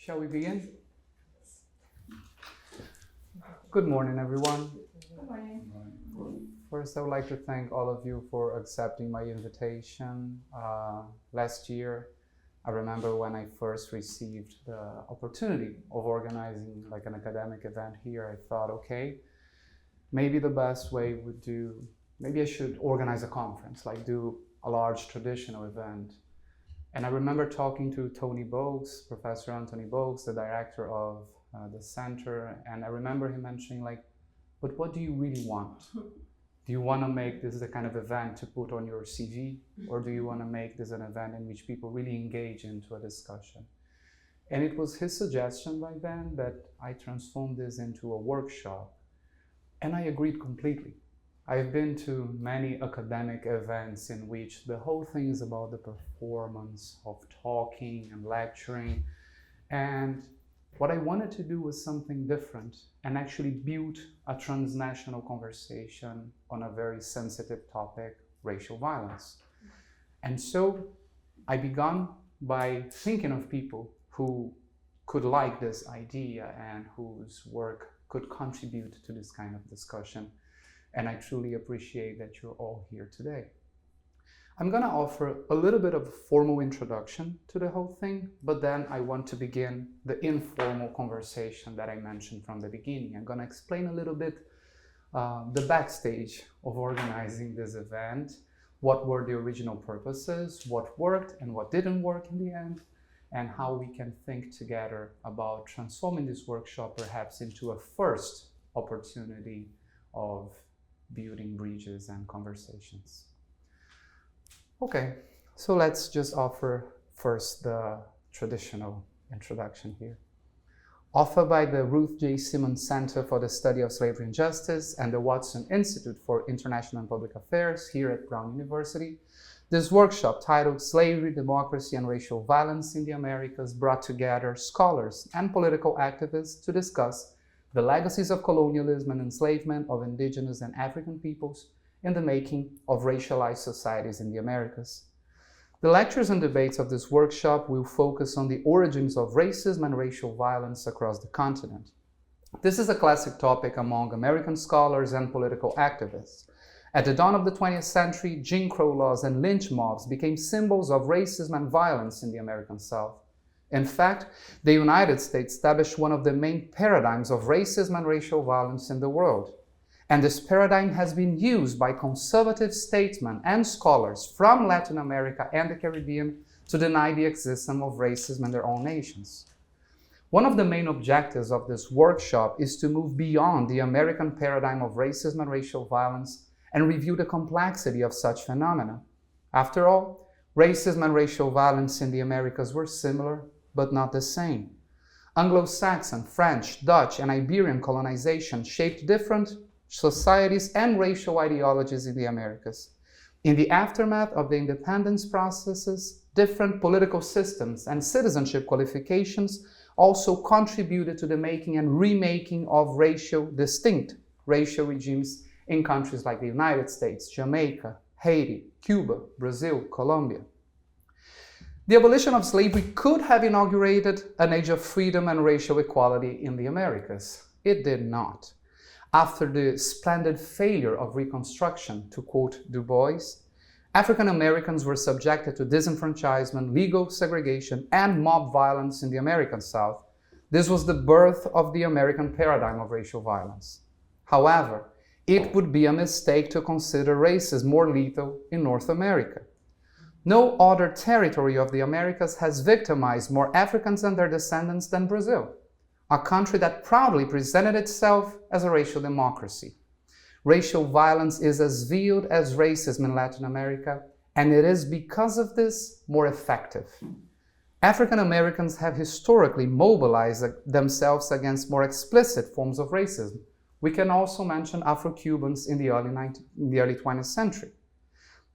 Shall we begin? Good morning, everyone. Good morning. First, I would like to thank all of you for accepting my invitation. Last year, I remember when I first received the opportunity of organizing like an academic event here, I thought, okay, maybe the best way would maybe I should organize a conference, like do a large traditional event. And I remember talking to Tony Bogues, Professor Anthony Bogues, the director of the center, and I remember him mentioning like, but what do you really want? Do you want to make this the kind of event to put on your CV, or do you want to make this an event in which people really engage into a discussion? And it was his suggestion back then that I transform this into a workshop, and I agreed completely. I've been to many academic events in which the whole thing is about the performance of talking and lecturing, and what I wanted to do was something different and actually build a transnational conversation on a very sensitive topic, racial violence. And so I began by thinking of people who could like this idea and whose work could contribute to this kind of discussion. And I truly appreciate that you're all here today. I'm going to offer a little bit of a formal introduction to the whole thing, but then I want to begin the informal conversation that I mentioned from the beginning. I'm going to explain a little bit the backstage of organizing this event, what were the original purposes, what worked and what didn't work in the end, and how we can think together about transforming this workshop perhaps into a first opportunity of building bridges and conversations. Okay, so let's just offer first the traditional introduction here. Offered by the Ruth J. Simmons Center for the Study of Slavery and Justice and the Watson Institute for International and Public Affairs here at Brown University, this workshop titled Slavery, Democracy, and Racial Violence in the Americas brought together scholars and political activists to discuss the legacies of colonialism and enslavement of indigenous and African peoples in the making of racialized societies in the Americas. The lectures and debates of this workshop will focus on the origins of racism and racial violence across the continent. This is a classic topic among American scholars and political activists. At the dawn of the 20th century, Jim Crow laws and lynch mobs became symbols of racism and violence in the American South. In fact, the United States established one of the main paradigms of racism and racial violence in the world. And this paradigm has been used by conservative statesmen and scholars from Latin America and the Caribbean to deny the existence of racism in their own nations. One of the main objectives of this workshop is to move beyond the American paradigm of racism and racial violence and review the complexity of such phenomena. After all, racism and racial violence in the Americas were similar, but not the same. Anglo-Saxon, French, Dutch, and Iberian colonization shaped different societies and racial ideologies in the Americas. In the aftermath of the independence processes, different political systems and citizenship qualifications also contributed to the making and remaking of distinct racial regimes in countries like the United States, Jamaica, Haiti, Cuba, Brazil, Colombia. The abolition of slavery could have inaugurated an age of freedom and racial equality in the Americas. It did not. After the splendid failure of Reconstruction, to quote Du Bois, African Americans were subjected to disenfranchisement, legal segregation, and mob violence in the American South. This was the birth of the American paradigm of racial violence. However, it would be a mistake to consider racism more lethal in North America. No other territory of the Americas has victimized more Africans and their descendants than Brazil, a country that proudly presented itself as a racial democracy. Racial violence is as veiled as racism in Latin America, and it is because of this more effective. African Americans have historically mobilized themselves against more explicit forms of racism. We can also mention Afro-Cubans in the early 20th century.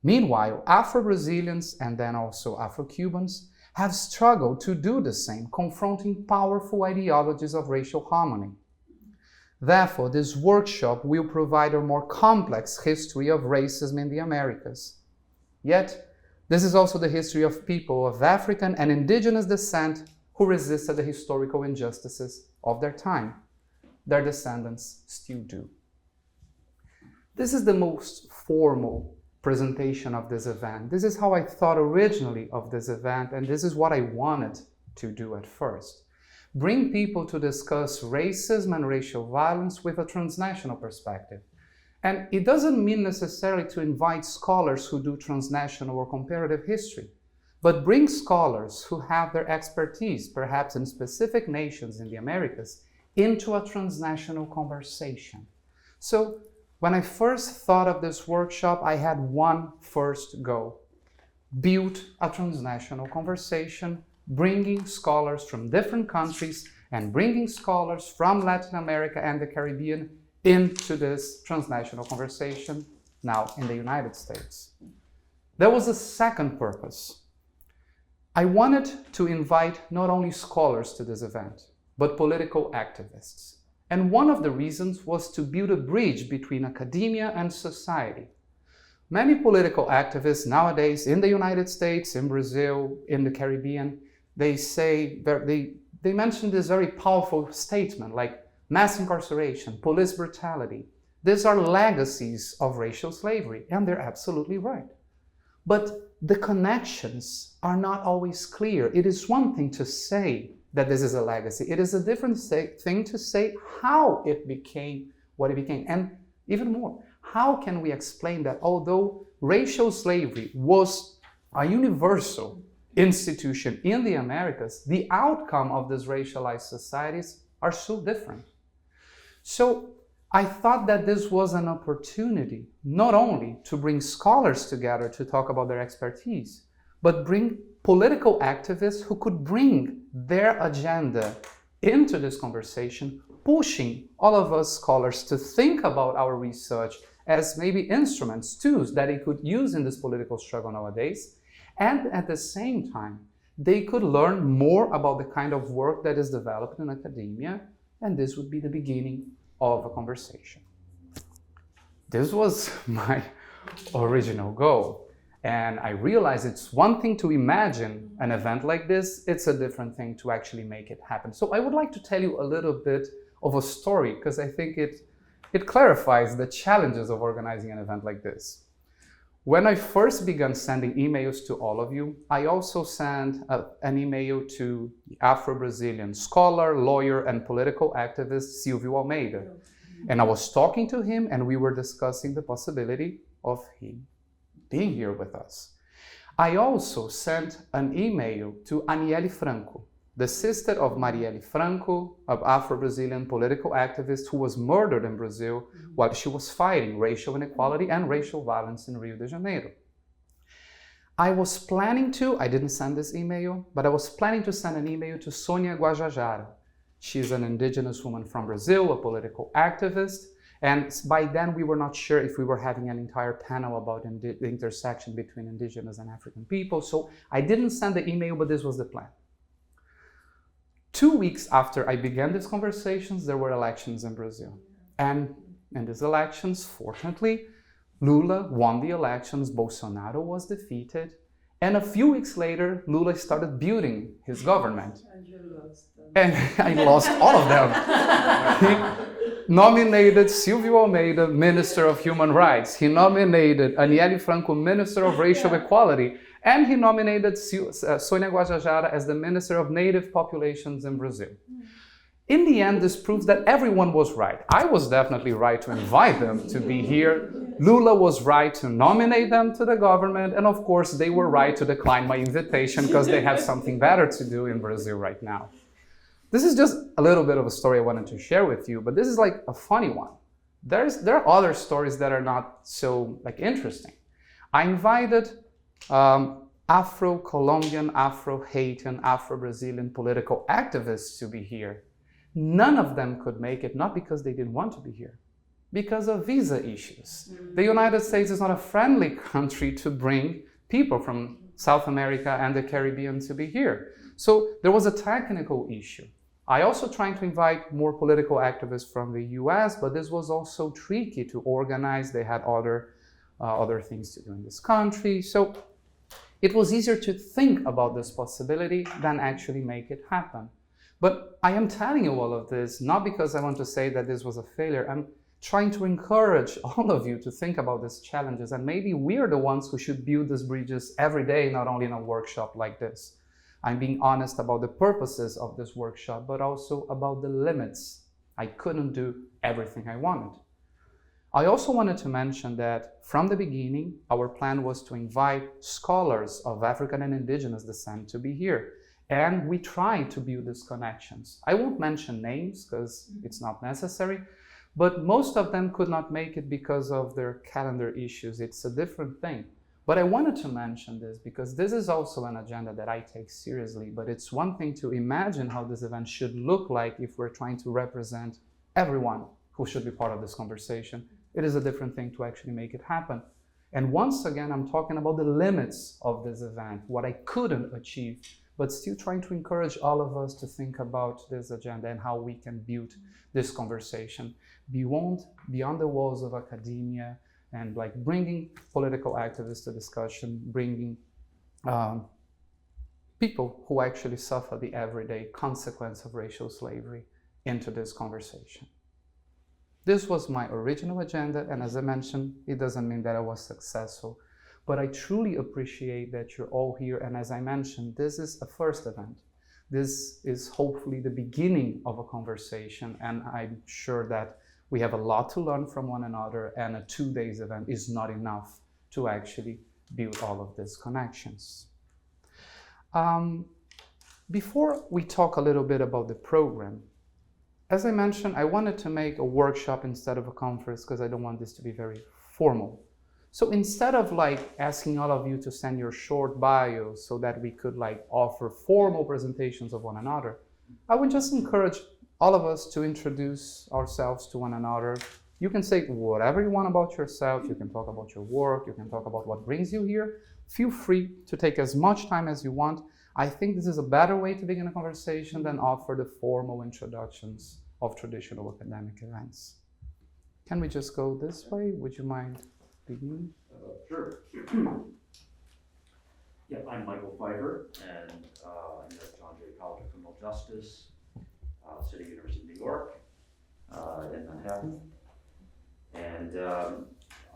Meanwhile, Afro-Brazilians and then also Afro-Cubans have struggled to do the same, confronting powerful ideologies of racial harmony. Therefore, this workshop will provide a more complex history of racism in the Americas. Yet, this is also the history of people of African and indigenous descent who resisted the historical injustices of their time. Their descendants still do. This is the most formal presentation of this event. This is how I thought originally of this event, and this is what I wanted to do at first. Bring people to discuss racism and racial violence with a transnational perspective. And it doesn't mean necessarily to invite scholars who do transnational or comparative history, but bring scholars who have their expertise, perhaps in specific nations in the Americas, into a transnational conversation. So when I first thought of this workshop, I had one first goal: build a transnational conversation, bringing scholars from different countries and bringing scholars from Latin America and the Caribbean into this transnational conversation now in the United States. There was a second purpose. I wanted to invite not only scholars to this event, but political activists. And one of the reasons was to build a bridge between academia and society. Many political activists nowadays in the United States, in Brazil, in the Caribbean, they mention this very powerful statement like mass incarceration, police brutality. These are legacies of racial slavery, and they're absolutely right. But the connections are not always clear. It is one thing to say that this is a legacy. It is a different thing to say how it became what it became. And even more, how can we explain that although racial slavery was a universal institution in the Americas, the outcome of these racialized societies are so different? So I thought that this was an opportunity not only to bring scholars together to talk about their expertise, but bring political activists who could bring their agenda into this conversation, pushing all of us scholars to think about our research as maybe instruments, tools that they could use in this political struggle nowadays. And at the same time, they could learn more about the kind of work that is developed in academia, and this would be the beginning of a conversation. This was my original goal. And I realized it's one thing to imagine an event like this, it's a different thing to actually make it happen. So I would like to tell you a little bit of a story, because I think it clarifies the challenges of organizing an event like this. When I first began sending emails to all of you, I also sent an email to the Afro-Brazilian scholar, lawyer, and political activist Silvio Almeida. And I was talking to him, and we were discussing the possibility of him being here with us. I also sent an email to Aniele Franco, the sister of Marielle Franco, an Afro-Brazilian political activist who was murdered in Brazil while she was fighting racial inequality and racial violence in Rio de Janeiro. I was planning to, I didn't send this email, but I was planning to send an email to Sônia Guajajara. She's an indigenous woman from Brazil, a political activist, and by then we were not sure if we were having an entire panel about the intersection between indigenous and African people, so I didn't send the email, but this was the plan. 2 weeks after I began these conversations, there were elections in Brazil. And in these elections, fortunately, Lula won the elections, Bolsonaro was defeated, and a few weeks later, Lula started building his government. And you lost them. And I lost all of them. He nominated Silvio Almeida, Minister of Human Rights. He nominated Aniele Franco, Minister of Racial Equality. And he nominated Sônia Guajajara as the Minister of Native Populations in Brazil. In the end, this proves that everyone was right. I was definitely right to invite them to be here. Lula was right to nominate them to the government. And of course, they were right to decline my invitation because they have something better to do in Brazil right now. This is just a little bit of a story I wanted to share with you, but this is like a funny one. There are other stories that are not so interesting. I invited Afro-Colombian, Afro-Haitian, Afro-Brazilian political activists to be here. None of them could make it, not because they didn't want to be here, because of visa issues. The United States is not a friendly country to bring people from South America and the Caribbean to be here. So there was a technical issue. I also tried to invite more political activists from the US, but this was also tricky to organize. They had other things to do in this country. So It was easier to think about this possibility than actually make it happen. But I am telling you all of this not because I want to say that this was a failure. I'm trying to encourage all of you to think about these challenges, and maybe we're the ones who should build these bridges every day, not only in a workshop like this. I'm being honest about the purposes of this workshop, but also about the limits. I couldn't do everything I wanted. I also wanted to mention that from the beginning, our plan was to invite scholars of African and Indigenous descent to be here. And we tried to build these connections. I won't mention names because it's not necessary, but most of them could not make it because of their calendar issues. It's a different thing. But I wanted to mention this because this is also an agenda that I take seriously, but it's one thing to imagine how this event should look like if we're trying to represent everyone who should be part of this conversation. It is a different thing to actually make it happen. And once again, I'm talking about the limits of this event, what I couldn't achieve, but still trying to encourage all of us to think about this agenda and how we can build this conversation beyond the walls of academia, and like bringing political activists to discussion, bringing people who actually suffer the everyday consequence of racial slavery into this conversation. This was my original agenda, and as I mentioned, it doesn't mean that I was successful, but I truly appreciate that you're all here, and as I mentioned, this is a first event. This is hopefully the beginning of a conversation, and I'm sure that we have a lot to learn from one another, and a 2 days event is not enough to actually build all of these connections. Before we talk a little bit about the program, as I mentioned, I wanted to make a workshop instead of a conference because I don't want this to be very formal. So instead of like asking all of you to send your short bios so that we could like offer formal presentations of one another, I would just encourage all of us to introduce ourselves to one another. You can say whatever you want about yourself. You can talk about your work. You can talk about what brings you here. Feel free to take as much time as you want. I think this is a better way to begin a conversation than offer the formal introductions of traditional academic events. Can we just go this way? Would you mind beginning? Sure. Yeah, I'm Michael Pfeiffer, and I'm at John Jay College of Criminal Justice, City University of New York, in Manhattan. And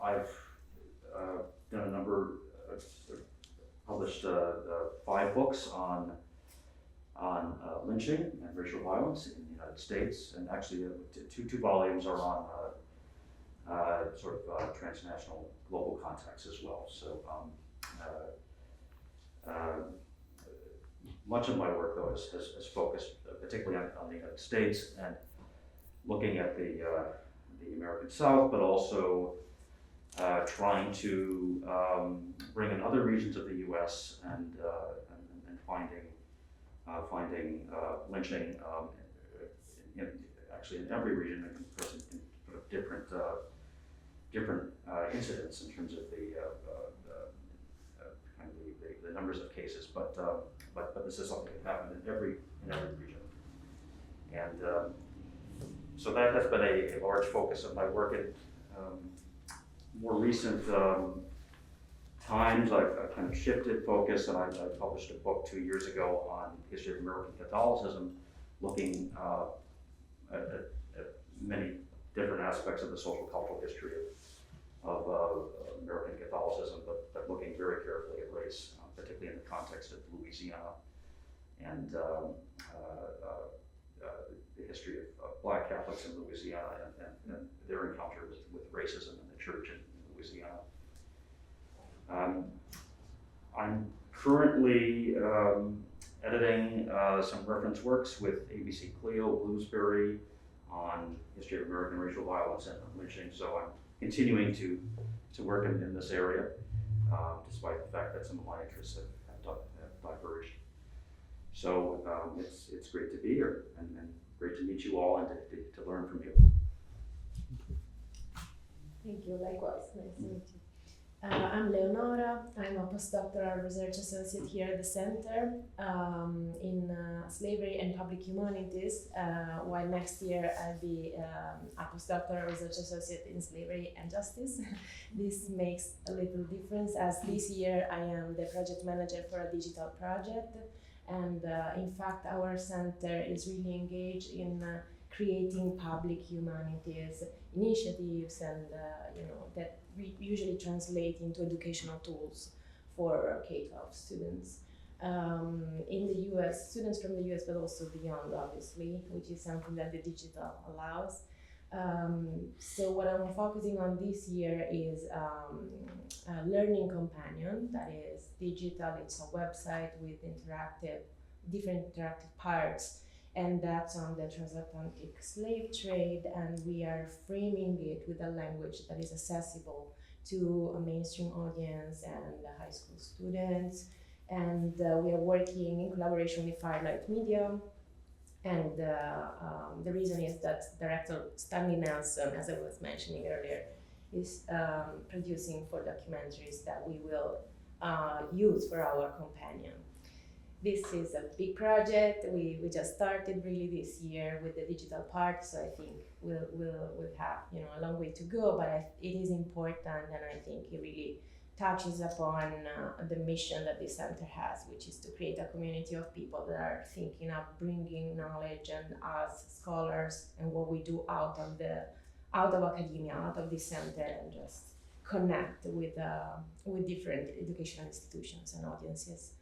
I've done a number of, published 5 books on lynching and racial violence in the United States, and actually two volumes are on transnational global context as well. So much of my work, though, has focused particularly on the United States and looking at the American South, but also trying to bring in other regions of the U.S. and finding lynching actually in every region, in sort of different incidents in terms of the numbers of cases, but this is something that happened in every region, and so that has been a large focus of my work. In more recent times, I've kind of shifted focus, and I published a book 2 years ago on the history of American Catholicism, looking at many different aspects of the social cultural history of American Catholicism, but looking very carefully at race, particularly in the context of Louisiana and the history of Black Catholics in Louisiana and their encounter with racism in the church in Louisiana. I'm currently editing some reference works with ABC Clio, Bloomsbury, on history of American racial violence and lynching. So I'm continuing to work in this area, despite the fact that some of my interests have diverged. So it's great to be here and great to meet you all and to learn from you. Thank you. Likewise, nice to meet you. I'm Leonora. I'm a postdoctoral research associate here at the center in slavery and public humanities, while next year I'll be a postdoctoral research associate in slavery and justice. This makes a little difference as this year I am the project manager for a digital project, and in fact our center is really engaged in creating public humanities initiatives and that we usually translate into educational tools for K-12 students in the US, students from the US, but also beyond, obviously, which is something that the digital allows. So what I'm focusing on this year is a learning companion that is digital. It's a website with different interactive parts, and that's on the transatlantic slave trade, and we are framing it with a language that is accessible to a mainstream audience and high school students. And we are working in collaboration with Firelight Media, and the reason is that director Stanley Nelson, as I was mentioning earlier, is producing 4 documentaries that we will use for our companion. This is a big project. We just started really this year with the digital part, so I think we'll have a long way to go. But it is important, and I think it really touches upon the mission that this center has, which is to create a community of people that are thinking of bringing knowledge and us scholars and what we do out of academia, out of this center, and just connect with different educational institutions and audiences.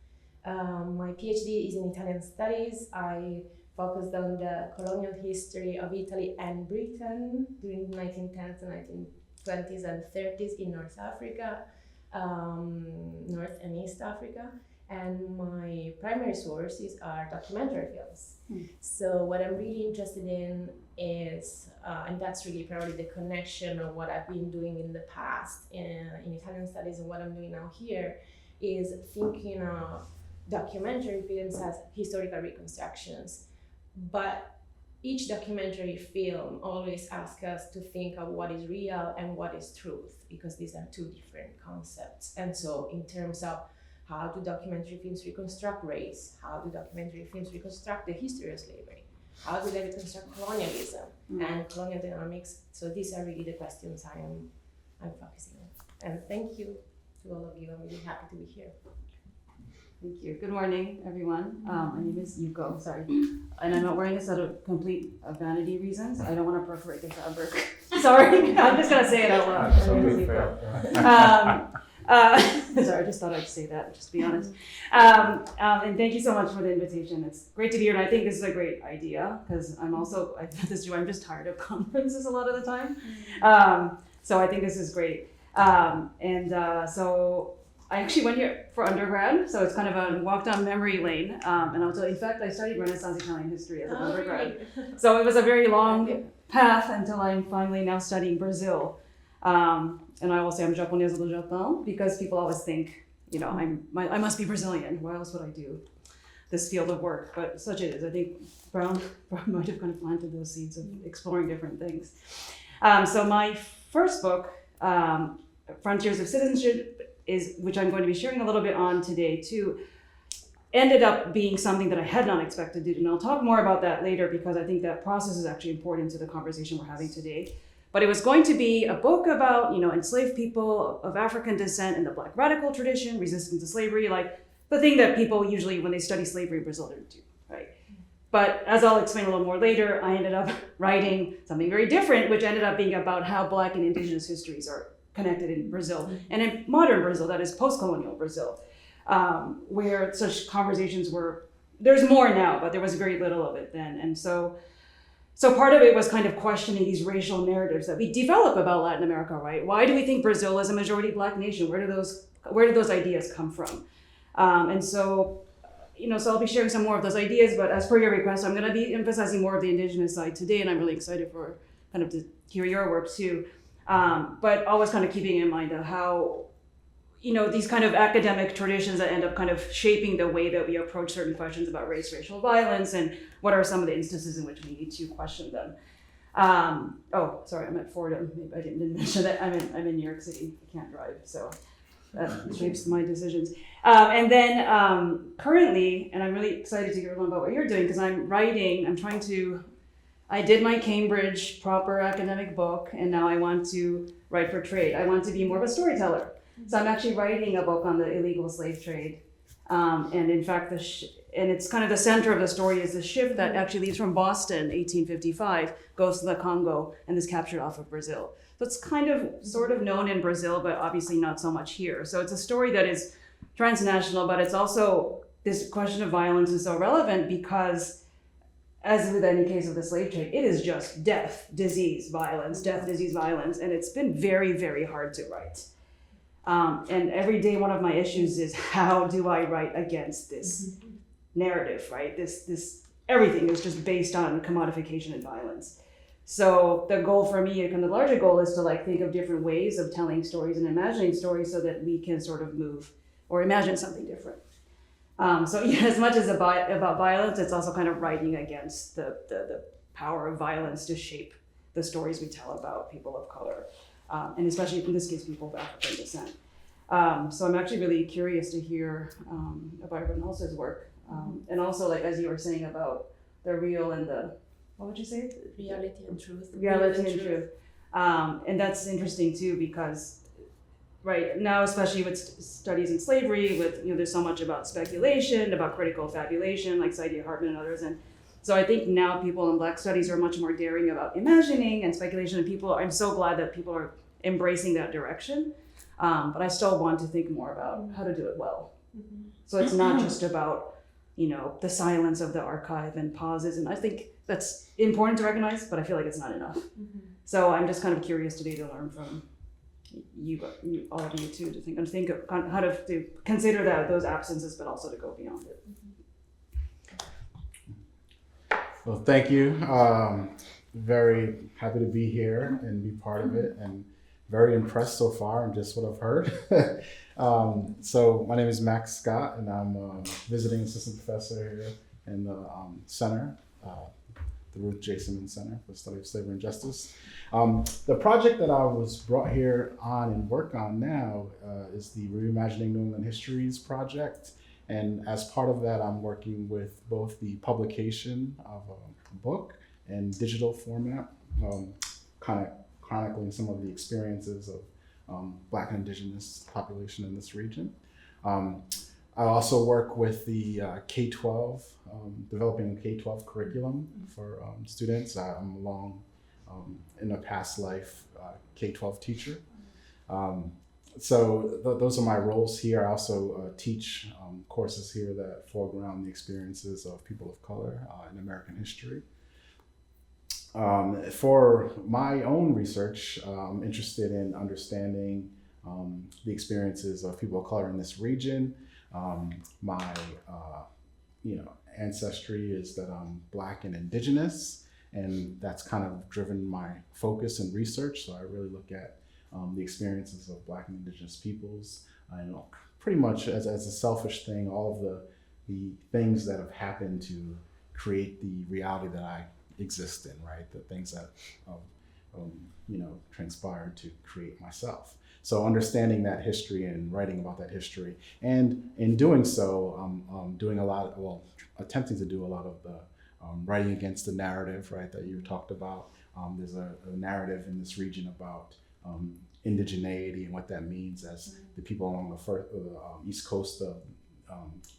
My PhD is in Italian studies. I focused on the colonial history of Italy and Britain during the 1910s and 1920s and 30s in North Africa, North and East Africa. And my primary sources are documentary films. So what I'm really interested in is, and that's really probably the connection of what I've been doing in the past in Italian studies and what I'm doing now here, is thinking of documentary films as historical reconstructions, but each documentary film always asks us to think of what is real and what is truth, because these are 2 different concepts. And so in terms of how do documentary films reconstruct race, how do documentary films reconstruct the history of slavery, how do they reconstruct colonialism and colonial dynamics, so these are really the questions I'm focusing on. And thank you to all of you. I'm really happy to be here. Thank you. Good morning, everyone. My name is Yuko, sorry. And I'm not wearing this out of complete vanity reasons. I don't want to perforate the fabric. Sorry, I'm just going to say it out loud. My name is Yuko. Sorry, I just thought I'd say that, just to be honest. And thank you so much for the invitation. It's great to be here, and I think this is a great idea, because I'm just tired of conferences a lot of the time. So I think this is great. So I actually went here for undergrad, so it's kind of a walk down memory lane. And I'll tell you, in fact, I studied Renaissance Italian history as an undergrad. Really? So it was a very long path until I'm finally now studying Brazil. And I will say I'm Japonesa do Japão, because people always think, I must be Brazilian. Why else would I do this field of work? But such it is. I think Brown might have kind of planted those seeds of exploring different things. So my first book, Frontiers of Citizenship, which I'm going to be sharing a little bit on today too, ended up being something that I had not expected to do. And I'll talk more about that later, because I think that process is actually important to the conversation we're having today. But it was going to be a book about, enslaved people of African descent in the Black radical tradition, resistance to slavery, like the thing that people usually, when they study slavery in Brazil, do, right? But as I'll explain a little more later, I ended up writing something very different, which ended up being about how Black and Indigenous histories are connected in Brazil, and in modern Brazil, that is post-colonial Brazil, where such conversations there's more now, but there was very little of it then. And so part of it was kind of questioning these racial narratives that we develop about Latin America, right? Why do we think Brazil is a majority Black nation? Where do those ideas come from? So I'll be sharing some more of those ideas, but as per your request, I'm gonna be emphasizing more of the Indigenous side today, and I'm really excited for kind of to hear your work too. But always kind of keeping in mind how, these kind of academic traditions that end up kind of shaping the way that we approach certain questions about race, racial violence, and what are some of the instances in which we need to question them. Sorry, I'm at Fordham. Maybe I didn't mention that. I'm in New York City. I can't drive, so that shapes my decisions. And then currently, and I'm really excited to hear more about what you're doing, because I did my Cambridge proper academic book, and now I want to write for trade. I want to be more of a storyteller. So I'm actually writing a book on the illegal slave trade. And in fact, and it's kind of the center of the story is the ship that actually leaves from Boston, 1855, goes to the Congo, and is captured off of Brazil. So it's kind of sort of known in Brazil, but obviously not so much here. So it's a story that is transnational, but it's also, this question of violence is so relevant because, as with any case of the slave trade, it is just death, disease, violence, and it's been very, very hard to write. And every day one of my issues is, how do I write against this narrative, right? This everything is just based on commodification and violence. So the goal for me, and the larger goal, is to think of different ways of telling stories and imagining stories so that we can sort of move or imagine something different. So yeah, as much as about violence, it's also kind of writing against the power of violence to shape the stories we tell about people of color, and especially in this case, people of African descent. So I'm actually really curious to hear about everyone else's work, and also as you were saying about the real and the, what would you say? Reality and truth. Reality and truth. And that's interesting too, because right now, especially with studies in slavery, there's so much about speculation, about critical fabulation, like Saidiya Hartman and others. And so I think now people in Black studies are much more daring about imagining and speculation, and I'm so glad that people are embracing that direction. But I still want to think more about how to do it well. So it's not just about, the silence of the archive and pauses. And I think that's important to recognize, but I feel like it's not enough. So I'm just kind of curious today to learn from you all of you too, to think of how to consider those absences, but also to go beyond it. Well, thank you. Very happy to be here and be part of it, and very impressed so far in just what I've heard. So my name is Max Scott, and I'm a visiting assistant professor here in the center, the Ruth J. Simmons Center for the Study of Slavery and Justice. The project that I was brought here on and work on now is the Reimagining New England Histories project. And as part of that, I'm working with both the publication of a book and digital format, kind of chronicling some of the experiences of Black and Indigenous population in this region. I also work with the K-12, developing a K-12 curriculum for students. I'm a long, in a past life, K-12 teacher. So those are my roles here. I also teach courses here that foreground the experiences of people of color in American history. For my own research, I'm interested in understanding the experiences of people of color in this region. My ancestry is that I'm Black and Indigenous, and that's kind of driven my focus and research. So I really look at the experiences of Black and Indigenous peoples. I know pretty much as a selfish thing, all of the things that have happened to create the reality that I exist in, right? The things that transpired to create myself. So understanding that history and writing about that history, and in doing so, attempting to do a lot of the writing against the narrative, right, that you talked about. There's a narrative in this region about indigeneity and what that means, as the people along the east coast of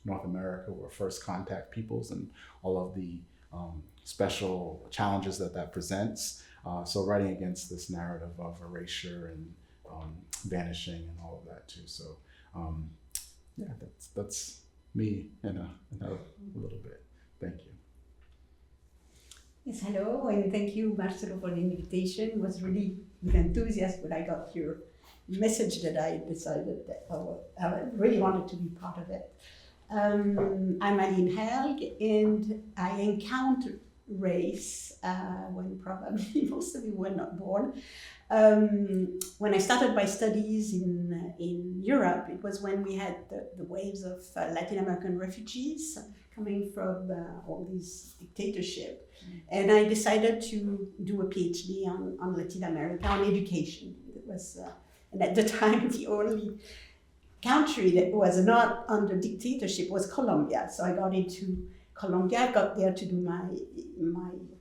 North America were first contact peoples, and all of the special challenges that presents. So writing against this narrative of erasure and vanishing and all of that too. So that's me in a little bit. Thank you. Yes, hello, and thank you, Marcelo, for the invitation. It was really with enthusiasm when I got your message that I decided that I really wanted to be part of it. I'm Aline Helg, and I encountered race when probably most of you were not born. When I started my studies in Europe, it was when we had the waves of Latin American refugees coming from all these dictatorship. And I decided to do a PhD on Latin America, on education. It was, and at the time, the only country that was not under dictatorship was Colombia. So I got into Colombia. I got there to do my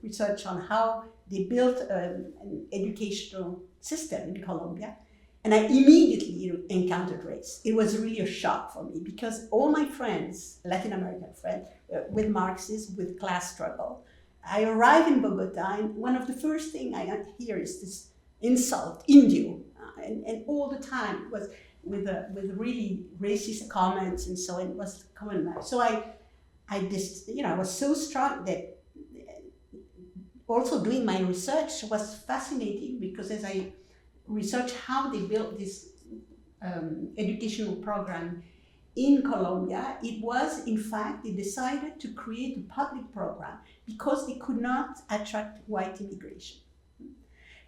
research on how they built an educational system in Colombia. And I immediately encountered race. It was really a shock for me because all my friends, Latin American friends, with Marxism, with class struggle, I arrive in Bogota and one of the first things I hear is this insult, Indio, and all the time it was with really racist comments and so on. It was common. So I was so struck that also doing my research was fascinating because as I researched how they built this educational program in Colombia, it was in fact they decided to create a public program because they could not attract white immigration.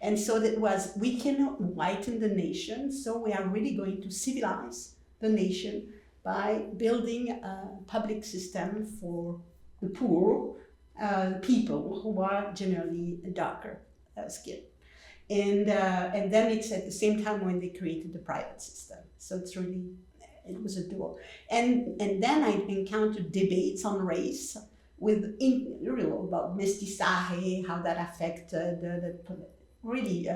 And so that was, we cannot whiten the nation, so we are really going to civilize the nation by building a public system for the poor people who are generally darker skinned. And then it's at the same time when they created the private system. So it's really, it was a dual. And then I encountered debates on race with about mestizaje, how that affected really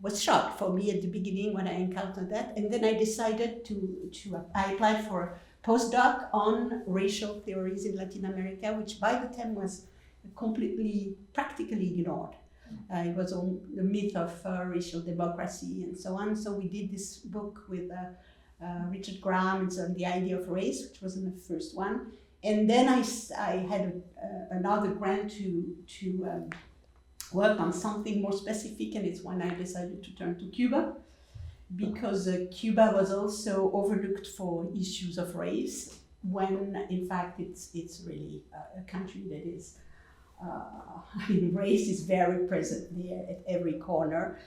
was shocked for me at the beginning when I encountered that. And then I decided I applied for a postdoc on racial theories in Latin America, which by the time was completely, practically ignored. It was on the myth of racial democracy and so on. So we did this book with Richard Graham. It's on the idea of race, which wasn't the first one. And then I had another grant to work on something more specific, and it's when I decided to turn to Cuba, because Cuba was also overlooked for issues of race, when in fact it's really a country that is, race is very present there at every corner,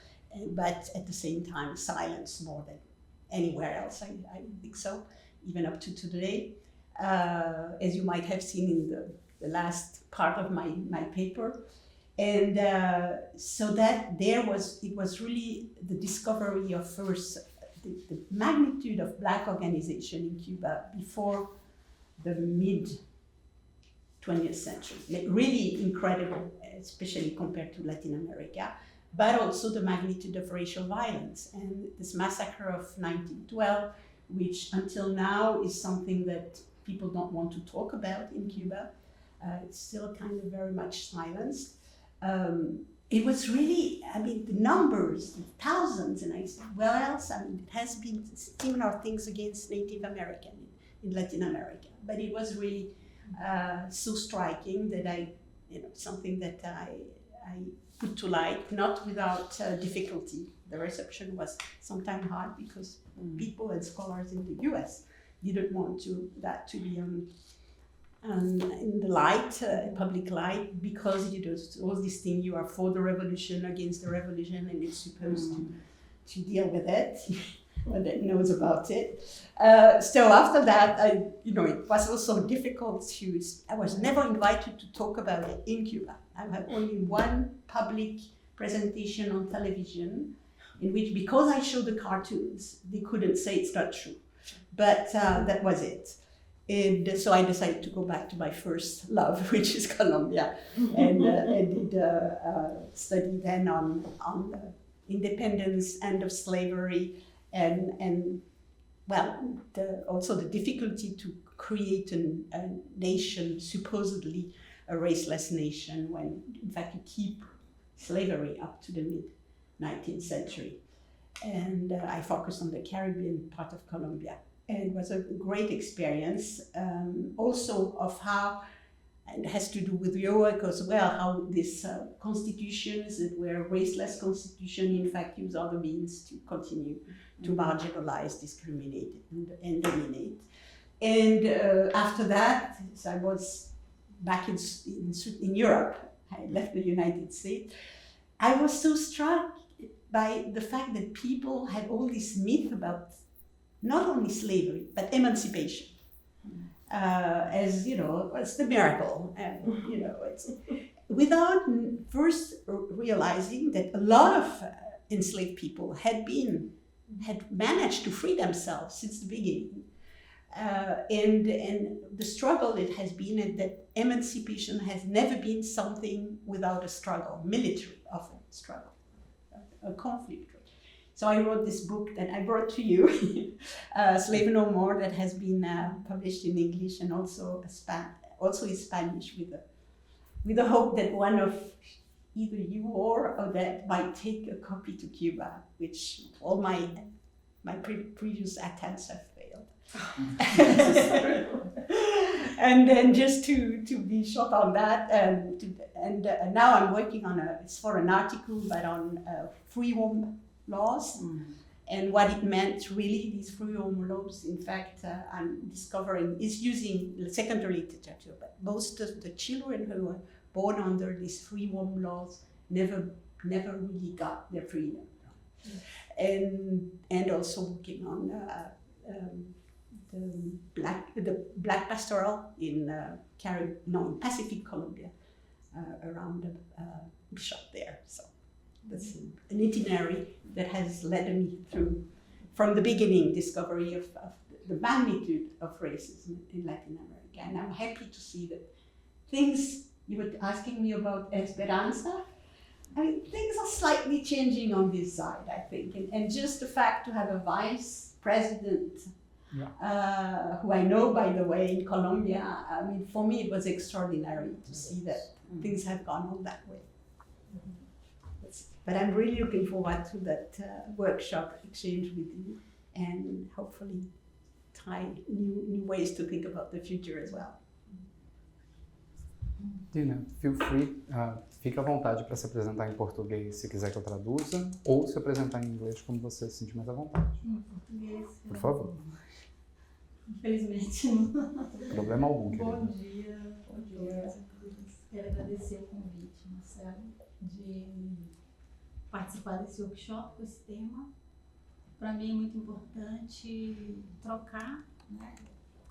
but at the same time silenced more than anywhere else, I think so, even up to today. As you might have seen in the last part of my paper. And so that it was really the discovery of first the magnitude of Black organization in Cuba before the mid 20th century. Really incredible, especially compared to Latin America, but also the magnitude of racial violence and this massacre of 1912, which until now is something that people don't want to talk about in Cuba. It's still kind of very much silenced. It was really, the numbers, thousands, and I said, well, else, it has been similar things against Native American in Latin America, but it was really so striking that something that I put to light, not without difficulty. The reception was sometimes hard because people and scholars in the US didn't want that to be in the light, public light, because all these things, you are for the revolution, against the revolution, and it's supposed to deal with it, one that knows about it. So after that, it was also difficult I was never invited to talk about it in Cuba. I had only one public presentation on television in which, because I showed the cartoons, they couldn't say it's not true. But that was it. And so I decided to go back to my first love, which is Colombia, and did study then on independence, end of slavery, and also the difficulty to create a nation, supposedly a raceless nation, when in fact you keep slavery up to the mid-19th century. And I focused on the Caribbean part of Colombia. And it was a great experience, also of how, and it has to do with your work as well, how these constitutions that were raceless constitution in fact use other means to continue to marginalize, discriminate, and dominate. And after that, so I was back in Europe. I left the United States. I was so struck by the fact that people had all this myth about not only slavery, but emancipation. As it's the miracle. It's without first realizing that a lot of enslaved people had been had managed to free themselves since the beginning. And the struggle it has been that emancipation has never been something without a struggle, military often struggle, a conflict. So I wrote this book that I brought to you, Slave No More, that has been published in English and also in Spanish, with the hope that one of either you or that might take a copy to Cuba, which all my previous attempts have failed. And then just to be short on that, and now I'm working on it's for an article, but on free home laws and what it meant really, these free home laws. In fact, I'm discovering is using secondary literature, but most of the children who were born under these free home laws never really got their freedom. And also working on the black pastoral in Pacific Colombia, around the bishop there. So that's an itinerary that has led me through, from the beginning, discovery of the magnitude of racism in Latin America. And I'm happy to see that things, you were asking me about Esperanza, I mean, things are slightly changing on this side, I think. And just the fact to have a vice president, who I know, by the way, in Colombia, I mean, for me, it was extraordinary to see that things have gone on that way. But I'm really looking forward to that workshop exchange with you, and hopefully try new ways to think about the future as well. Dina, feel free, fica à vontade para se apresentar em português se quiser que eu traduza, ou se apresentar em inglês como você se sentir mais à vontade. Em português. Por favor. Infelizmente. Problema algum, querida. Bom dia. Quero agradecer o convite, Marcelo, de participar desse workshop com esse tema. Para mim é muito importante trocar, né?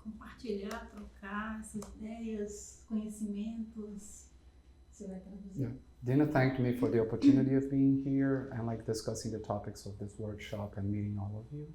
Compartilhar, trocar essas ideias, conhecimentos. Você vai traduzir? Yeah. Dina thanked me for the opportunity of being here and discussing the topics of this workshop and meeting all of you.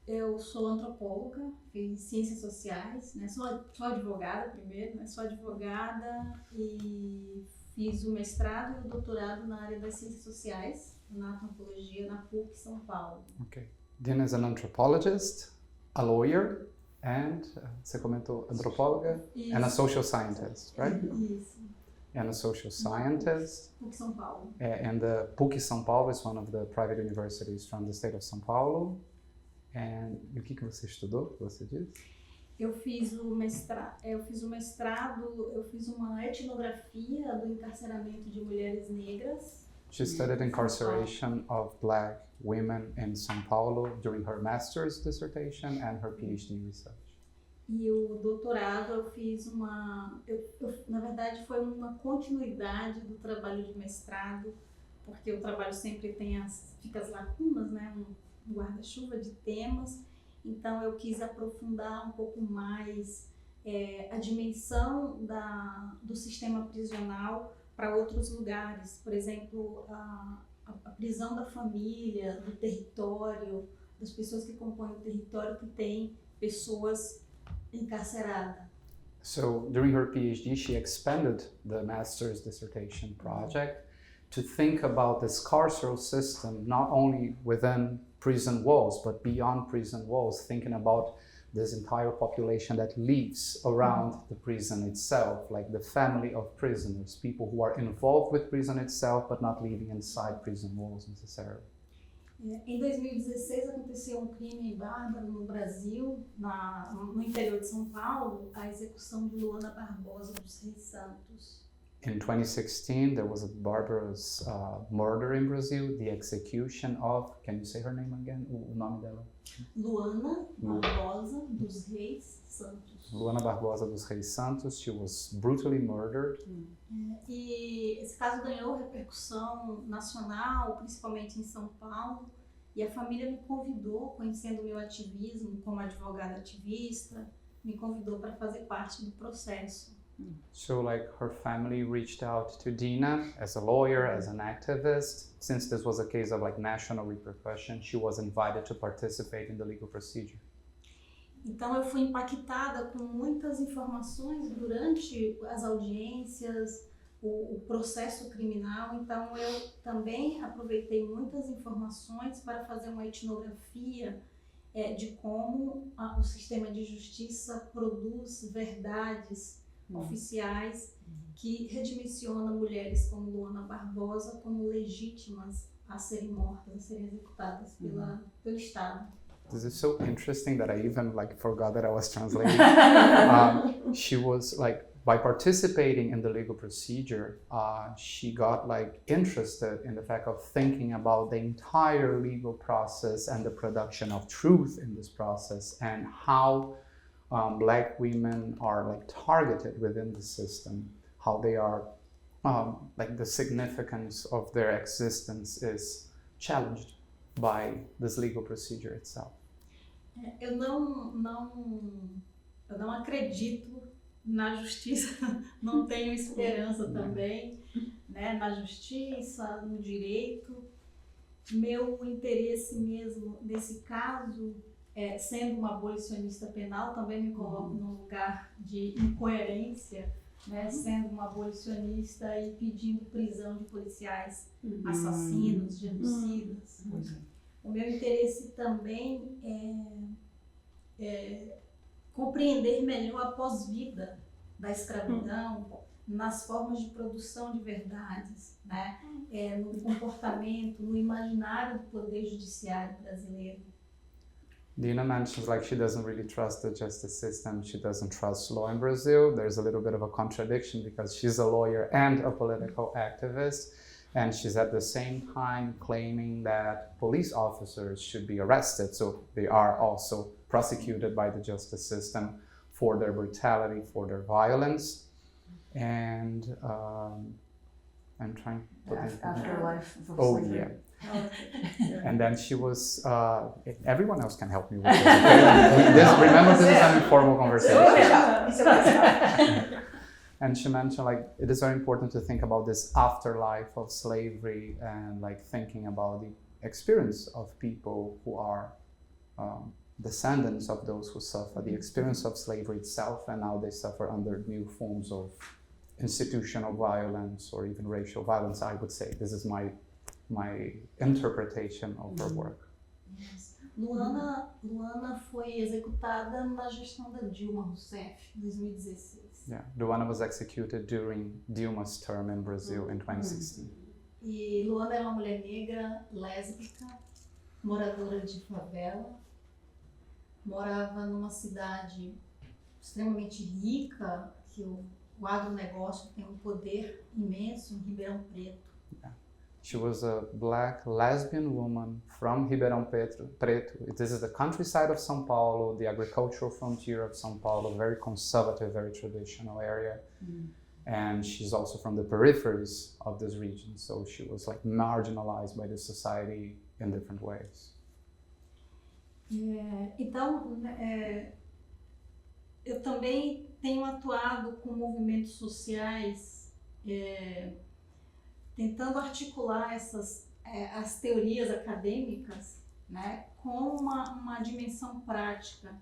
Eu sou antropóloga, fiz ciências sociais, né? Sou advogada primeiro, né? Sou advogada e fiz o mestrado e o doutorado na área das ciências sociais, na antropologia, na PUC São Paulo. Okay. Dina is an anthropologist, a lawyer, and, você comentou, antropóloga, and a social scientist, right? Isso. And a social scientist. PUC São Paulo. And the PUC São Paulo is one of the private universities from the state of São Paulo. And o que você estudou, você disse? Eu fiz uma etnografia do encarceramento de mulheres negras. She studied incarceration of black women in São Paulo during her master's dissertation and her PhD research. E o doutorado eu fiz na verdade foi uma continuidade do trabalho de mestrado, porque o trabalho sempre fica as lacunas, né? Um guarda-chuva de temas. Então eu quis aprofundar um pouco mais a dimensão do sistema prisional para outros lugares. Por exemplo, a prisão da família, do território, das pessoas que compõem o território que tem pessoas encarceradas. So during her PhD, she expanded the master's dissertation project to think about this carceral system, not only within prison walls, but beyond prison walls, thinking about this entire population that lives around the prison itself, like the family of prisoners, people who are involved with prison itself, but not living inside prison walls necessarily. Em 2016 aconteceu um crime bárbaro no Brasil, no interior de São Paulo, a execução de Luana Barbosa dos Reis Santos. In 2016, there was a barbarous murder in Brazil, the execution of, can you say her name again? O nome dela? Luana Barbosa dos Reis Santos. Luana Barbosa dos Reis Santos, she was brutally murdered. E esse caso ganhou repercussão nacional, principalmente em São Paulo, e a família me convidou, conhecendo o meu ativismo como advogada ativista, me convidou para fazer parte do processo. So like her family reached out to Dina as a lawyer, as an activist. Since this was a case of like national repercussion, she was invited to participate in the legal procedure. Então eu fui impactada com muitas informações durante as audiências, o processo criminal. Então eu também aproveitei muitas informações para fazer uma etnografia de como o sistema de justiça produz verdades oficiais que redimensionam mulheres como Luana Barbosa como legítimas a serem mortas, a serem executadas pelo Estado. This is so interesting that I even like forgot that I was translating. She was like, by participating in the legal procedure, she got like interested in the fact of thinking about the entire legal process and the production of truth in this process, and how Black women are like targeted within the system, how they are like the significance of their existence is challenged by this legal procedure itself. Eu não acredito na justiça, não tenho esperança também, né, na justiça, no direito. Meu interesse mesmo nesse caso, sendo uma abolicionista penal, também me coloco num lugar de incoerência, né, sendo uma abolicionista e pedindo prisão de policiais assassinos, genocidas. O meu interesse também é compreender melhor a pós-vida da escravidão, nas formas de produção de verdades, né? No comportamento, no imaginário do poder judiciário brasileiro. Dina mentions like she doesn't really trust the justice system, she doesn't trust law in Brazil. There's a little bit of a contradiction because she's a lawyer and a political activist, and she's at the same time claiming that police officers should be arrested, so they are also prosecuted by the justice system for their brutality, for their violence. And I'm trying to put it Afterlife. Oh yeah. And then she was, everyone else can help me with this. Remember, this is an informal conversation. And she mentioned like, it is very important to think about this afterlife of slavery and like thinking about the experience of people who are descendants of those who suffer, the experience of slavery itself, and now they suffer under new forms of institutional violence or even racial violence, I would say. This is my interpretation of her work. Yes. Luana foi executada na gestão da Dilma Rousseff, em 2016. Yeah, Luana was executed during Dilma's term in Brazil in 2016. E Luana era uma mulher negra, lésbica, moradora de favela, morava numa cidade extremamente rica, que o agronegócio tem um poder imenso, em Ribeirão Preto. Yeah. She was a Black lesbian woman from Ribeirão Preto. This is the countryside of São Paulo, the agricultural frontier of São Paulo, very conservative, very traditional area. And she's also from the peripheries of this region, so she was like marginalized by the society in different ways. Então, eu também tenho atuado com movimentos sociais, tentando articular as teorias acadêmicas, né, com uma dimensão prática,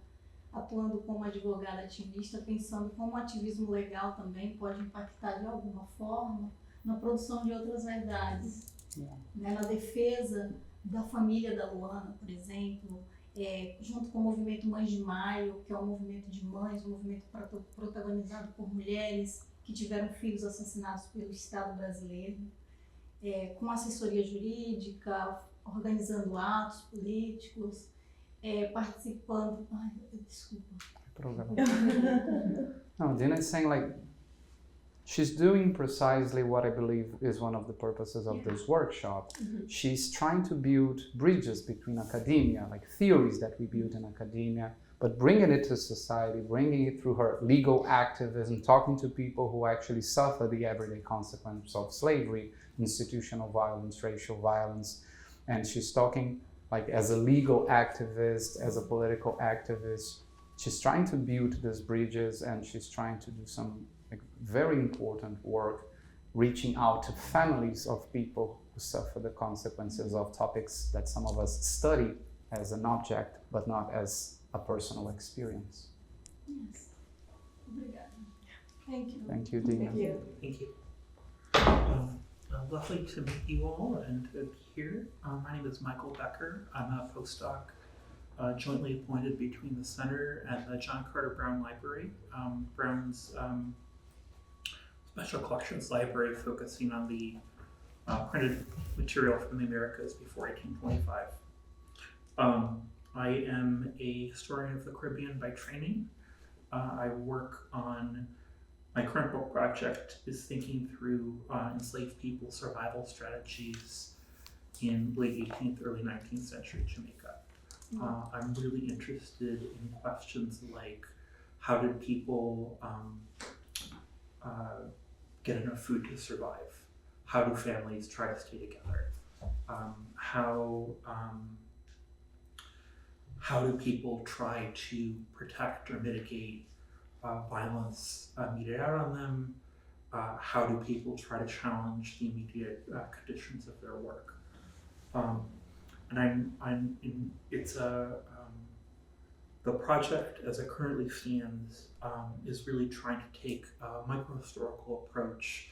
atuando como advogada ativista, pensando como o ativismo legal também pode impactar de alguma forma na produção de outras verdades, né, na defesa da família da Luana, por exemplo, junto com o movimento Mães de Maio, que é um movimento de mães, um movimento protagonizado por mulheres que tiveram filhos assassinados pelo Estado brasileiro, com assessoria jurídica, organizando atos políticos, participando... Ai, desculpa. No, Dina is saying like, she's doing precisely what I believe is one of the purposes of this workshop. She's trying to build bridges between academia, like theories that we build in academia, but bringing it to society, bringing it through her legal activism, talking to people who actually suffer the everyday consequences of slavery, institutional violence, racial violence. And she's talking like as a legal activist, as a political activist, she's trying to build these bridges, and she's trying to do some like, very important work, reaching out to families of people who suffer the consequences of topics that some of us study as an object, but not as a personal experience. Yes. Obrigada. Thank you. Thank you, Dina. Thank you. Thank you. Lovely to meet you all and to be here. My name is Michael Becker. I'm a postdoc jointly appointed between the Center and the John Carter Brown Library. Brown's Special Collections Library, focusing on the printed material from the Americas before 1825. I am a historian of the Caribbean by training. I work on, my current book project is thinking through enslaved people survival strategies in late 18th, early 19th century Jamaica. I'm really interested in questions like, how did people get enough food to survive? How do families try to stay together? How do people try to protect or mitigate violence meted out on them? How do people try to challenge the immediate conditions of their work? The project as it currently stands is really trying to take a micro-historical approach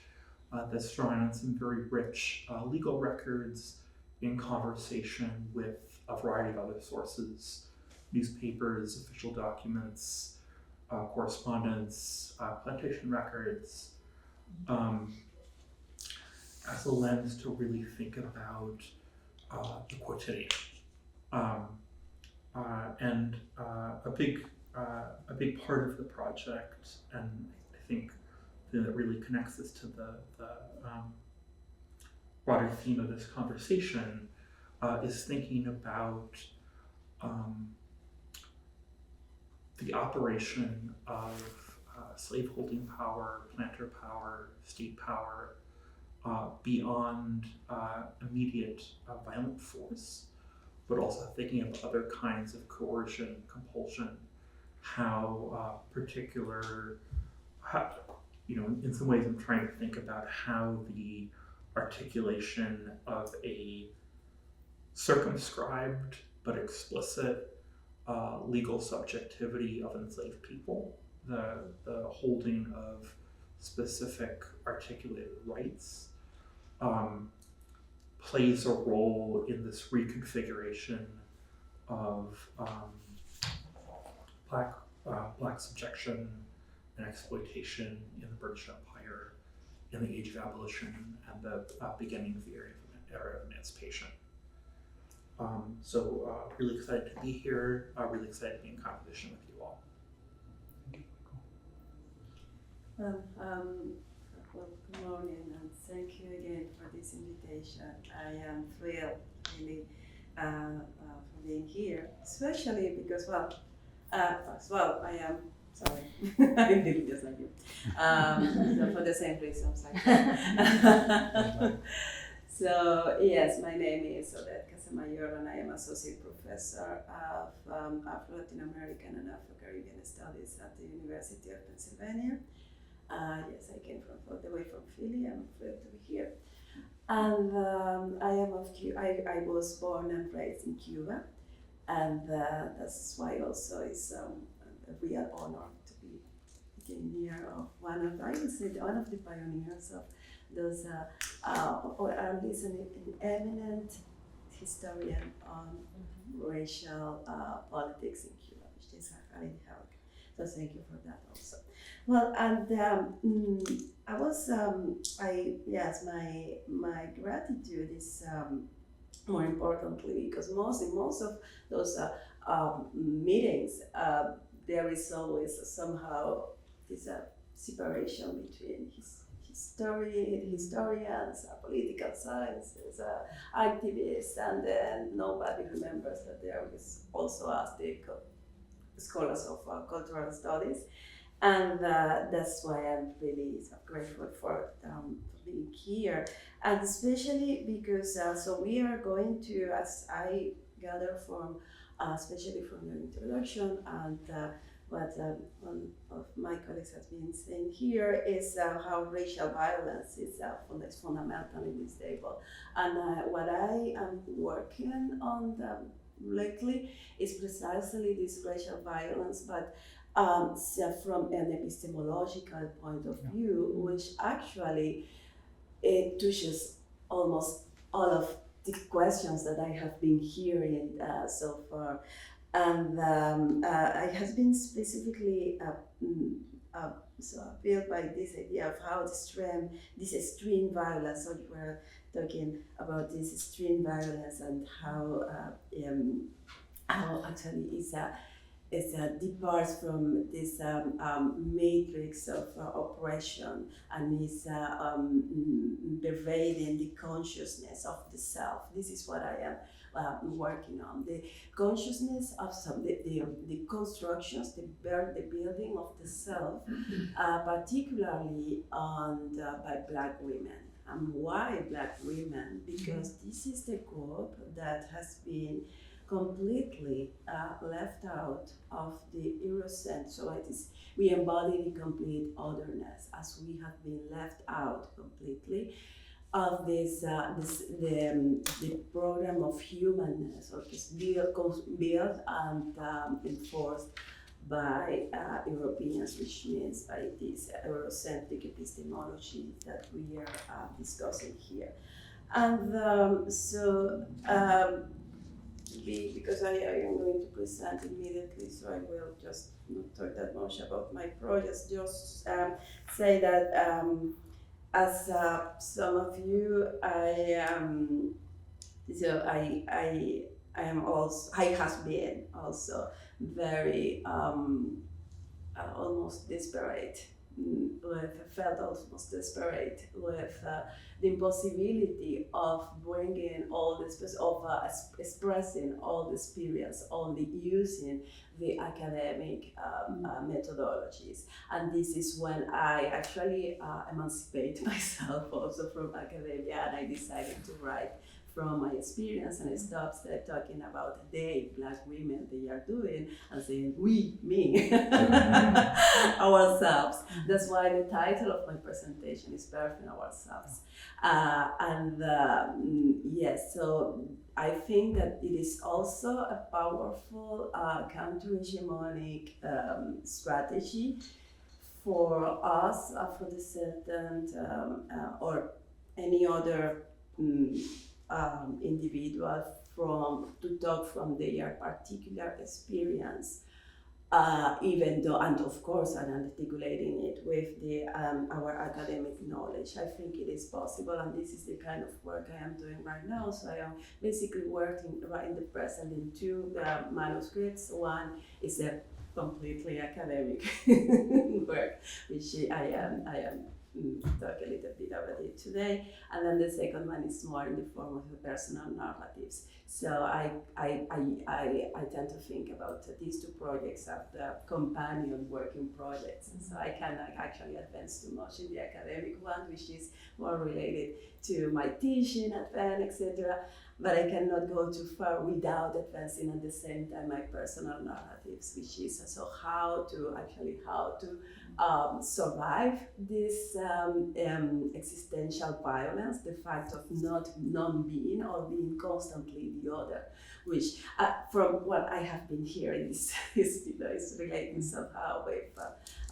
that's drawing on some very rich legal records in conversation with a variety of other sources, newspapers, official documents, correspondence, plantation records, as a lens to really think about the quotidian. And a big part of the project, and I think that really connects this to the broader theme of this conversation, is thinking about the operation of slaveholding power, planter power, state power, beyond immediate violent force, but also thinking of other kinds of coercion, compulsion, in some ways I'm trying to think about how the articulation of a circumscribed but explicit legal subjectivity of enslaved people, the holding of specific articulated rights, plays a role in this reconfiguration of black subjection and exploitation in the British Empire in the Age of Abolition and the beginning of the era of emancipation. So really excited to be here, really excited to be in conversation with you all. Well, good morning, and thank you again for this invitation. I am thrilled, really, for being here, especially because, first of all, I am, sorry, I'm doing just like you, so for the same reasons. So, yes, my name is Cassamayor, and I am Associate Professor of Afro-Latin American and Afro-Caribbean Studies at the University of Pennsylvania. Yes, I came from all the way from Philly. I'm thrilled to be here. And I was born and raised in Cuba, and that's why also it's a real honor to be near of one of the pioneers of those, or at least an eminent historian on racial politics in Cuba, which is Khalid Hawk. So thank you for that also. Well, and my gratitude is more importantly because in most of those meetings, there is always somehow this separation between historians, political sciences, activists, and then nobody remembers that there is also us, the scholars of cultural studies. And that's why I'm really grateful for being here. And especially because, so we are going to, as I gather from, especially from your introduction and what one of my colleagues has been saying here is how racial violence is fundamentally unstable. And what I am working on lately is precisely this racial violence, but so from an epistemological point of view, which actually it touches almost all of the questions that I have been hearing so far. And I have been specifically so appealed by this idea of how this extreme violence, so you were talking about this extreme violence and how actually it departs from this matrix of oppression and is pervading the consciousness of the self. This is what I am working on. The consciousness of the constructions, the building of the self, particularly by Black women. And why Black women? Because this is the group that has been completely left out of the Eurocent. So it is, we embody the complete otherness as we have been left out completely of the program of humanness, or just built and enforced by Europeans, which means by this Eurocentric epistemology that we are discussing here. And because I am going to present immediately, so I will just not talk that much about my projects, just say that as some of you, I have been also very almost desperate, felt almost desperate with the impossibility of bringing all this, of expressing all the experience only using the academic methodologies. And this is when I actually emancipate myself also from academia, and I decided to write from my experience, and I stopped talking about they, Black women, they are doing, and saying we, me, ourselves. That's why the title of my presentation is Birthing Ourselves. Yes, so I think that it is also a powerful counter-hegemonic strategy for us, Afro-descendant, or any other individual to talk from their particular experience, even though, and of course, and articulating it with our academic knowledge. I think it is possible, and this is the kind of work I am doing right now. So I am basically working right in the present in two manuscripts. One is a completely academic work, which I am talk a little bit about it today, and then the second one is more in the form of the personal narratives. So I tend to think about these two projects as the companion working projects, and so I cannot actually advance too much in the academic one, which is more related to my teaching, etc. But I cannot go too far without advancing at the same time my personal narratives, which is also how to survive this existential violence, the fact of not non-being or being constantly the other, which from what I have been hearing is relating somehow with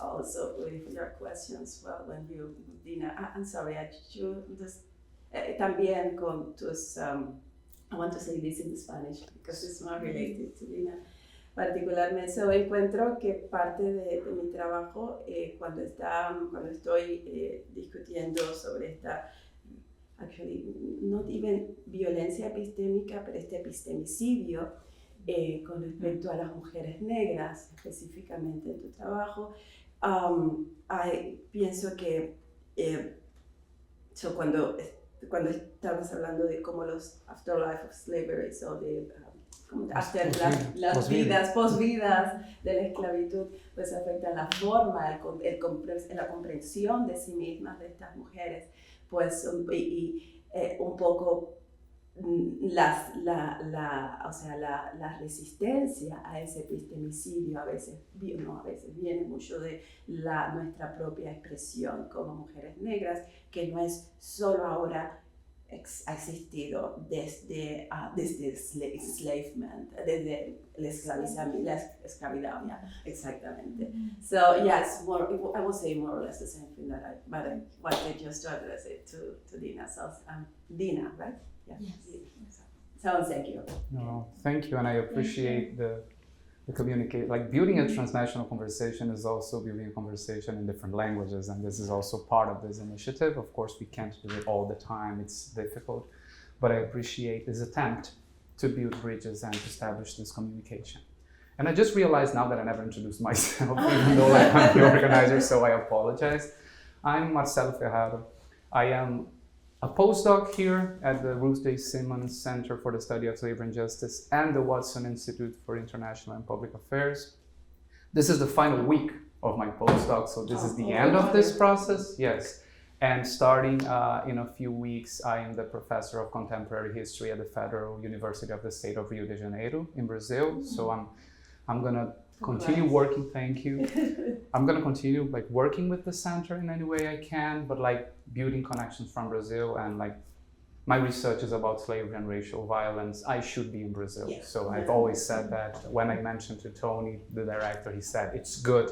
also with your questions. Well, when you Dina, I'm sorry, I should just también con tus. I want to say this in Spanish because it's more related to Dina. Particularmente, so encuentro que parte de mi trabajo cuando estoy discutiendo sobre esta, actually, not even violencia epistémica, pero este epistemicidio con respecto a las mujeres negras, específicamente en tu trabajo, pienso que cuando estabas hablando de cómo los afterlife of slavery, o de las vidas, posvidas de la esclavitud, pues afectan la forma, la comprensión de sí mismas de estas mujeres, pues un poco o sea, la resistencia a ese epistemicidio a veces viene mucho de nuestra propia expresión como mujeres negras, que no es solo ahora ha existido desde enslavement, desde la esclavidad, yeah, exactamente. So yes, I will say more or less the same thing that I wanted just to address it to Dina. So Dina, right? Yeah. Yes. So thank you. No, thank you, and I appreciate the communicate. Like building a transnational conversation is also building a conversation in different languages, and this is also part of this initiative. Of course, we can't do it all the time; it's difficult, but I appreciate this attempt to build bridges and to establish this communication. And I just realized now that I never introduced myself, even though like, I'm the organizer, so I apologize. I'm Marcelo Ferraro. I am a postdoc here at the Ruth J. Simmons Center for the Study of Slavery and Justice and the Watson Institute for International and Public Affairs. This is the final week of my postdoc, so this is the end of this process, yes. And starting in a few weeks, I am the professor of contemporary history at the Federal University of the State of Rio de Janeiro in Brazil. So I'm gonna continue working, thank you. I'm gonna continue like working with the center in any way I can, but like building connections from Brazil, and like my research is about slavery and racial violence. I should be in Brazil. Yeah. So I've always said that. When I mentioned to Tony, the director, he said, it's good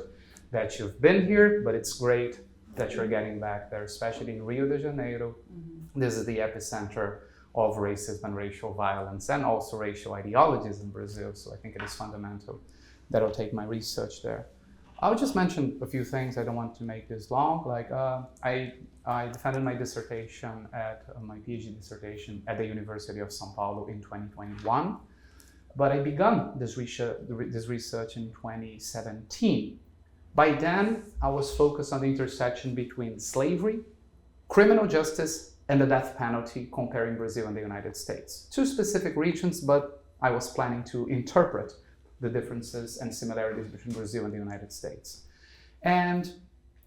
that you've been here, but it's great that you're getting back there, especially in Rio de Janeiro. Mm-hmm. This is the epicenter of racism and racial violence, and also racial ideologies in Brazil. So I think it is fundamental that I'll take my research there. I'll just mention a few things. I don't want to make this long. Like I defended my dissertation my PhD dissertation at the University of São Paulo in 2021, but I began this research in 2017. By then, I was focused on the intersection between slavery, criminal justice, and the death penalty, comparing Brazil and the United States. Two specific regions, but I was planning to interpret the differences and similarities between Brazil and the United States. And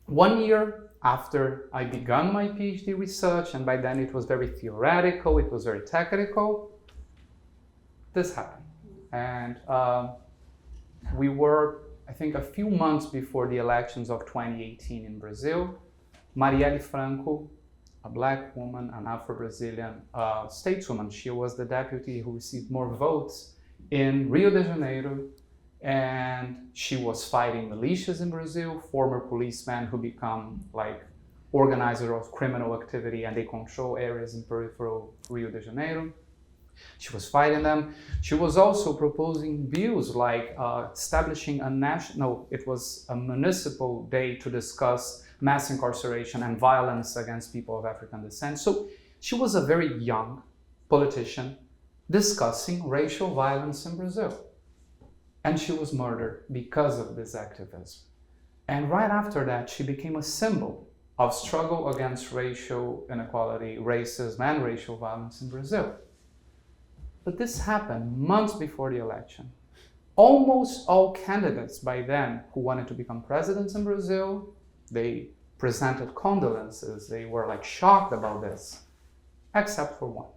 1 year after I began my PhD research, and by then it was very theoretical, it was very technical, this happened. And we were, I think, a few months before the elections of 2018 in Brazil. Marielle Franco, a Black woman, an Afro-Brazilian stateswoman, she was the deputy who received more votes in Rio de Janeiro, and she was fighting militias in Brazil, former policemen who become like organizers of criminal activity, and they control areas in peripheral Rio de Janeiro. She was fighting them. She was also proposing bills like establishing a municipal day to discuss mass incarceration and violence against people of African descent. So she was a very young politician discussing racial violence in Brazil. And she was murdered because of this activism. And right after that, she became a symbol of struggle against racial inequality, racism, and racial violence in Brazil. But this happened months before the election. Almost all candidates by then who wanted to become presidents in Brazil, they presented condolences. They were like shocked about this, except for one.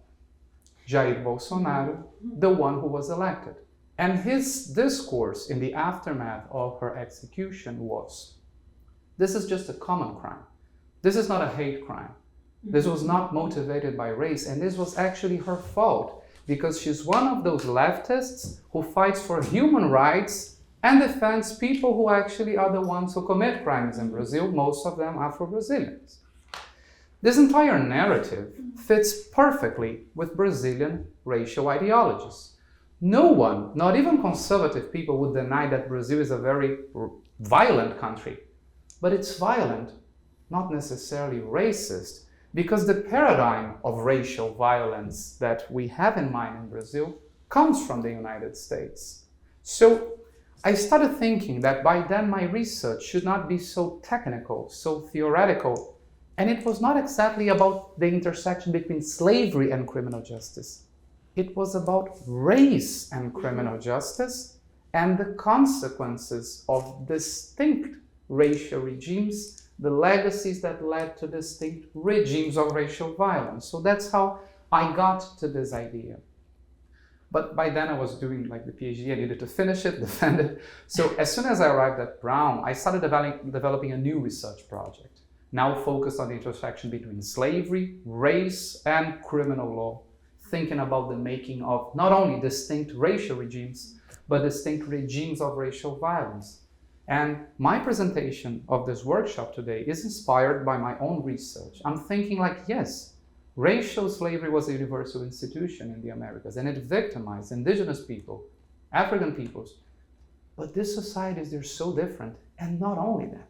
Jair Bolsonaro, the one who was elected. And his discourse in the aftermath of her execution was, this is just a common crime. This is not a hate crime. This was not motivated by race, and this was actually her fault, because she's one of those leftists who fights for human rights and defends people who actually are the ones who commit crimes in Brazil, most of them Afro-Brazilians. This entire narrative fits perfectly with Brazilian racial ideologies. No one, not even conservative people, would deny that Brazil is a very violent country. But it's violent, not necessarily racist, because the paradigm of racial violence that we have in mind in Brazil comes from the United States. So I started thinking that by then my research should not be so technical, so theoretical, and it was not exactly about the intersection between slavery and criminal justice. It was about race and criminal justice and the consequences of distinct racial regimes, the legacies that led to distinct regimes of racial violence. So that's how I got to this idea. But by then I was doing like the PhD, I needed to finish it, defend it. So as soon as I arrived at Brown, I started developing a new research project, now focused on the intersection between slavery, race, and criminal law, thinking about the making of not only distinct racial regimes, but distinct regimes of racial violence. And my presentation of this workshop today is inspired by my own research. I'm thinking like, yes, racial slavery was a universal institution in the Americas, and it victimized indigenous people, African peoples. But these societies, they're so different. And not only that,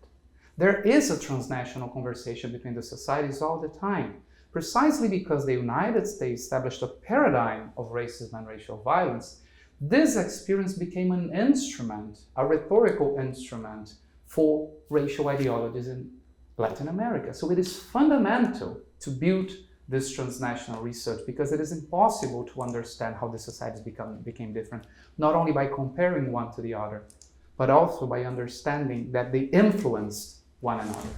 there is a transnational conversation between the societies all the time, precisely because the United States established a paradigm of racism and racial violence. This experience became an instrument, a rhetorical instrument for racial ideologies in Latin America. So it is fundamental to build this transnational research, because it is impossible to understand how the societies became different, not only by comparing one to the other, but also by understanding that they influenced one another.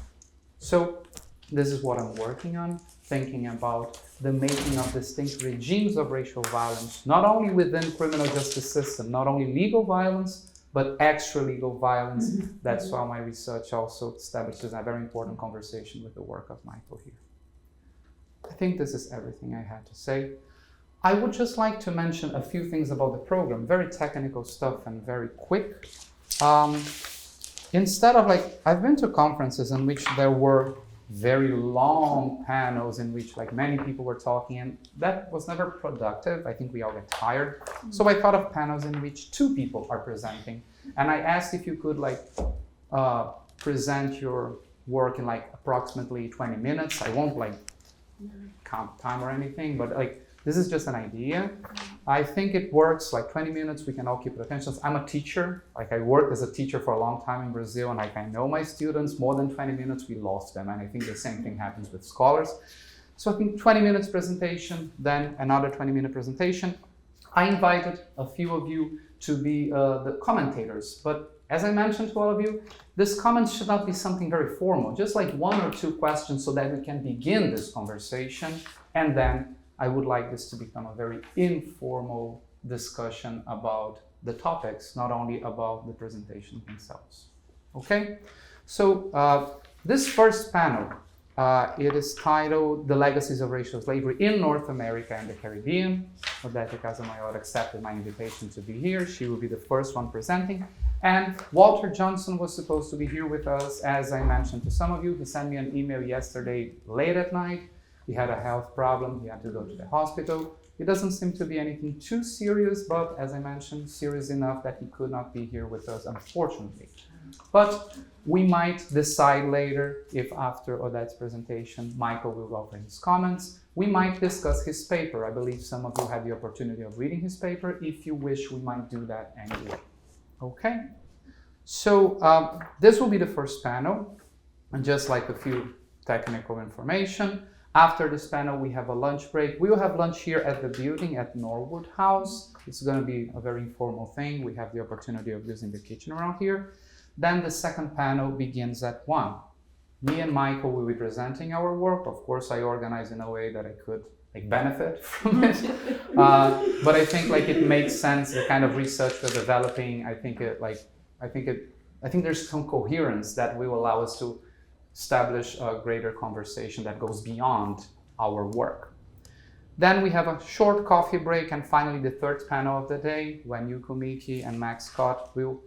So this is what I'm working on, thinking about the making of distinct regimes of racial violence, not only within criminal justice system, not only legal violence, but extra-legal violence. That's why my research also establishes a very important conversation with the work of Michael here. I think this is everything I had to say. I would just like to mention a few things about the program, very technical stuff and very quick. Instead of I've been to conferences in which there were very long panels in which many people were talking, and that was never productive. I think we all get tired. So I thought of panels in which two people are presenting, and I asked if you could present your work in approximately 20 minutes. I won't count time or anything, but this is just an idea. I think it works 20 minutes, we can all keep attention. I'm a teacher, I worked as a teacher for a long time in Brazil, and I know my students, more than 20 minutes, we lost them. And I think the same thing happens with scholars. So I think 20 minutes presentation, then another 20-minute presentation. I invited a few of you to be the commentators, but as I mentioned to all of you, this comments should not be something very formal, just one or two questions so that we can begin this conversation, and then I would like this to become a very informal discussion about the topics, not only about the presentations themselves. Okay? So this first panel, it is titled The Legacies of Racial Slavery in North America and the Caribbean. Odete Cassamayor accepted my invitation to be here. She will be the first one presenting. And Walter Johnson was supposed to be here with us, as I mentioned to some of you. He sent me an email yesterday late at night. He had a health problem, he had to go to the hospital. It doesn't seem to be anything too serious, but as I mentioned, serious enough that he could not be here with us, unfortunately. But we might decide later if after Odette's presentation, Michael will offer his comments. We might discuss his paper. I believe some of you had the opportunity of reading his paper. If you wish, we might do that anyway. Okay? So this will be the first panel, and just a few technical information. After this panel, we have a lunch break. We will have lunch here at the building at Norwood House. It's going to be a very informal thing. We have the opportunity of using the kitchen around here. Then the second panel begins at 1. Me and Michael will be presenting our work. Of course, I organize in a way that I could benefit from it. But I think it makes sense, the kind of research we're developing. I think there's some coherence that will allow us to establish a greater conversation that goes beyond our work. Then we have a short coffee break, and finally the third panel of the day, when Yuko Miki and Max Scott will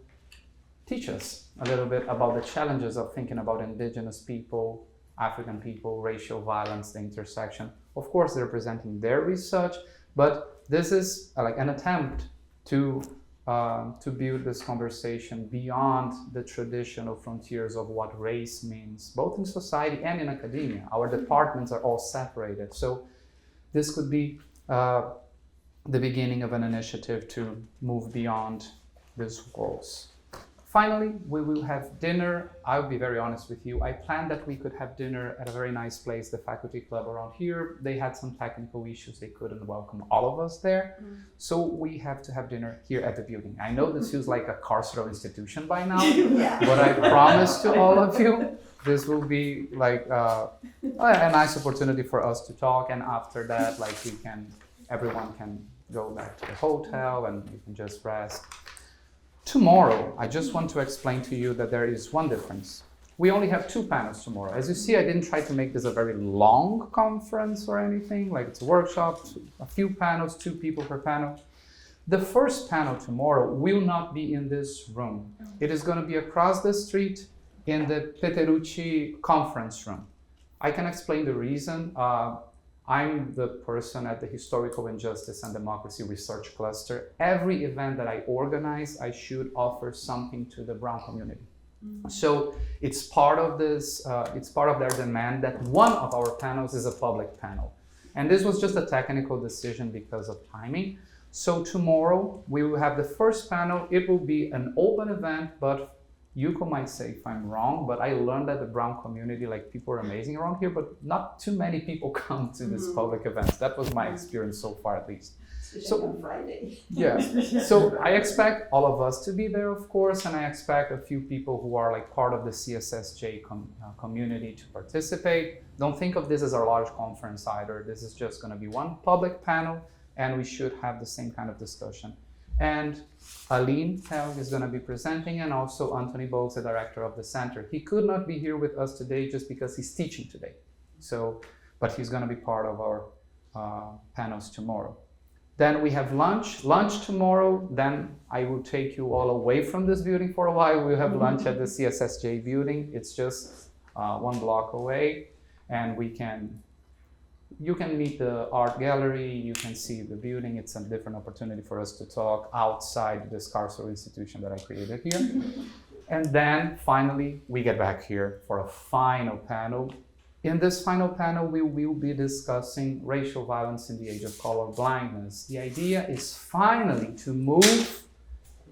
teach us a little bit about the challenges of thinking about indigenous people, African people, racial violence, the intersection. Of course, they're presenting their research, but this is an attempt to build this conversation beyond the traditional frontiers of what race means, both in society and in academia. Our departments are all separated. So this could be the beginning of an initiative to move beyond these walls. Finally, we will have dinner. I'll be very honest with you. I planned that we could have dinner at a very nice place, the faculty club around here. They had some technical issues. They couldn't welcome all of us there. So we have to have dinner here at the building. I know this feels like a carceral institution by now, but I promise to all of you this will be like a nice opportunity for us to talk, and after that, like everyone can go back to the hotel and you can just rest. Tomorrow, I just want to explain to you that there is one difference. We only have 2 panels tomorrow. As you see, I didn't try to make this a very long conference or anything, like it's a workshop, a few panels, 2 people per panel. The first panel tomorrow will not be in this room. It is going to be across the street in the Peterucci conference room. I can explain the reason. I'm the person at the Historical Injustice and Democracy Research Cluster. Every event that I organize, I should offer something to the Brown community. So it's part of this, it's part of their demand that one of our panels is a public panel. And this was just a technical decision because of timing. So tomorrow we will have the first panel. It will be an open event, but Yuko might say if I'm wrong, but I learned that the Brown community, like people are amazing around here, but not too many people come to these public events. That was my experience so far, at least. Especially on Friday. Yeah, so I expect all of us to be there, of course, and I expect a few people who are like part of the CSSJ community to participate. Don't think of this as a large conference either. This is just going to be one public panel, and we should have the same kind of discussion. And Aline Helg is going to be presenting, and also Anthony Bogues, the director of the center. He could not be here with us today just because he's teaching today. So, but he's going to be part of our panels tomorrow. Then we have lunch tomorrow. Then I will take you all away from this building for a while. We'll have lunch at the CSSJ building. It's just 1 block away, and you can meet the art gallery, you can see the building. It's a different opportunity for us to talk outside this carceral institution that I created here. And then finally, we get back here for a final panel. In this final panel, we will be discussing racial violence in the age of color blindness. The idea is finally to move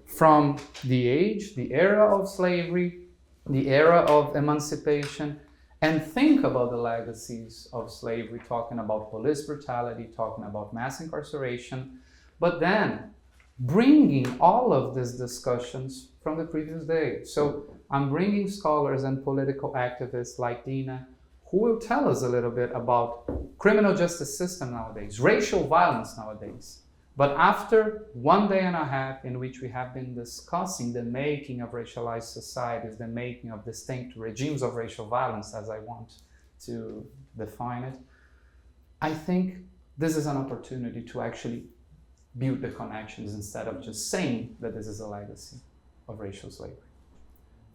from the era of slavery, the era of emancipation, and think about the legacies of slavery, talking about police brutality, talking about mass incarceration, but then bringing all of these discussions from the previous day. So I'm bringing scholars and political activists like Dina, who will tell us a little bit about criminal justice system nowadays, racial violence nowadays. But after 1 day and a half in which we have been discussing the making of racialized societies, the making of distinct regimes of racial violence, as I want to define it, I think this is an opportunity to actually build the connections instead of just saying that this is a legacy of racial slavery.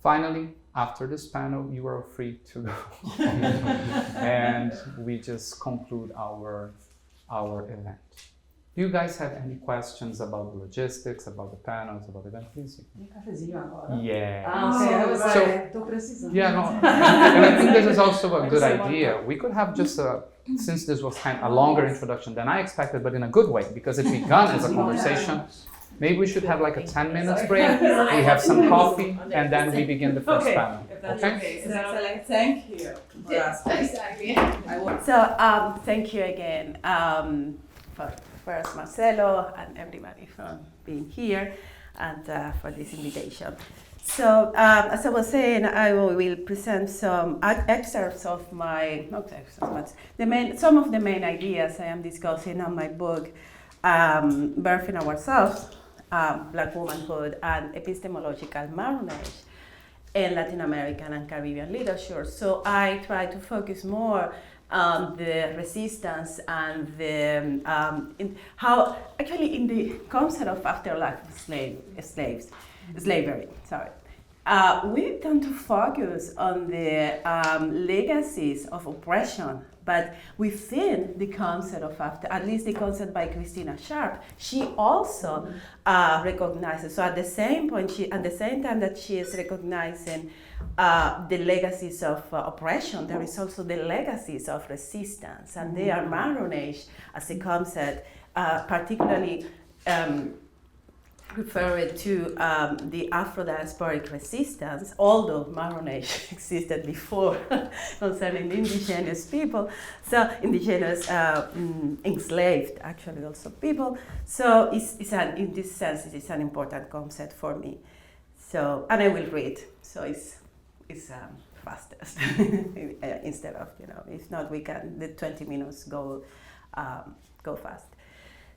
Finally, after this panel, you are free to go. And we just conclude our event. Do you guys have any questions about the logistics, about the panels, about the event? Please. Yeah. Yeah, no, and I think this is also a good idea. We could have just since this was kind of a longer introduction than I expected, but in a good way, because it began as a conversation. Maybe we should have like a 10 minutes break. We have some coffee, and then we begin the first panel. Okay? Excellent. Thank you. Exactly. So thank you again for first Marcelo and everybody for being here and for this invitation. So as I was saying, I will present some excerpts of my, not excerpts, but some of the main ideas I am discussing on my book, Birthing Ourselves, Black Womanhood and Epistemological Marronage in Latin American and Caribbean literature. So I try to focus more on the resistance and the how actually in the concept of afterlife of slavery. We tend to focus on the legacies of oppression, but within the concept of at least the concept by Christina Sharp, she also recognizes. So at the same point, at the same time that she is recognizing the legacies of oppression, there is also the legacies of resistance, and they are marronage as a concept, particularly referred to the Afro-diasporic resistance, although marronage existed before concerning indigenous people, so indigenous enslaved actually also people. So in this sense, it is an important concept for me. So, and I will read. So it's fastest instead of, if not, we can, the 20 minutes go fast.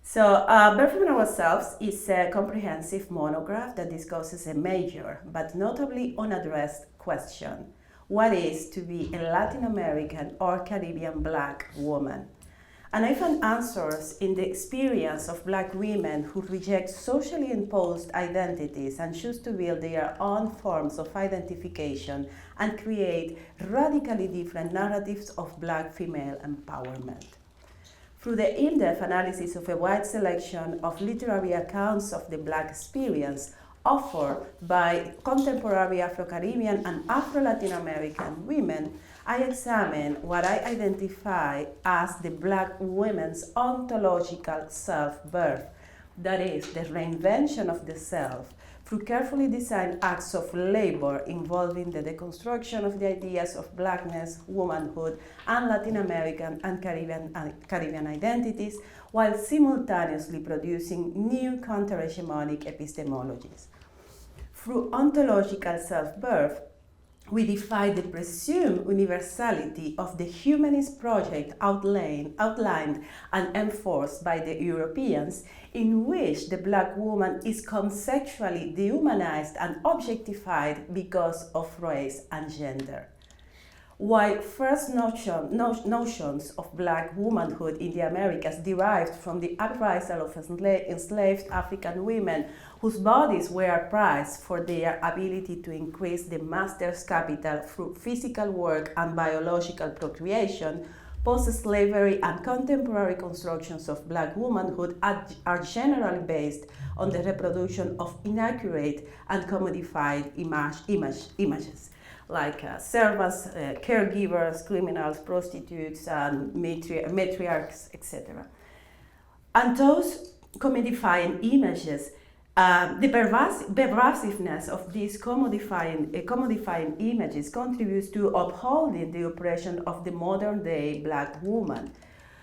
So, Birthing Ourselves is a comprehensive monograph that discusses a major but notably unaddressed question: what is to be a Latin American or Caribbean Black woman? And I found answers in the experience of Black women who reject socially imposed identities and choose to build their own forms of identification and create radically different narratives of Black female empowerment. Through the in-depth analysis of a wide selection of literary accounts of the Black experience offered by contemporary Afro-Caribbean and Afro-Latin American women, I examine what I identify as the Black women's ontological self-birth, that is, the reinvention of the self, through carefully designed acts of labor involving the deconstruction of the ideas of Blackness, womanhood, and Latin American and Caribbean identities, while simultaneously producing new counter-hegemonic epistemologies. Through ontological self-birth, we defy the presumed universality of the humanist project outlined and enforced by the Europeans, in which the Black woman is conceptually dehumanized and objectified because of race and gender. While first notions of Black womanhood in the Americas derived from the uprisal of enslaved African women whose bodies were prized for their ability to increase the master's capital through physical work and biological procreation, post-slavery and contemporary constructions of Black womanhood are generally based on the reproduction of inaccurate and commodified images, like servants, caregivers, criminals, prostitutes, and matriarchs, etc. And those commodifying images, the pervasiveness of these commodifying images contributes to upholding the oppression of the modern-day Black woman.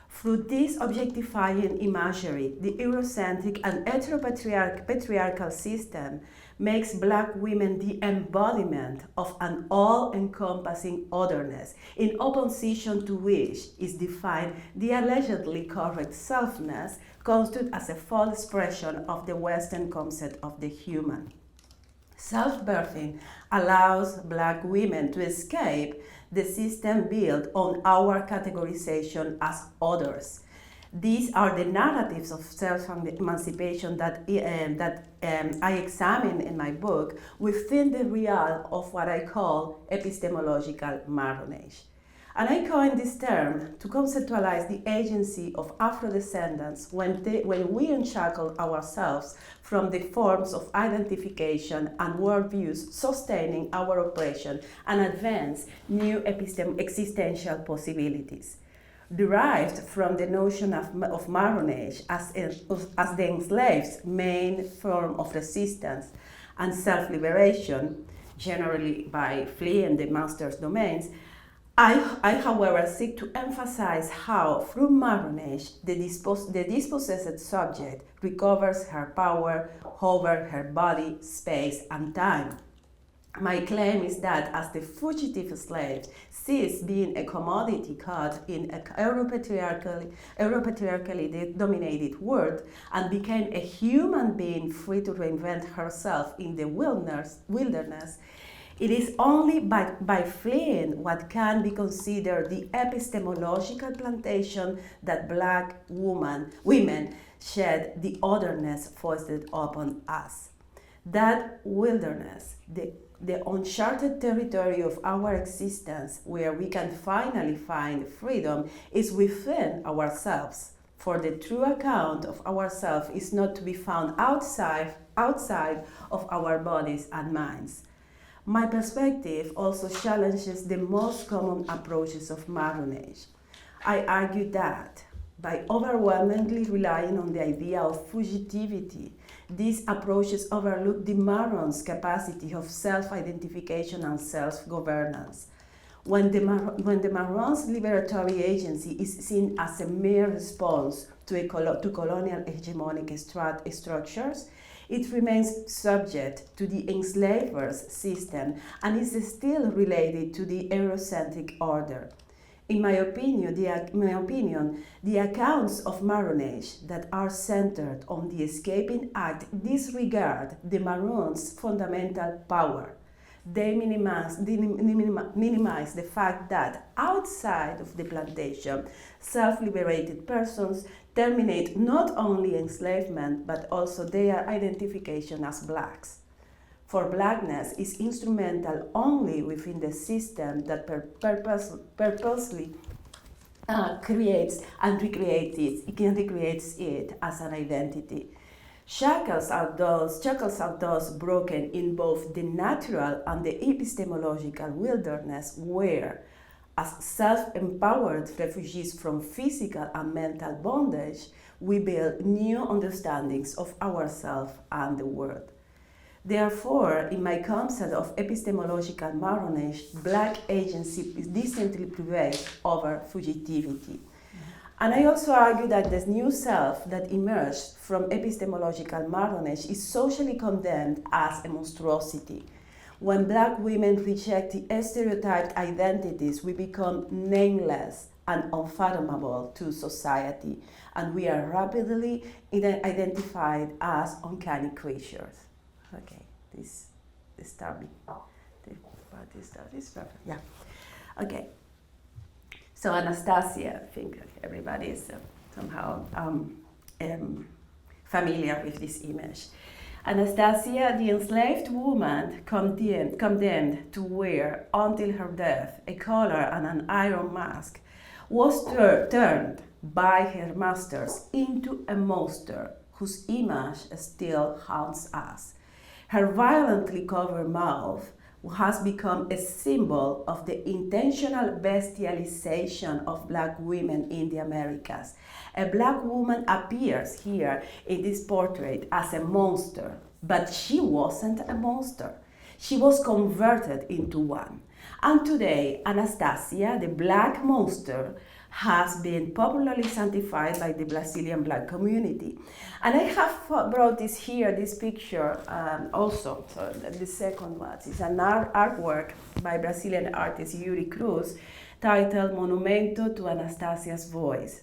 Through this objectifying imagery, the Eurocentric and heteropatriarchal system makes Black women the embodiment of an all-encompassing otherness, in opposition to which is defined the allegedly correct selfness, construed as a false expression of the Western concept of the human. Self-birthing allows Black women to escape the system built on our categorization as others. These are the narratives of self-emancipation that I examine in my book within the realm of what I call epistemological marronage. And I coined this term to conceptualize the agency of Afro-descendants when we unshackle ourselves from the forms of identification and worldviews sustaining our oppression and advance new existential possibilities. Derived from the notion of marronage as the enslaved's main form of resistance and self-liberation, generally by fleeing the master's domains, I, however, seek to emphasize how, through marronage, the dispossessed subject recovers her power over her body, space, and time. My claim is that as the fugitive slave ceased being a commodity caught in a Europatriarchally dominated world and became a human being free to reinvent herself in the wilderness, it is only by fleeing what can be considered the epistemological plantation that Black women shed the otherness foisted upon us. That wilderness, the uncharted territory of our existence where we can finally find freedom, is within ourselves. For the true account of ourselves is not to be found outside of our bodies and minds. My perspective also challenges the most common approaches of marronage. I argue that by overwhelmingly relying on the idea of fugitivity, these approaches overlook the marron's capacity of self-identification and self-governance. When the marron's liberatory agency is seen as a mere response to colonial hegemonic structures, it remains subject to the enslaver's system and is still related to the Eurocentric order. In my opinion, the accounts of marronage that are centered on the escaping act disregard the Maroons' fundamental power. They minimize the fact that outside of the plantation, self-liberated persons terminate not only enslavement but also their identification as blacks. For blackness is instrumental only within the system that purposely creates and recreates it as an identity. Shackles are those broken in both the natural and the epistemological wilderness where, as self-empowered refugees from physical and mental bondage, we build new understandings of ourselves and the world. Therefore, in my concept of epistemological marronage, black agency distinctly prevails over fugitivity. And I also argue that this new self that emerged from epistemological marronage is socially condemned as a monstrosity. When black women reject the stereotyped identities, we become nameless and unfathomable to society, and we are rapidly identified as uncanny creatures. Okay, this perfect. Yeah. Okay. So Anastasia, I think everybody is somehow familiar with this image. Anastasia, the enslaved woman condemned to wear until her death a collar and an iron mask, was turned by her masters into a monster whose image still haunts us. Her violently covered mouth has become a symbol of the intentional bestialization of black women in the Americas. A black woman appears here in this portrait as a monster, but she wasn't a monster. She was converted into one. And today, Anastasia, the black monster, has been popularly sanctified by the Brazilian black community. And I have brought this picture also. So the second one is an artwork by Brazilian artist Yuri Cruz titled Monumento to Anastasia's Voice.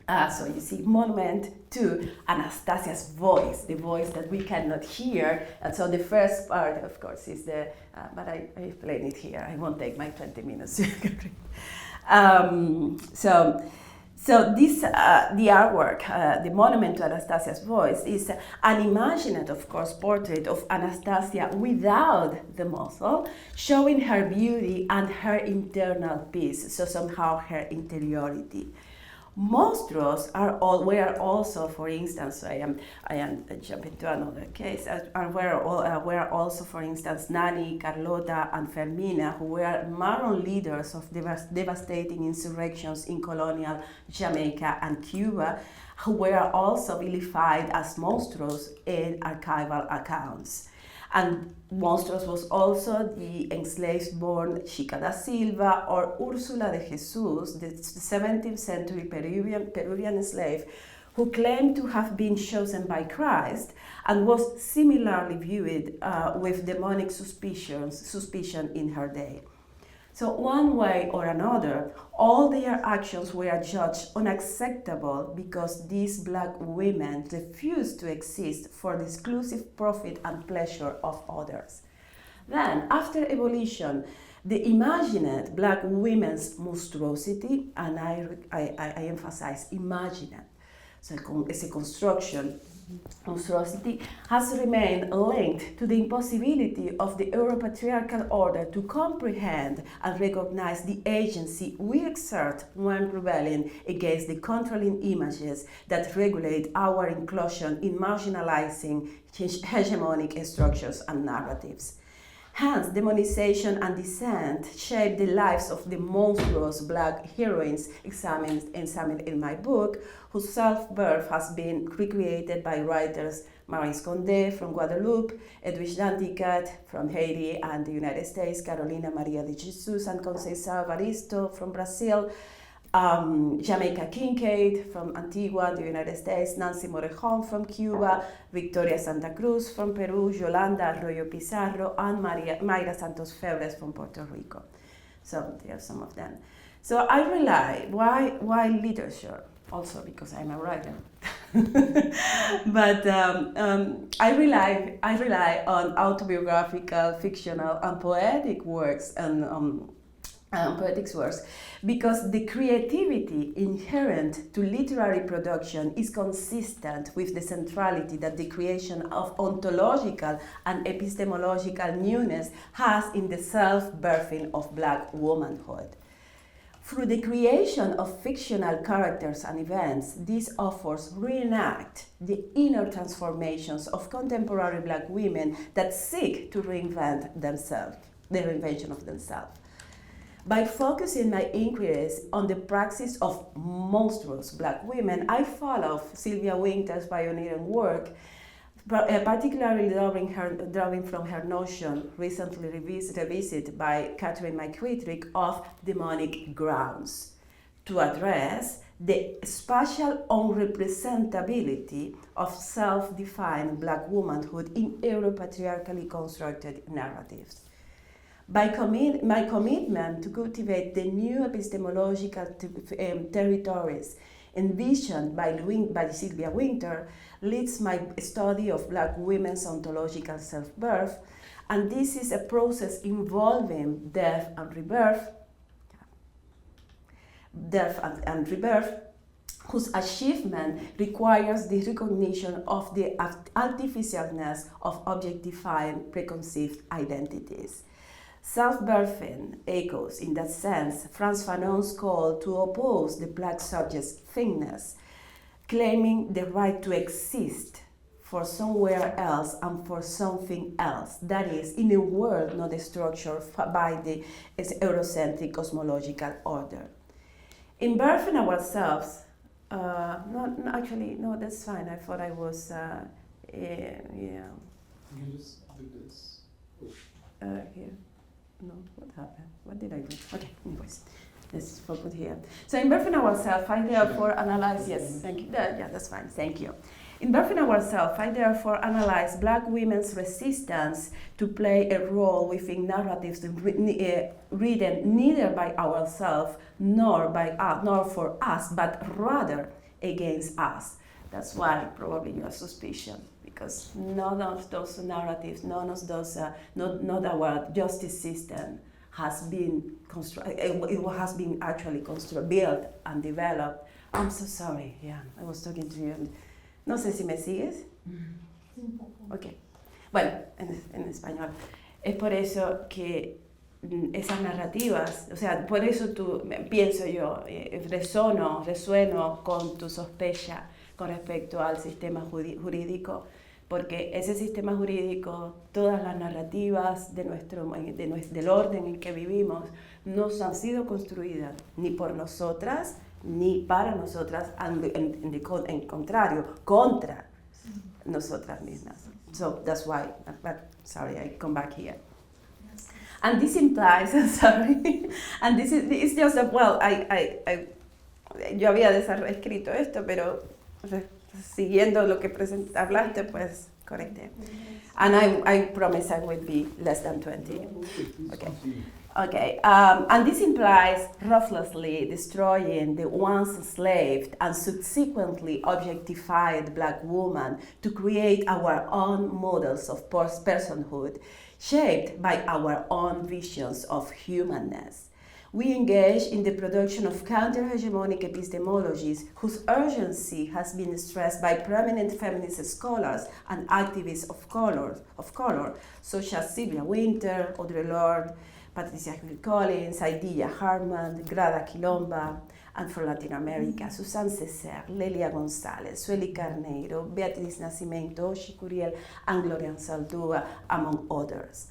So you see, monument to Anastasia's voice, the voice that we cannot hear. And so the first part, of course, is the, but I explain it here. I won't take my 20 minutes. So this, the artwork, the monument to Anastasia's voice, is an imagined, of course, portrait of Anastasia without the muzzle, showing her beauty and her internal peace, so somehow her interiority. Monsters were also, for instance, I am jumping to another case, were also, for instance, Nani, Carlota, and Fermina, who were Maroon leaders of devastating insurrections in colonial Jamaica and Cuba, who were also vilified as monsters in archival accounts. And monstrous was also the enslaved-born Chica da Silva or Ursula de Jesus, the 17th century Peruvian slave, who claimed to have been chosen by Christ and was similarly viewed with demonic suspicion in her day. So one way or another, all their actions were judged unacceptable because these black women refused to exist for the exclusive profit and pleasure of others. Then, after abolition, the imagined black women's monstrosity, and I emphasize imagined, so it's a construction, monstrosity has remained linked to the impossibility of the Europatriarchal order to comprehend and recognize the agency we exert when rebelling against the controlling images that regulate our inclusion in marginalizing hegemonic structures and narratives. Hence, demonization and dissent shape the lives of the monstrous black heroines examined in my book, whose self-birth has been recreated by writers Maurice Condé from Guadeloupe, Edwidge Danticat from Haiti and the United States, Carolina Maria de Jesus and Conceição Evaristo from Brazil, Jamaica Kincaid from Antigua, the United States, Nancy Morejon from Cuba, Victoria Santa Cruz from Peru, Yolanda Arroyo Pizarro, and Mayra Santos Febres from Puerto Rico. So there are some of them. So I rely, why literature? Also because I'm a writer. But I rely on autobiographical, fictional, and poetic works and poetic works because the creativity inherent to literary production is consistent with the centrality that the creation of ontological and epistemological newness has in the self-birthing of Black womanhood. Through the creation of fictional characters and events, these authors reenact the inner transformations of contemporary Black women that seek to reinvent themselves, the reinvention of themselves. By focusing my inquiries on the praxis of monstrous Black women, I follow Sylvia Winter's pioneering work, particularly drawing from her notion, recently revisited by Catherine McQuittrick, of demonic grounds, to address the spatial unrepresentability of self-defined Black womanhood in Euro-patriarchally constructed narratives. My commitment to cultivate the new epistemological territories envisioned by Sylvia Winter leads my study of Black women's ontological self-birth, and this is a process involving death and rebirth, whose achievement requires the recognition of the artificialness of objectifying preconceived identities. Self-birthing echoes, in that sense, Frantz Fanon's call to oppose the Black subject's thinness, claiming the right to exist for somewhere else and for something else, that is, in a world not structured by the Eurocentric cosmological order. In birthing ourselves, no, that's fine. I thought I was, yeah. You can just do this. Here. No, what happened? What did I do? Okay, anyways, let's focus here. So in birthing ourselves, I therefore analyze, yes, thank you. Yeah, that's fine, thank you. In birthing ourselves, I therefore analyze Black women's resistance to play a role within narratives written neither by ourselves nor for us, but rather against us. That's why probably you are suspicious, because none of those narratives, none of those, not our justice system has been it has been actually built and developed. I'm so sorry, yeah, I was talking to you. No sé si me sigues. Ok. Bueno, en español. Es por eso que esas narrativas, o sea, por eso pienso yo, resueno con tu sospecha con respecto al sistema jurídico, porque ese sistema jurídico, todas las narrativas del orden en que vivimos, no han sido construidas ni por nosotras, ni para nosotras, en contrario, contra nosotras mismas. So that's why, but sorry, I come back here. And this implies, sorry, and this is, it's just that, well, yo había escrito esto, pero siguiendo lo que hablaste, pues correcte. And I promise I will be less than 20. Okay. Okay, and this implies ruthlessly destroying the once enslaved and subsequently objectified Black woman to create our own models of personhood, shaped by our own visions of humanness. We engage in the production of counter-hegemonic epistemologies whose urgency has been stressed by prominent feminist scholars and activists of color, such as Sylvia Winter, Audre Lorde, Patricia Hill Collins, Aidilla Hartman, Grada Quilomba, and from Latin America, Susan Cecer, Lelia Gonzalez, Sueli Carneiro, Beatriz Nascimento, Oshi Curiel, and Gloria Saldúa, among others.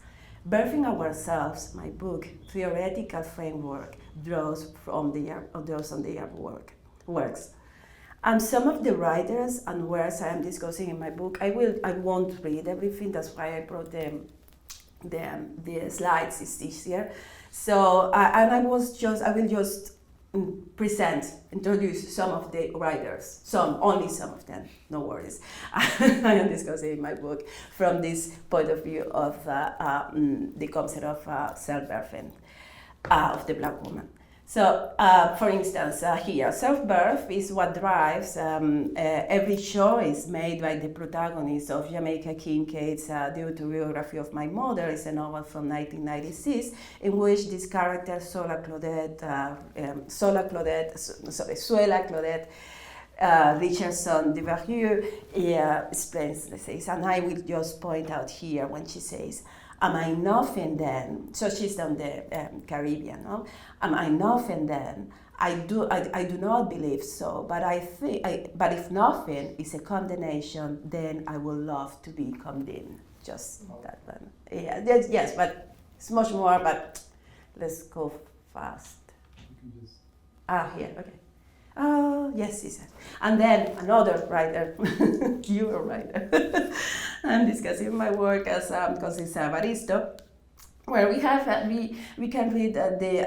Birthing Ourselves, my book, theoretical framework, draws on their works. And some of the writers and works I am discussing in my book, I won't read everything, that's why I brought them. The slides is easier. So, and I will just introduce some of the writers, only some of them, no worries. I am discussing in my book from this point of view of the concept of self-birthing of the Black woman. So, for instance, here, self-birth is what drives every choice made by the protagonist of Jamaica Kincaid's The Autobiography of My Mother. Is a novel from 1996 in which this character, Suela Claudette Richardson de Verrieux explains, says, and I will just point out here when she says, am I nothing then? So she's on the Caribbean, no? Am I nothing then? I do not believe so, but but if nothing is a condemnation, then I will love to be condemned. Just that one. Yeah, yes, but it's much more, but let's go fast. Here, okay. Oh, yes, he said. And then another writer, your writer. I'm discussing my work as because it's Baristo, where we have we can read the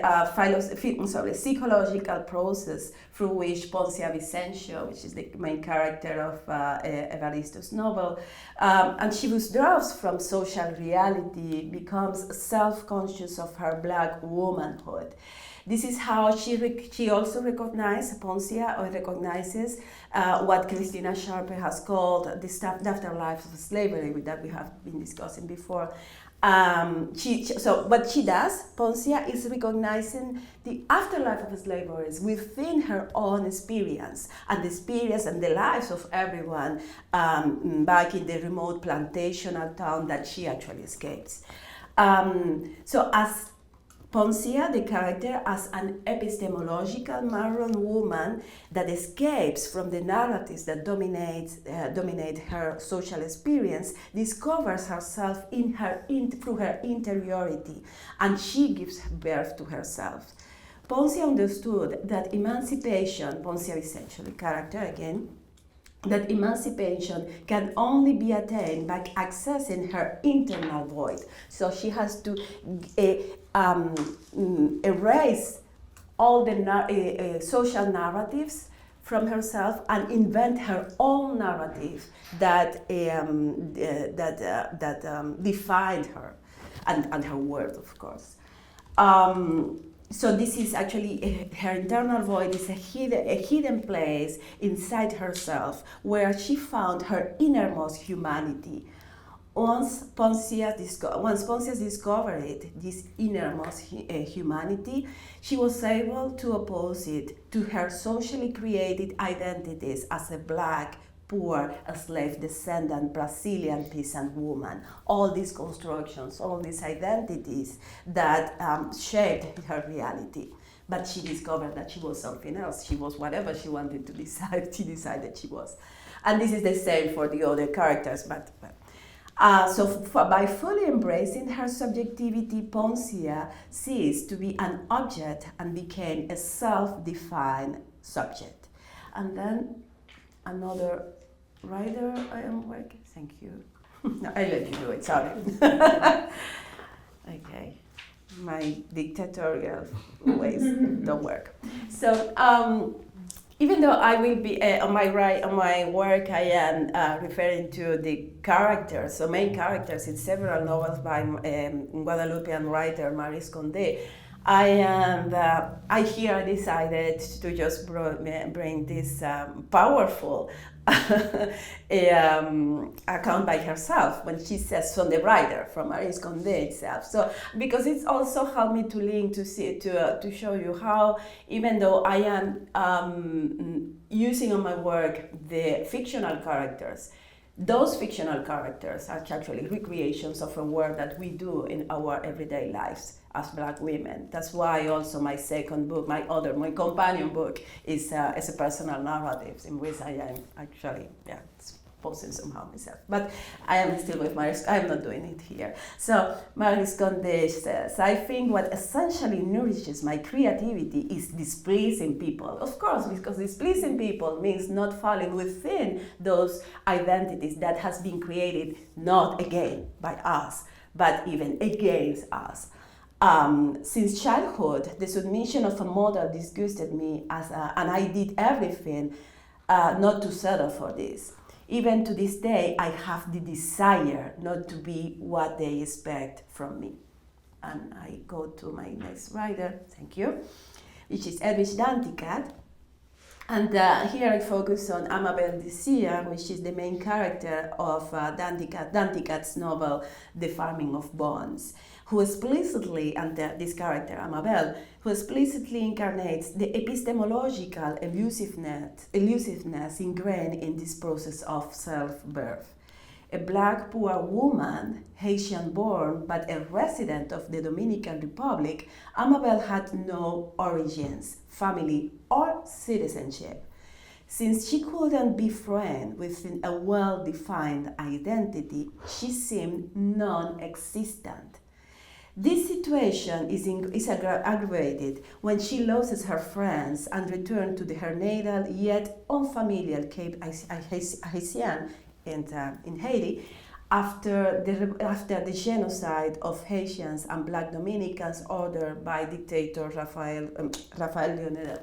psychological process through which Poncia Vicencio, which is the main character of Evaristo's novel, and she withdraws from social reality, becomes self-conscious of her Black womanhood. This is how she also recognizes, Poncia recognizes what Christina Sharpe has called the afterlife of slavery that we have been discussing before. So what she does, Poncia, is recognizing the afterlife of slavery within her own experience and the experience and the lives of everyone back in the remote plantational town that she actually escapes. So as Poncia, the character, as an epistemological Marron woman that escapes from the narratives that dominate her social experience, discovers herself through her interiority, and she gives birth to herself. Poncia understood that emancipation, Poncia essentially character again, that emancipation can only be attained by accessing her internal void. So she has to erase all the social narratives from herself and invent her own narrative that defined her and her world, of course. So this is actually, her internal void is a hidden place inside herself where she found her innermost humanity. Once Poncia discovered this innermost humanity, she was able to oppose it to her socially created identities as a Black, poor, a slave descendant, Brazilian peasant woman. All these constructions, all these identities that shaped her reality. But she discovered that she was something else. She was whatever she wanted to decide, she decided she was. And this is the same for the other characters. By fully embracing her subjectivity, Poncia ceased to be an object and became a self-defined subject. And then another writer I am working. Thank you. No, I let you do it. Sorry. Okay, my dictatorial ways don't work. So even though I will be on my work, I am referring to the characters, so main characters in several novels by Guadalupean writer Maryse Condé. I decided to just bring this powerful account by herself when she says from the writer, from Maryse Condé itself. So because it's also helped me to link to show you how, even though I am using on my work the fictional characters, those fictional characters are actually recreations of a work that we do in our everyday lives as Black women. That's why also my second book, my companion book, is a personal narrative in which I am actually posting somehow myself. But I am still with Maryse. I'm not doing it here. So Maryse Condé says, I think what essentially nourishes my creativity is displeasing people. Of course, because displeasing people means not falling within those identities that has been created not again by us, but even against us. Since childhood, the submission of a model disgusted me, and I did everything not to settle for this. Even to this day, I have the desire not to be what they expect from me. And I go to my next writer, thank you, which is Edwidge Danticat. And here I focus on Amabel Desir, which is the main character of Danticat's novel, The Farming of Bones, who explicitly, and this character, Amabel, who explicitly incarnates the epistemological elusiveness ingrained in this process of self-birth. A black poor woman, Haitian-born, but a resident of the Dominican Republic, Amabel had no origins, family, or citizenship. Since she couldn't be framed within a well-defined identity, she seemed non-existent. This situation is aggravated when she loses her friends and returns to her natal yet unfamiliar Cape Haitian in Haiti after the genocide of Haitians and Black Dominicans ordered by dictator Rafael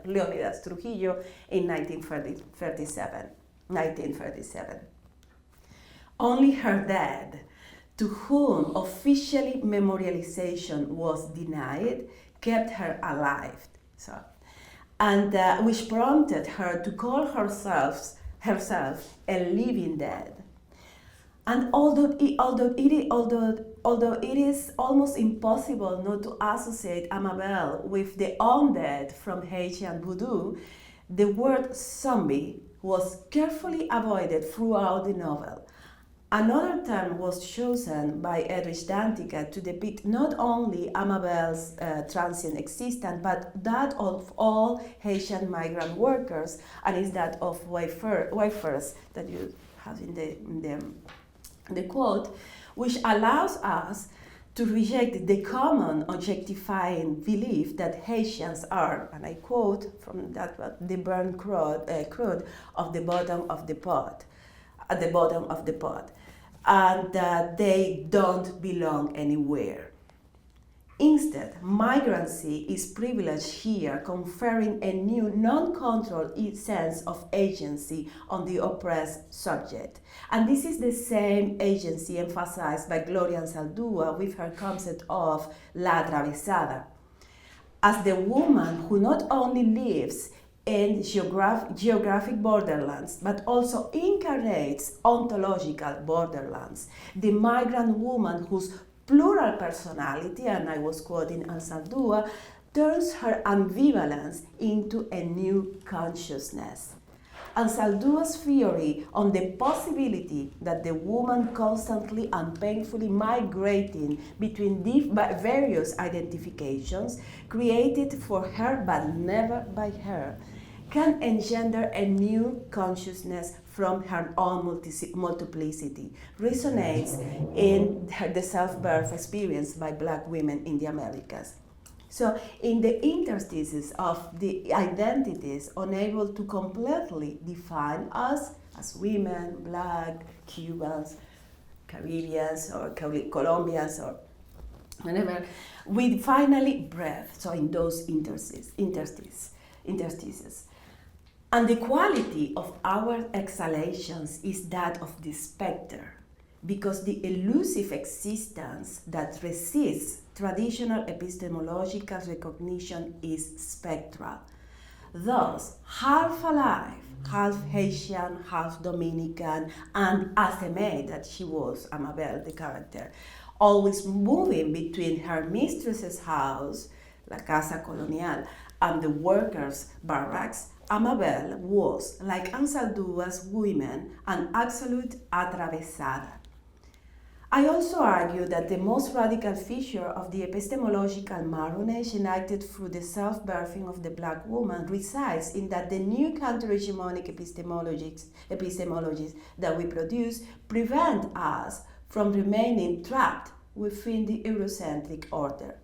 Leonidas Trujillo in 1937. Only her dad, to whom officially memorialization was denied, kept her alive, which prompted her to call herself a living dead. And although it is almost impossible not to associate Amabel with the undead from Haitian voodoo, the word zombie was carefully avoided throughout the novel. Another term was chosen by Edwidge Danticat to depict not only Amabel's transient existence, but that of all Haitian migrant workers, and is that of wayfarers that you have in the quote, which allows us to reject the common objectifying belief that Haitians are, and I quote from that one, the burnt crud of the bottom of the pot, at the bottom of the pot, and that they don't belong anywhere. Instead, migrancy is privileged here, conferring a new non-controlled sense of agency on the oppressed subject. And this is the same agency emphasized by Gloria Anzaldúa with her concept of la atravesada, as the woman who not only lives in geographic borderlands, but also incarnates ontological borderlands. The migrant woman whose plural personality, and I was quoting Anzaldúa, turns her ambivalence into a new consciousness. Anzaldúa's theory on the possibility that the woman constantly and painfully migrating between various identifications created for her but never by her can engender a new consciousness from her own multiplicity, resonates in the self-birth experience by Black women in the Americas. So in the interstices of the identities unable to completely define us as women, Black, Cubans, Caribbeans, or Colombians, or whatever, we finally breathe, so in those interstices. And the quality of our exhalations is that of the specter, because the elusive existence that resists traditional epistemological recognition is spectral. Thus, half alive, half Haitian, half Dominican, and Cassamayor, that she was, Amabel, the character, always moving between her mistress's house, la casa colonial, and the workers' barracks, Amabel was, like Anzaldúa's women, an absolute atravesada. I also argue that the most radical feature of the epistemological marronage enacted through the self-birthing of the Black woman resides in that the new counter-hegemonic epistemologies that we produce prevent us from remaining trapped within the Eurocentric order.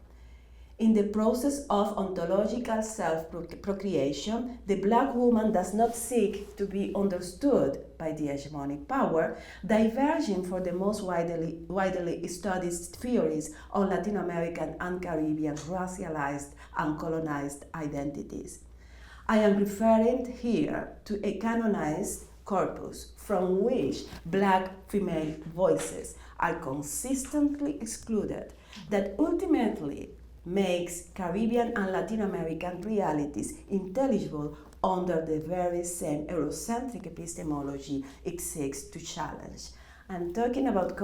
In the process of ontological self-procreation, the Black woman does not seek to be understood by the hegemonic power, diverging from the most widely studied theories on Latin American and Caribbean racialized and colonized identities. I am referring here to a canonized corpus from which Black female voices are consistently excluded, that ultimately makes Caribbean and Latin American realities intelligible under the very same Eurocentric epistemology it seeks to challenge. I'm talking about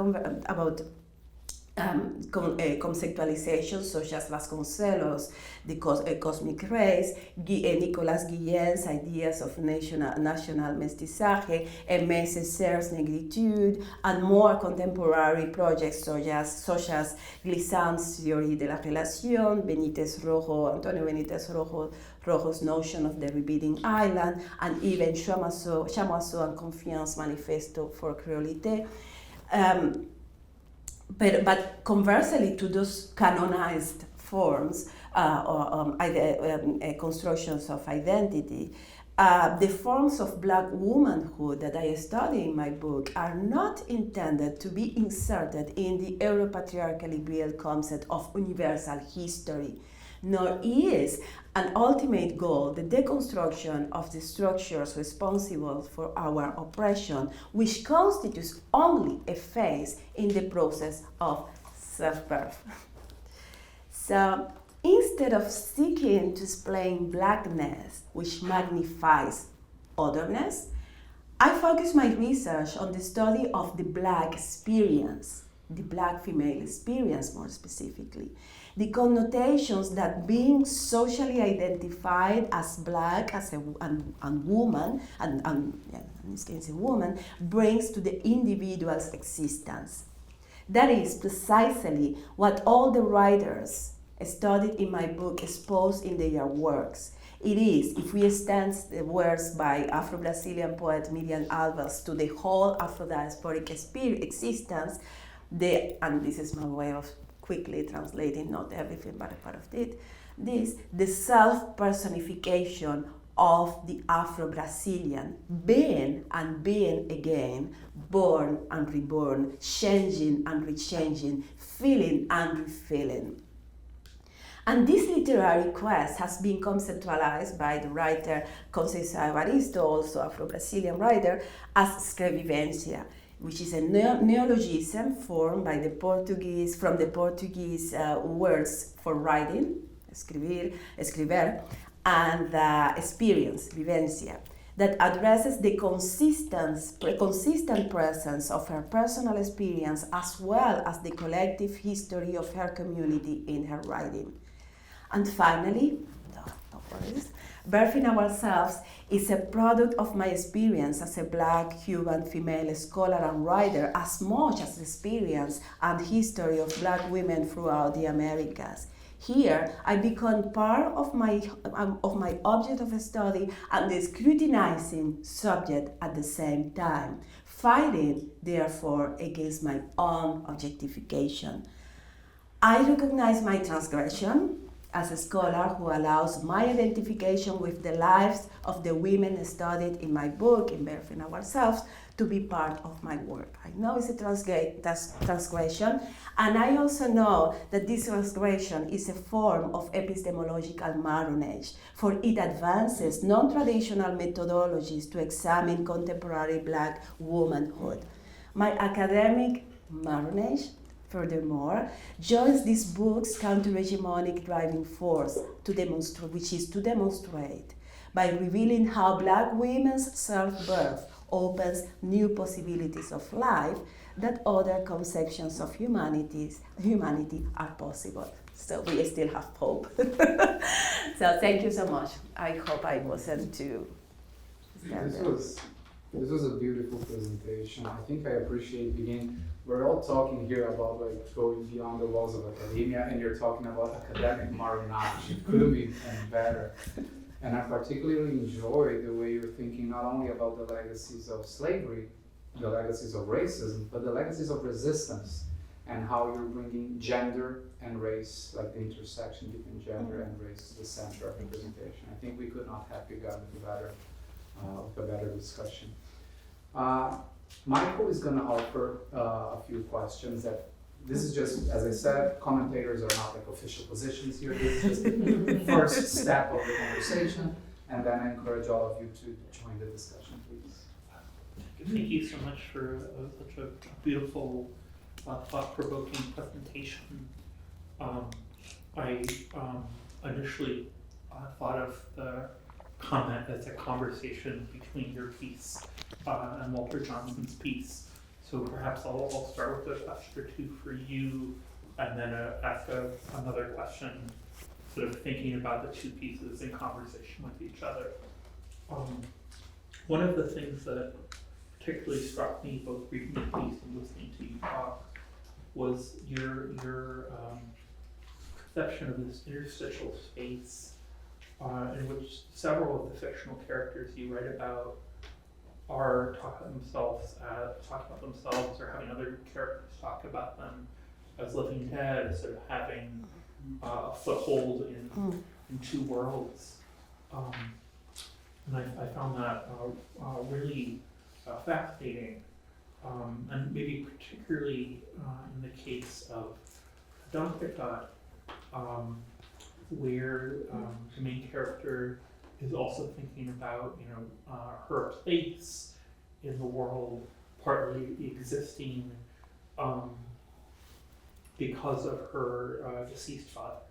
conceptualizations such as Vasconcelos, the cosmic race, Nicolas Guillen's ideas of national mestizaje, Aimé Césaire's negritude, and more contemporary projects such as Glissant's theory de la relation, Antonio Benítez Rojo's notion of the repeating island, and even Chamoiseau and Confiance manifesto for créolité. But conversely to those canonized forms constructions of identity, the forms of Black womanhood that I study in my book are not intended to be inserted in the Euro-patriarchally built concept of universal history, nor is an ultimate goal the deconstruction of the structures responsible for our oppression, which constitutes only a phase in the process of self-birth. So instead of seeking to explain Blackness, which magnifies otherness, I focus my research on the study of the Black experience, the Black female experience more specifically, the connotations that being socially identified as Black and woman, and in this case a woman, brings to the individual's existence. That is precisely what all the writers studied in my book expose in their works. It is, if we extend the works by Afro-Brazilian poet Miriam Alves to the whole Afro-diasporic existence, and this is my way of quickly translating, not everything, but a part of it, the self-personification of the Afro-Brazilian, being and being again, born and reborn, changing and rechanging, feeling and refeeling. And this literary quest has been conceptualized by the writer Conceição Evaristo, also Afro-Brazilian writer, as escrevivencia, which is a neologism formed by from the Portuguese words for writing, escrever, and experience, vivencia, that addresses the consistent presence of her personal experience as well as the collective history of her community in her writing. And finally, no worries, Birthing Ourselves is a product of my experience as a Black Cuban female scholar and writer, as much as the experience and history of Black women throughout the Americas. Here, I become part of my object of study and the scrutinizing subject at the same time, fighting, therefore, against my own objectification. I recognize my transgression as a scholar who allows my identification with the lives of the women studied in my book, in Birthing Ourselves, to be part of my work. I know it's a transgression, and I also know that this transgression is a form of epistemological marronage, for it advances non-traditional methodologies to examine contemporary Black womanhood. My academic marronage, furthermore, joins this book's counter-hegemonic driving force, which is to demonstrate, by revealing how Black women's self-birth opens new possibilities of life, that other conceptions of humanity are possible. So we still have hope. So thank you so much. I hope I wasn't too This was a beautiful presentation. I think I appreciate we're all talking here about like going beyond the walls of academia, and you're talking about academic marronage. It couldn't be any better. And I particularly enjoy the way you're thinking not only about the legacies of slavery, the legacies of racism, but the legacies of resistance. and how you're bringing gender and race, like the intersection between gender and race, to the center of representation. I think we could not have begun with a better discussion. Michael is going to offer a few questions that, this is just, as I said, commentators are not like official positions here. This is just the first step of the conversation, and then I encourage all of you to join the discussion, please. Thank you so much for such a beautiful, thought-provoking presentation. I initially thought of the comment as a conversation between your piece and Walter Johnson's piece. So perhaps I'll start with a question or two for you, and then ask another question, sort of thinking about the two pieces in conversation with each other. One of the things that particularly struck me, both reading the piece and listening to you talk, was your perception of this interstitial space in which several of the fictional characters you write about are talking about themselves or having other characters talk about them as living dead, sort of having a foothold in two worlds. And I found that really fascinating, and maybe particularly in the case of Don Quixote, where the main character is also thinking about, her place in the world, partly existing because of her deceased father.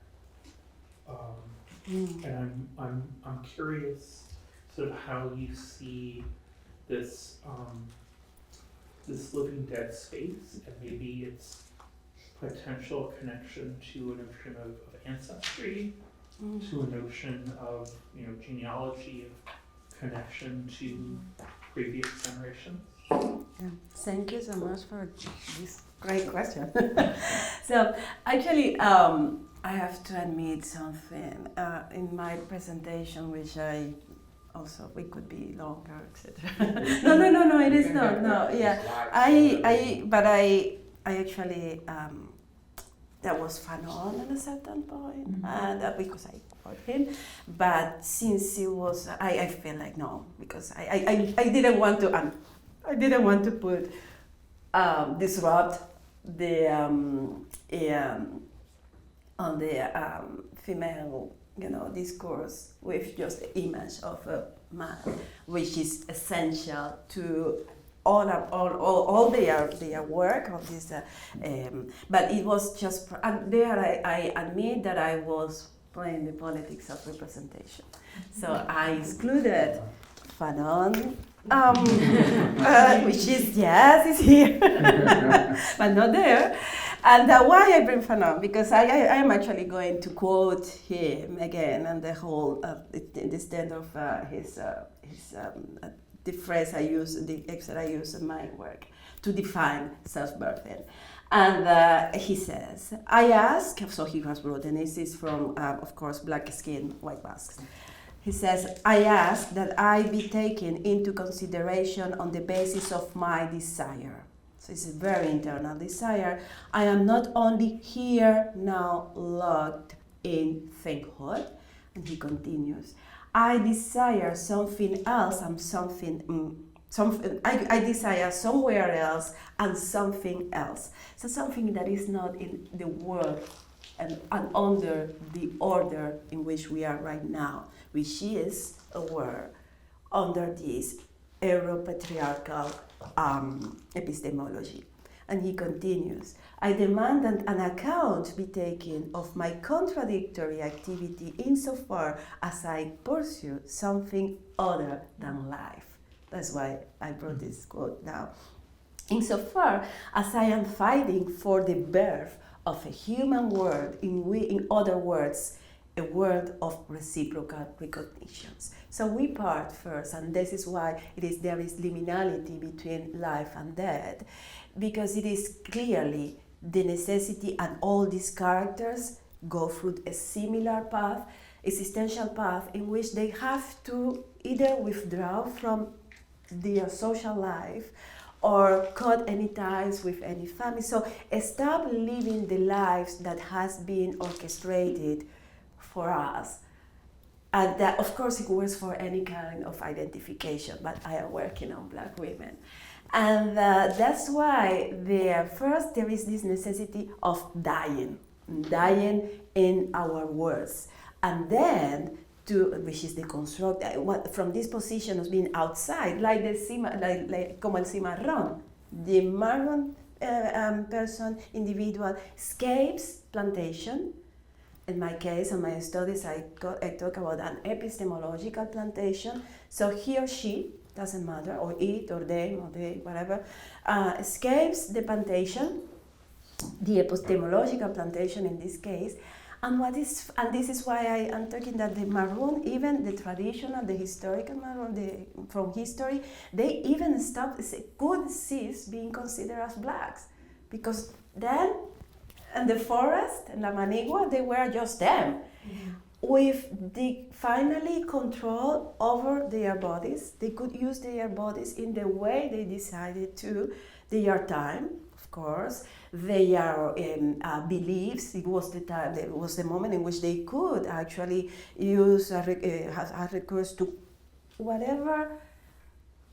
And I'm curious, sort of how you see this this living dead space, and maybe its potential connection to a notion of ancestry, to a notion of genealogy, of connection to previous generations. Yeah. Thank you so much for this great question. So actually, I have to admit something in my presentation, which we could be longer, etc. No, it is not. No, yeah, I actually that was Fanon at a certain point, and because I quote him. But since it was, I feel like no, because I didn't want to. I didn't want to put disrupt the on the female discourse with just the image of a man, which is essential to all their work of this. But it was just there. I admit that I was playing the politics of representation, so I excluded Fanon. Which is is here, but not there. And why I bring Fanon? Because I am actually going to quote him again, and the whole instead of the phrase I use, the excerpt I use in my work to define self-birthing. And he says, I ask. So he was wrote, and this is from, of course, Black Skin, White Masks. He says, I ask that I be taken into consideration on the basis of my desire. So it's a very internal desire. I am not only here now locked in thankhood. And he continues, I desire something else and I desire somewhere else and something else. So something that is not in the world and under the order in which we are right now, which is aware under this Euro-patriarchal epistemology. And he continues, I demand that an account be taken of my contradictory activity insofar as I pursue something other than life. That's why I brought this quote now. Insofar as I am fighting for the birth of a human world, in other words, a world of reciprocal recognitions. So we part first, and this is why there is liminality between life and death, because it is clearly the necessity, and all these characters go through a similar path, existential path, in which they have to either withdraw from their social life or cut any ties with any family. So stop living the lives that has been orchestrated for us. And that, of course, it works for any kind of identification, but I am working on Black women. And that's why there is this necessity of dying in our words. And then, which is the construct, from this position of being outside, like como el cimarrón, the marron person, individual, escapes plantation. In my case, in my studies, I talk about an epistemological plantation. So he or she, doesn't matter, or it, or them, or they, whatever, escapes the plantation, the epistemological plantation in this case. And this is why I am talking that the Maroon, even the traditional, the historical Maroon, from history, they even could cease being considered as blacks, because then, in the forest, in La Manigua, they were just them. Mm-hmm. With the finally control over their bodies, they could use their bodies in the way they decided to, their time, of course, their beliefs. It was the time, it was the moment in which they could actually use have recourse to whatever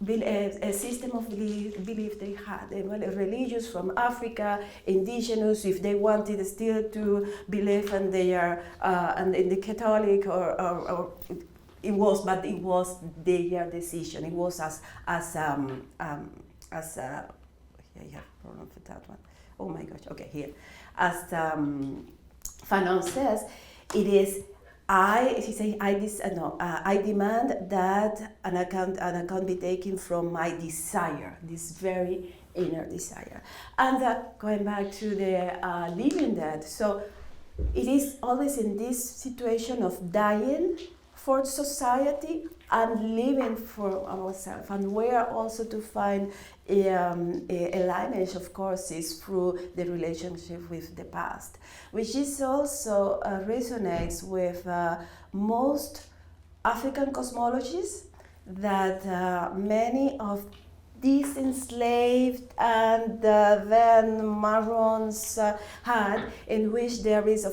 a system of belief they had. They were religious from Africa, indigenous, if they wanted still to believe in their and in the Catholic or it was their decision. It was as yeah, problem for that one. Oh my gosh. Okay, here, as Fanon says, it is. I demand that an account be taken from my desire, this very inner desire. And going back to the living dead, so it is always in this situation of dying for society and living for ourselves. And where also to find a lineage, of course, is through the relationship with the past, which is also resonates with most African cosmologies, that many of these enslaved and then Marrons had, in which there is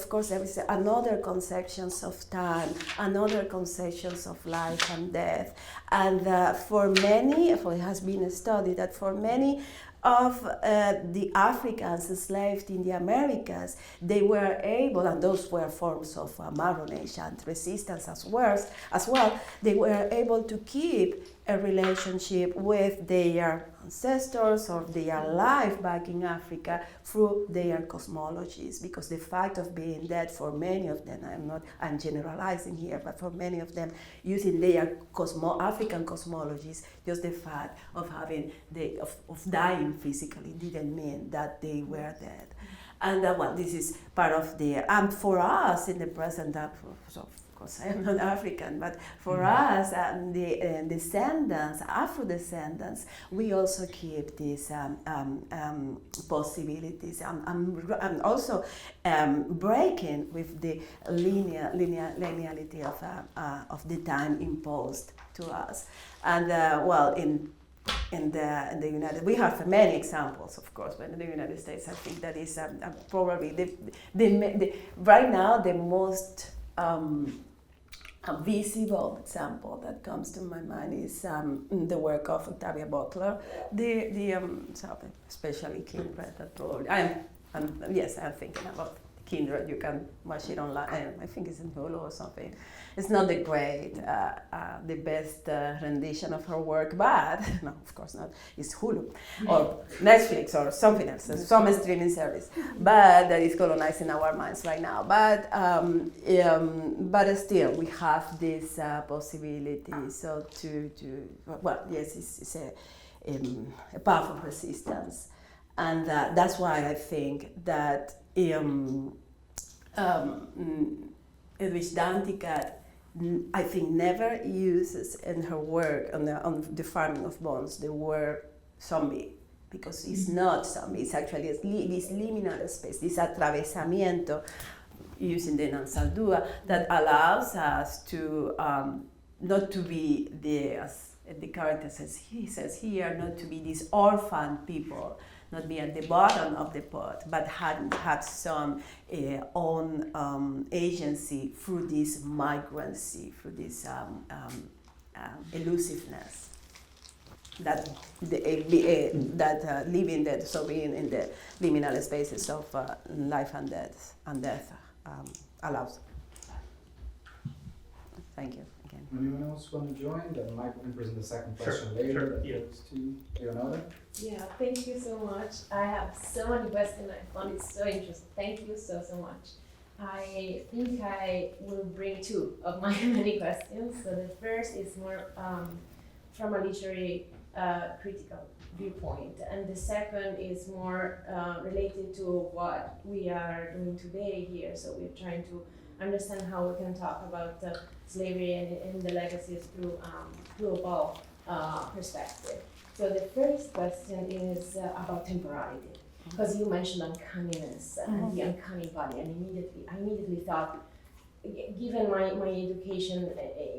another conceptions of time, another conceptions of life and death. And for many, it has been studied that for many of the Africans enslaved in the Americas, they were able, and those were forms of Marronage and resistance as well, they were able to keep a relationship with their ancestors or their life back in Africa through their cosmologies, because the fact of being dead for many of them, I'm generalizing here, but for many of them using their African cosmologies, just the fact of having of dying physically didn't mean that they were dead. And this is part of and for us in the present, of course I am not African, but for us, the descendants, Afro-descendants, we also keep these possibilities and also breaking with the linearity of the time imposed to us. And in the United, we have many examples, of course, but in the United States, I think that is probably right now the most a visible example that comes to my mind is the work of Octavia Butler, especially Kindred. That probably I'm thinking about Kindred. You can watch it online. I think it's in Hulu or something. It's not the best rendition of her work, but no, of course not. It's Hulu or Netflix or something else, some streaming service. But that is colonizing our minds right now. But still, we have this possibility. So it's a powerful resistance, and that's why I think that Edwidge Danticat, I think, never uses in her work on the farming of bones the word zombie, because it's not zombie, it's actually this liminal space, this atravesamiento, using the Nansaldúa, that allows us to not to be the character says here not to be these orphan people, not be at the bottom of the pot, but had some own agency through this migrancy, through this elusiveness. That living that so being in the liminal spaces of life and death allows. Thank you again. Anyone else want to join? Then Mike will present the second Sure, question later. sure, That yeah. goes to Leonardo. Yeah, thank you so much. I have so many questions. I found it so interesting. Thank you so much. I think I will bring two of my many questions. So the first is more from a literary critical viewpoint, and the second is more related to what we are doing today here. So we're trying to understand how we can talk about slavery and the legacies through global perspective. So the first question is about temporality, because you mentioned uncanniness and the uncanny body, and I immediately thought, given my education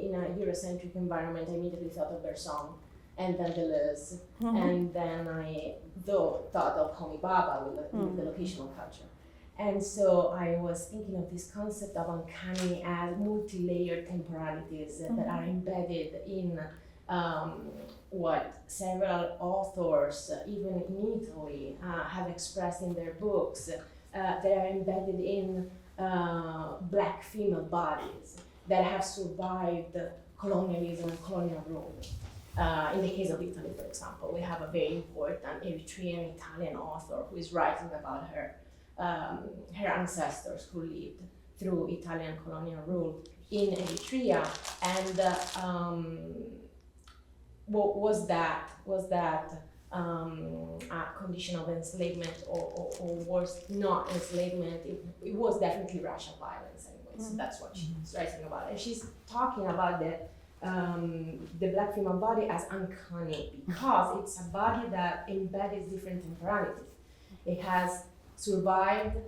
in a Eurocentric environment, I immediately thought of Bergson and then Deleuze, and then I thought of Homi Bhabha with the locational culture. And so I was thinking of this concept of uncanny as multi-layered temporalities that are embedded in what several authors, even in Italy, have expressed in their books. They are embedded in black female bodies that have survived colonialism and colonial rule. In the case of Italy, for example, we have a very important Eritrean Italian author who is writing about her ancestors who lived through Italian colonial rule in Eritrea, and was that a condition of enslavement or was not enslavement? It was definitely racial violence anyway. So that's what she's writing about, and she's talking about the black female body as uncanny because it's a body that embeds different temporalities. It has survived.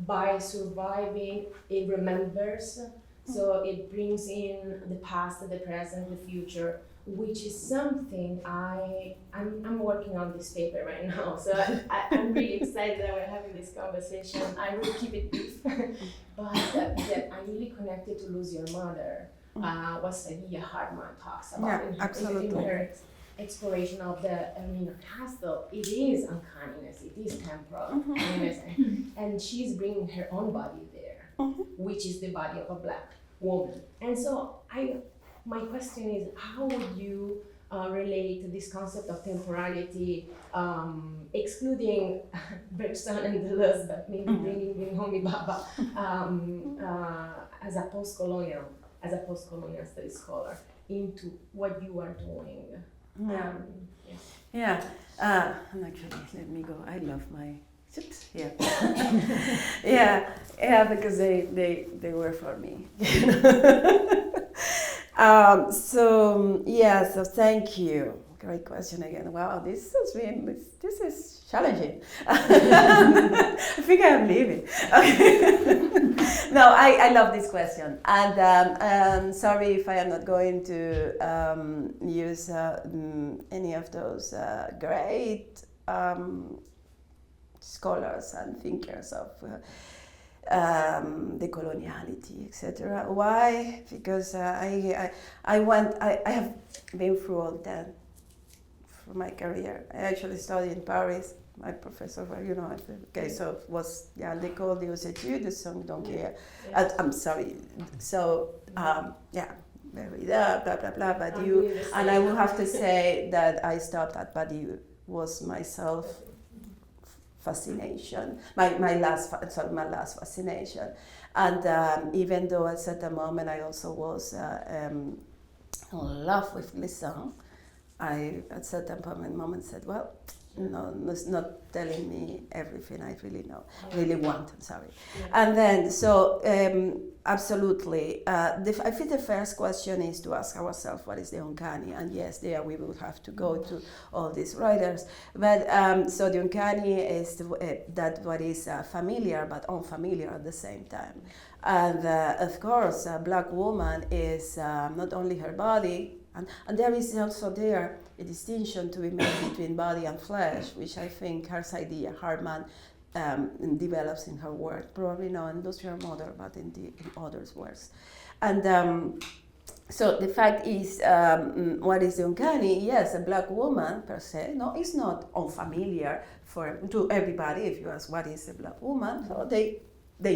By surviving, it remembers, so it brings in the past, the present, the future, which is something I'm working on this paper right now. So I'm really excited that we're having this conversation. I will keep it brief, but that I really connected to Lose Your Mother, what Sevilla Hartman talks about in her exploration of the Elmina Castle. It is uncanniness, it is temporal uncanniness, and she's bringing her own body there, which is the body of a black woman. And so my question is, how would you relate this concept of temporality, excluding Bergson and Deleuze, but maybe bringing in Homi Bhabha as a post-colonial studies scholar into what you are doing? And actually, let me go. I love my chips. Because they were for me. So thank you. Great question again. Wow, this is challenging. I think I'm leaving. No, I love this question, and sorry if I am not going to use any of those great scholars and thinkers of the coloniality, etc. Why? Because I have been through all that for my career. I actually studied in Paris. My professor, so it was l'école des études de son donc I'm sorry. So very blah blah blah. But and I will have to say that I stopped at Badiou was my fascination, my last fascination, and even though at certain moment I also was in love with Glissant, I at certain moment said, well, no, it's not telling me everything I really want. I'm sorry. And then, so absolutely, I think the first question is to ask ourselves what is the uncanny, and yes, there we will have to go to all these writers. But so the uncanny is that what is familiar but unfamiliar at the same time. And of course, a black woman is not only her body, And there is also there a distinction to be made between body and flesh, which I think Hartman develops in her work, probably not industrial model, but in others' works. And so the fact is, what is the uncanny? Yes, a black woman per se, no, it's not unfamiliar to everybody. If you ask what is a black woman, so they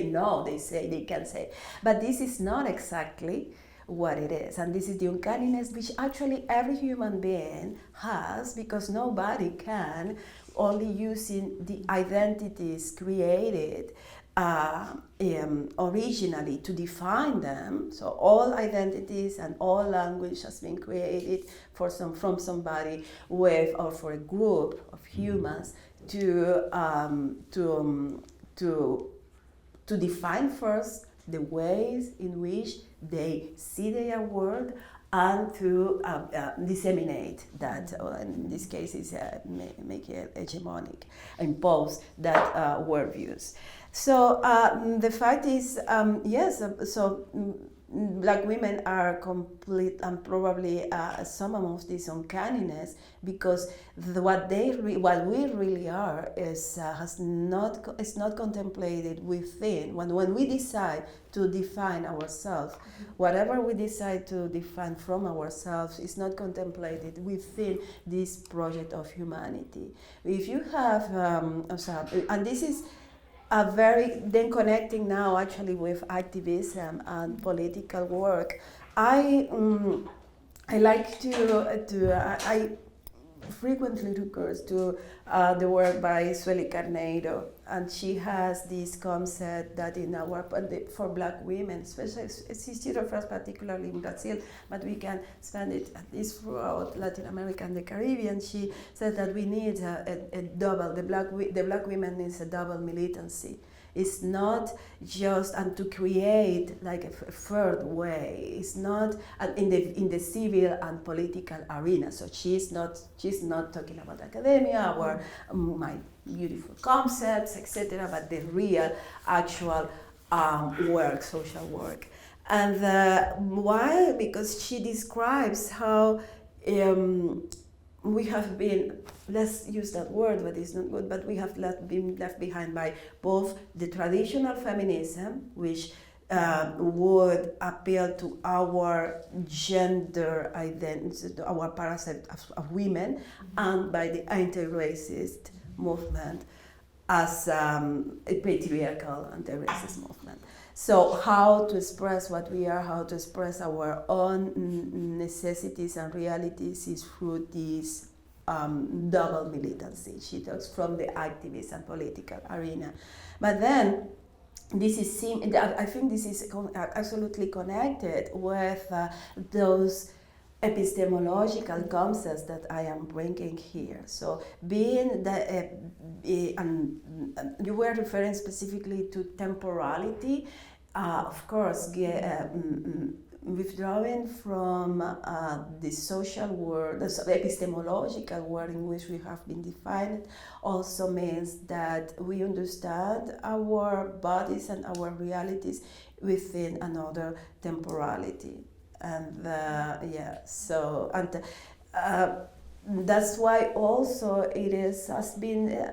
know, they can say, but this is not exactly what it is, and this is the uncanniness which actually every human being has, because nobody can, only using the identities created originally to define them. So all identities and all language has been created from somebody with, or for a group of humans to define first the ways in which they see their world, and to disseminate that, in this case is make it hegemonic, impose that worldviews. So the fact is, yes, so black women are complete, and probably some of this uncanniness, because what we really are is not contemplated within. When we decide to define ourselves, whatever we decide to define from ourselves is not contemplated within this project of humanity. If you have, and this is a very, then connecting now actually with activism and political work, I like I frequently recur to the work by Sueli Carneiro, and she has this concept that for black women, especially, she refers particularly in Brazil, but we can spend it at least throughout Latin America and the Caribbean. She says that we need a double, the black women needs a double militancy. It's not just, and to create like a third way. It's not in the civil and political arena. So she's not talking about academia or my beautiful concepts, etc., but the real, actual work, social work. And why? Because she describes how we have been, let's use that word, but it's not good, but we have been left behind by both the traditional feminism, which would appeal to our gender identity, our parasite of women, and by the anti-racist movement as a patriarchal anti-racist movement. So how to express what we are, how to express our own necessities and realities is through this double militancy. She talks from the activist and political arena. But then, I think this is absolutely connected with those epistemological concepts that I am bringing here. So being and you were referring specifically to temporality, of course, withdrawing from the social world, the epistemological world in which we have been defined, also means that we understand our bodies and our realities within another temporality. And that's why also it has been,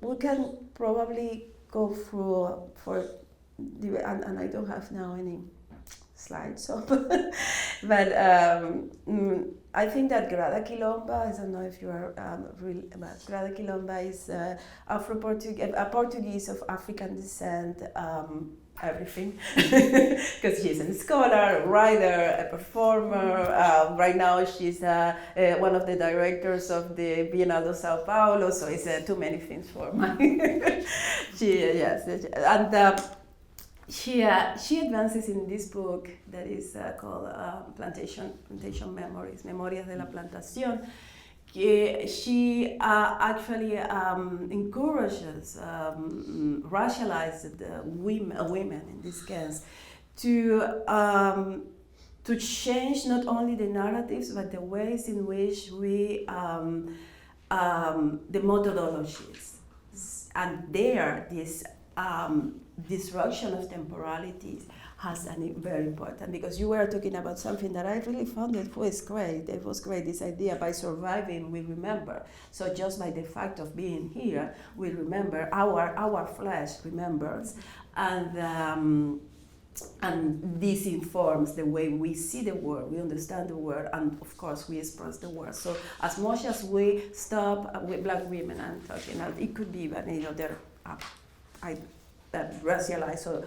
we can probably go through and I don't have now any slides, so but I think that Grada Quilomba, I don't know if you are but Grada Quilomba is a Portuguese of African descent, everything, because she's a scholar, a writer, a performer. Right now she's one of the directors of the Bienal de Sao Paulo, so it's too many things for my She advances in this book that is called Plantation Memories, Memorias de la Plantación. She actually encourages racialized women in this case to change not only the narratives but the ways in which we the methodologies, and there this disruption of temporalities has an very important, because you were talking about something that I really found it was great. It was great, this idea by surviving we remember. So just by the fact of being here, we remember, our flesh remembers, and this informs the way we see the world, we understand the world, and of course we express the world. So as much as we stop with Black women, I'm talking, it could be even other racialized or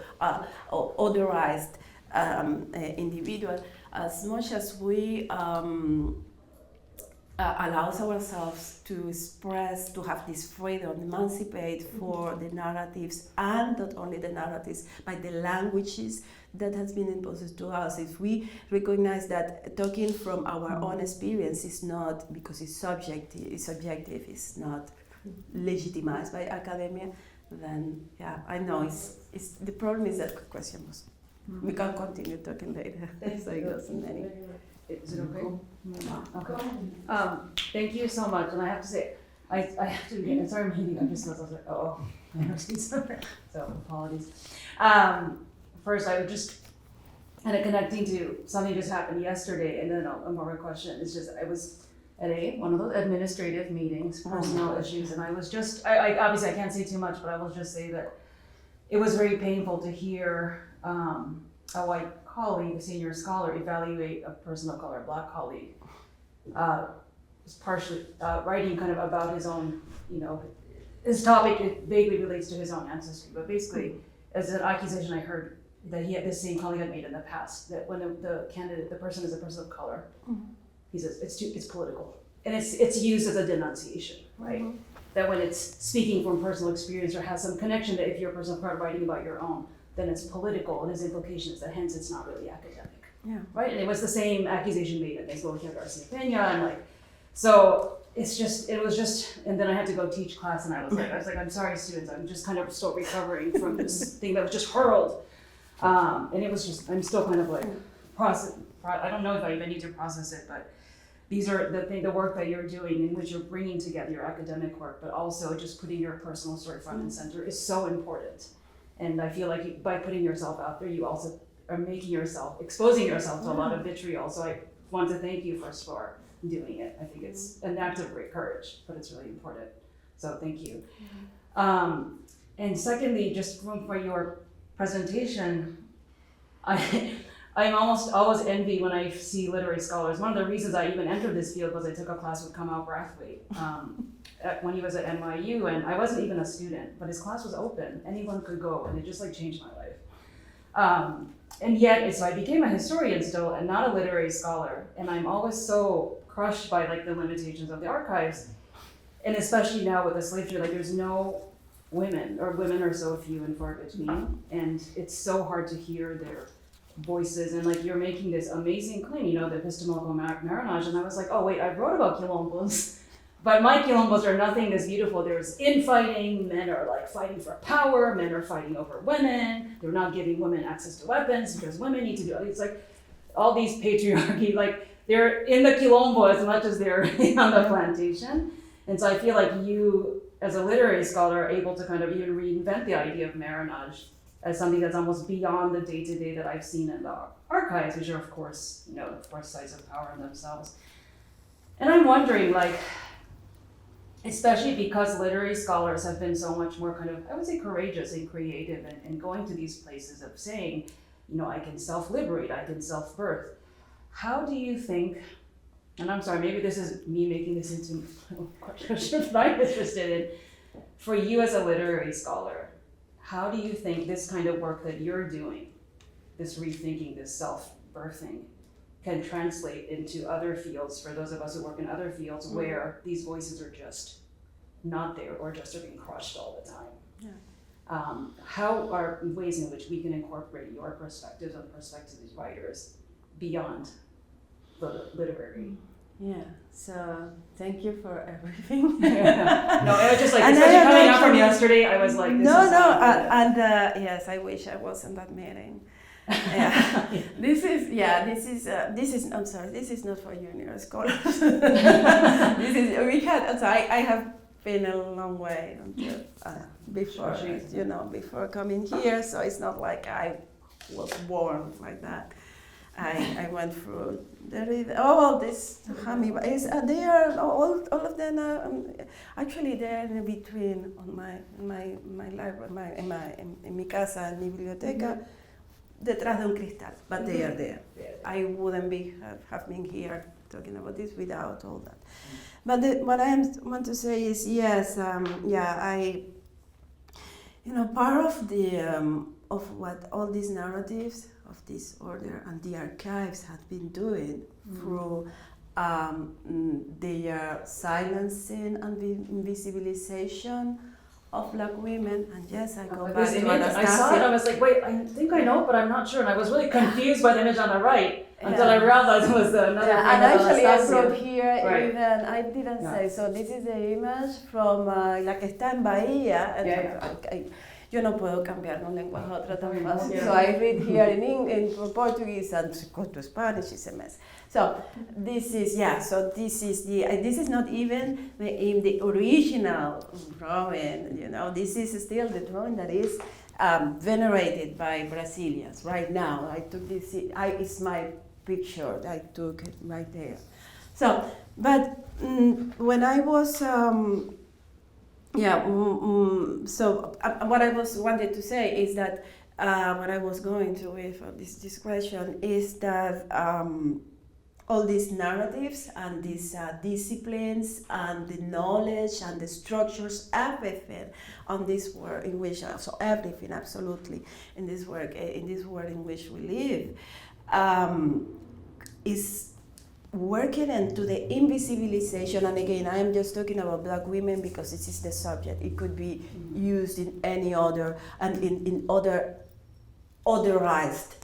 otherized individual, as much as we allows ourselves to express, to have this freedom, emancipate for the narratives, and not only the narratives, but the languages that has been imposed to us. If we recognize that talking from our own experience is not, because it's subjective, it's not legitimized by academia, then yeah, I know it's the problem is that question was. We can continue talking later. So it doesn't matter. Is it okay? Okay. Thank you so much. And I have to say, I have to get, sorry I'm hitting, I'm just I was like, oh, I have to so apologies. First, I would just kind of connecting to something just happened yesterday, and then a more question. It's just, I was at one of those administrative meetings, personnel issues, and I was just, I obviously I can't say too much, but I will just say that it was very painful to hear a white colleague, a senior scholar, evaluate a person of color, a Black colleague, was partially writing kind of about his own, his topic, it vaguely relates to his own ancestry, but basically, as an accusation I heard that this same colleague had made in the past, that when the candidate, the person is a person of color, he says it's political, and it's used as a denunciation, right? That when it's speaking from personal experience or has some connection, that if you're a person of color writing about your own, then it's political, and his implication is that hence it's not really academic, right? And it was the same accusation made against Garcia Pena, and so it was just, and then I had to go teach class, and I was like, I'm sorry, students, I'm just kind of still recovering from this thing that was just hurled, and it was just, I'm still kind of I don't know if I even need to process it, but these are the work that you're doing, in which you're bringing together your academic work, but also just putting your personal story front and center is so important. And I feel like by putting yourself out there, you also are exposing yourself to a lot of vitriol. So I want to thank you first for doing it. I think it's an act of great courage, but it's really important. So thank you. And secondly, just for your presentation, I'm almost always envy when I see literary scholars. One of the reasons I even entered this field was I took a class with Kamau Brathwaite when he was at NYU, and I wasn't even a student, but his class was open. Anyone could go, and it just changed my life. And yet, so I became a historian still, and not a literary scholar. And I'm always so crushed by the limitations of the archives, and especially now with the slave trade, there's no women, or women are so few and far between, and it's so hard to hear their voices, and you're making this amazing claim, the epistemological marriage, and I was like, oh wait, I wrote about quilombos, but my quilombos are nothing this beautiful. There's infighting, men are fighting for power, men are fighting over women, they're not giving women access to weapons because women need to do it. It's all these patriarchy, they're in the quilombo as much as they're on the plantation. And so I feel like you, as a literary scholar, are able to kind of even reinvent the idea of marriage as something that's almost beyond the day-to-day that I've seen in the archives, which are, of course, sites of power in themselves. And I'm wondering, especially because literary scholars have been so much more kind of, I would say, courageous and creative and going to these places of saying, I can self-liberate, I can self-birth. How do you think, and I'm sorry, maybe this is me making this into questions that I'm interested in, for you as a literary scholar, how do you think this kind of work that you're doing, this rethinking, this self-birthing, can translate into other fields for those of us who work in other fields where these voices are just not there or just are being crushed all the time? How are ways in which we can incorporate your perspectives and perspectives of these writers beyond the literary? Yeah, so thank you for everything. No, it was just especially coming out from yesterday, I was like, yes, I wish I was in that meeting. Yeah, this is I'm sorry, this is not for junior scholars. I have been a long way until before coming here, so it's not like I was born like that. I went through all this hummingbird. They are all of them. Actually, they're in between on my library, in mi casa, en mi biblioteca, detrás de un cristal. But they are there. I wouldn't have been here talking about this without all that. But what I want to say is yes, part of the of what all these narratives of disorder and the archives have been doing through their silencing and invisibilization of Black women. And yes, I go back to Anastasia. I saw it, I was like, wait, I think I know, but I'm not sure. And I was really confused by the image on the right until I realized it was another and actually I Anastasia. brought here Right. even, I didn't say, so this is the image from la que está en Bahía. Yo no puedo cambiar de un lenguaje a otro tan fácil. Yeah. So I read here in Portuguese and go to Spanish, it's a mess. So this is, this is not even in the original drawing, this is still the drawing that is venerated by Brazilians right now. I took this, it's my picture, I took it right there. So, but when I was, so what I wanted to say is that what I was going to with this question is that all these narratives and these disciplines and the knowledge and the structures, everything on this world in which, so everything absolutely in this work, in this world in which we live, is working into the invisibilization. And again, I am just talking about Black women because this is the subject. It could be used in any other and in other otherized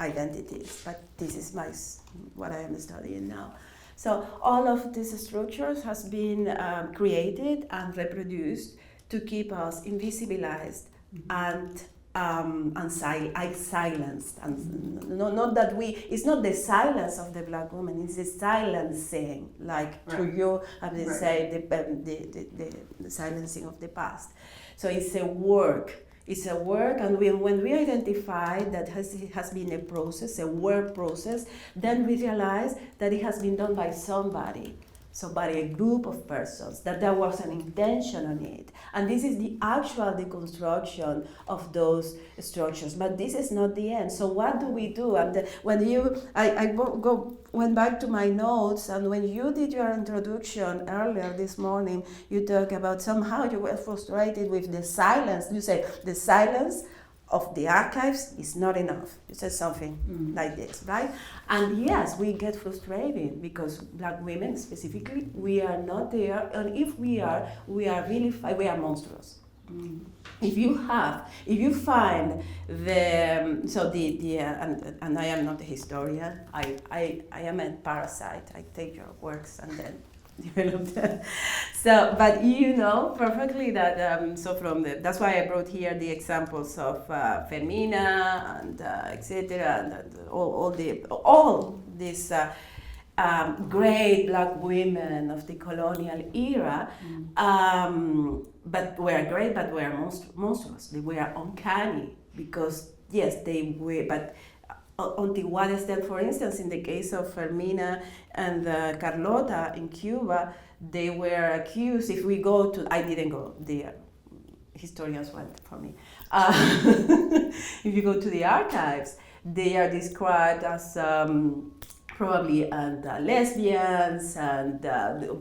identities, but this is what I am studying now. So all of these structures has been created and reproduced to keep us invisibilized and silenced. And not that it's not the silence of the Black woman, it's the silencing, like through you, I would say, the silencing of the past. So it's a work. It's a work, and when we identify that has been a process, a work process, then we realize that it has been done by somebody, so by a group of persons, that there was an intention on it. And this is the actual deconstruction of those structures, but this is not the end. So what do we do? And I went back to my notes, and when you did your introduction earlier this morning, you talk about somehow you were frustrated with the silence. You say the silence of the archives is not enough. You said something like this, right? And yes, we get frustrated because Black women specifically, we are not there, and if we are we are monstrous. If you find and I am not a historian, I am a parasite. I take your works and then develop them. So, but you know perfectly that, that's why I brought here the examples of Fermina and etc. and all these great Black women of the colonial era, but were great, but were monstrous. They were uncanny because yes, they were, but until what extent, for instance, in the case of Fermina and Carlota in Cuba, they were accused. If we go to, I didn't go there. Historians went for me. If you go to the archives, they are described as probably lesbians and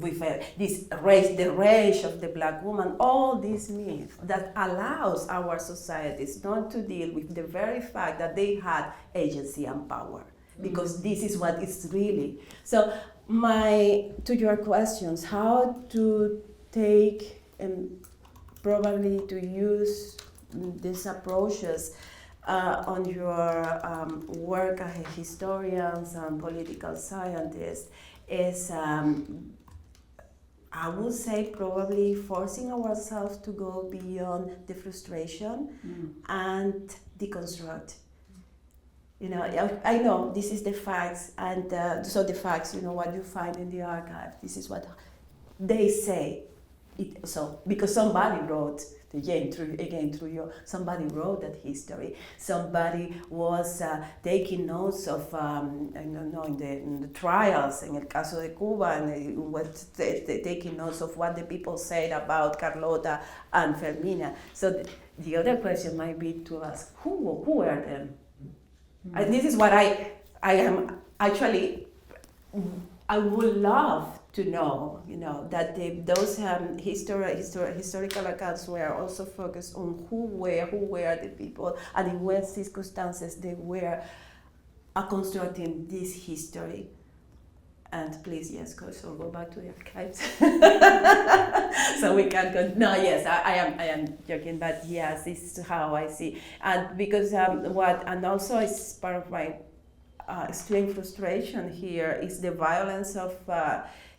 with the rage of the Black woman, all these myths that allows our societies not to deal with the very fact that they had agency and power, because this is what it's really. So to your questions, how to take and probably to use these approaches on your work as historians and political scientists is, I would say, probably forcing ourselves to go beyond the frustration and deconstruct. You know, I know this is the facts, and so the facts, you know, what you find in the archive, this is what they say. So because somebody wrote somebody wrote that history. Somebody was taking notes of in the trials in el caso de Cuba, and was taking notes of what the people said about Carlota and Fermina. So the other question might be to ask, who are them? And this is what I am actually. I would love to know, that those historical accounts were also focused on who were the people, and in what circumstances they were constructing this history. And please, yes, Coach, we'll go back to the archives. So we can go. No, yes, I am joking, but yes, this is how I see. And because and also it's part of my extreme frustration here is the violence of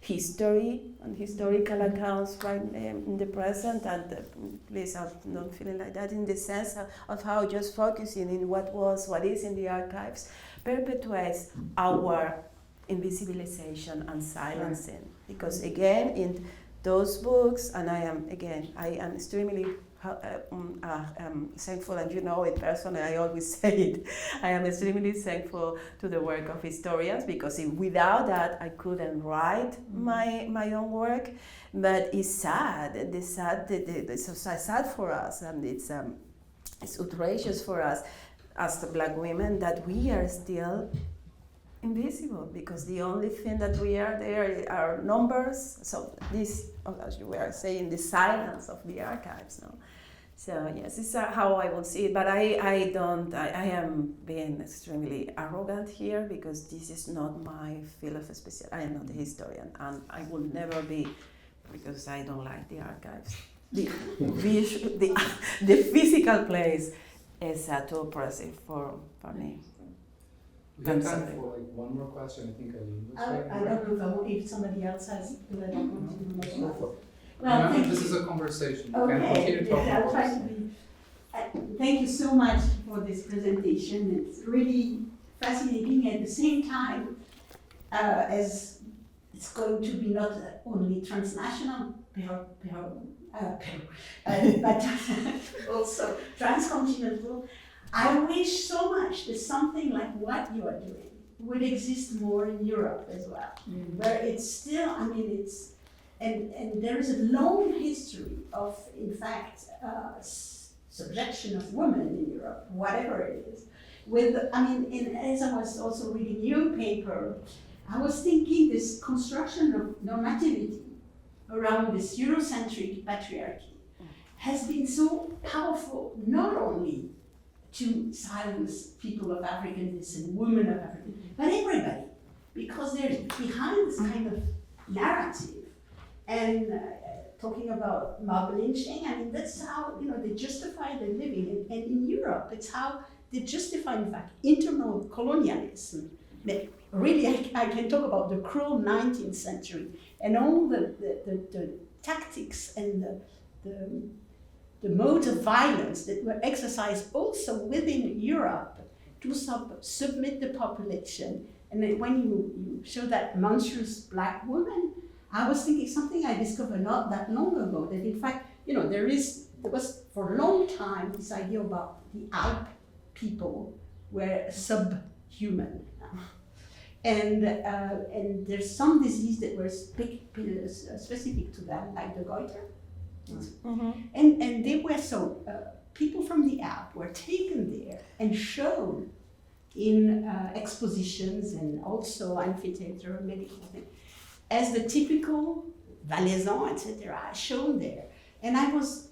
history and historical accounts right in the present, and please, I'm not feeling like that in the sense of how just focusing in what is in the archives perpetuates our invisibilization and silencing. Because again, in those books, and I am extremely thankful, and you know it personally, I always say it, I am extremely thankful to the work of historians, because without that I couldn't write my own work. But it's sad, it's sad for us, and it's outrageous for us as the Black women that we are still invisible, because the only thing that we are there are numbers. So this, as you were saying, the silence of the archives. No? So yes, this is how I will see it. But I am being extremely arrogant here, because this is not my field of specialty. I am not a historian, and I will never be, because I don't like the archives. The physical place is too oppressive for me. We have time for one more question. I think I don't know if somebody else has. Well, this is a conversation. You can continue talking. I'll try to be. Thank you so much for this presentation. It's really fascinating. At the same time, as it's going to be not only transnational, but also transcontinental. I wish so much that something like what you are doing would exist more in Europe as well, where it's still, and there is a long history of, in fact, subjection of women in Europe, whatever it is. As I was also reading your paper, I was thinking this construction of normativity around this Eurocentric patriarchy has been so powerful, not only to silence people of African descent, women of African, but everybody, because they're behind this kind of narrative. And talking about mob lynching, that's how they justify their living. And in Europe, it's how they justify, in fact, internal colonialism. But really, I can talk about the cruel 19th century and all the tactics and the modes of violence that were exercised also within Europe to submit the population. And then when you show that monstrous Black woman, I was thinking something I discovered not that long ago, that in fact, there was for a long time this idea about the Alp people were subhuman. And there's some disease that were specific to them, like the goiter. Mm-hmm. And they were people from the Alp were taken there and shown in expositions and also amphitheater, medical thing, as the typical Valaisan, etc., shown there. And I was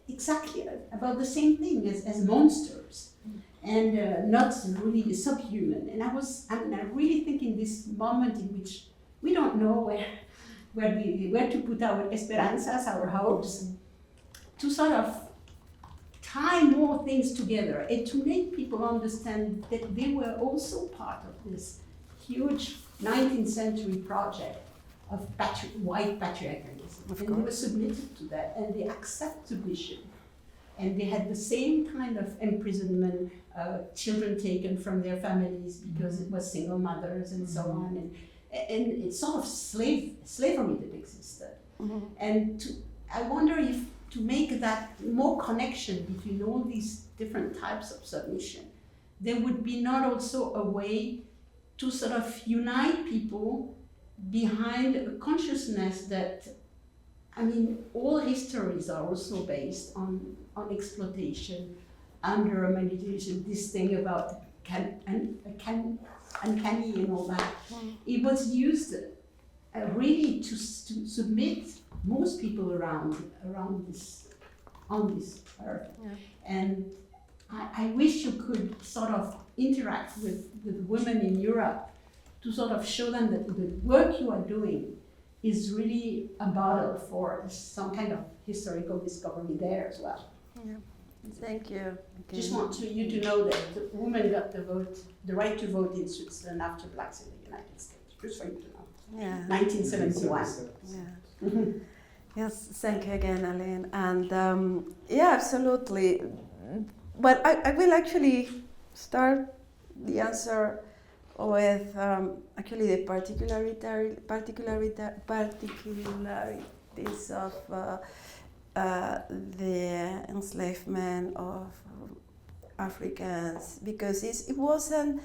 exactly about the same thing as monsters, and not really subhuman. And I really think in this moment in which we don't know where to put our esperanzas, our hopes, to sort of tie more things together and to make people understand that they were also part of this huge 19th century project of white patriarchalism. And they were submitted to that, and they accept submission. And they had the same kind of imprisonment, children taken from their families because it was single mothers and so on. And it's sort of slavery that existed. Mm-hmm. And I wonder if to make that more connection between all these different types of submission, there would be not also a way to sort of unite people behind a consciousness that, I mean, all histories are also based on exploitation, under manipulation, this thing about uncanny and all that. It was used really to submit most people around this, on this earth. Yeah. And I wish you could sort of interact with women in Europe to sort of show them that the work you are doing is really a model for some kind of historical discovery there as well. Yeah. Thank you. Just want you to know that the women got the right to vote in Switzerland after blacks in the United States. Just for you to know. Yeah. 1971. Yeah. Yes, thank you again, Aline. And yeah, absolutely. But I will actually start the answer with actually the particularities of the enslavement of Africans, because it wasn't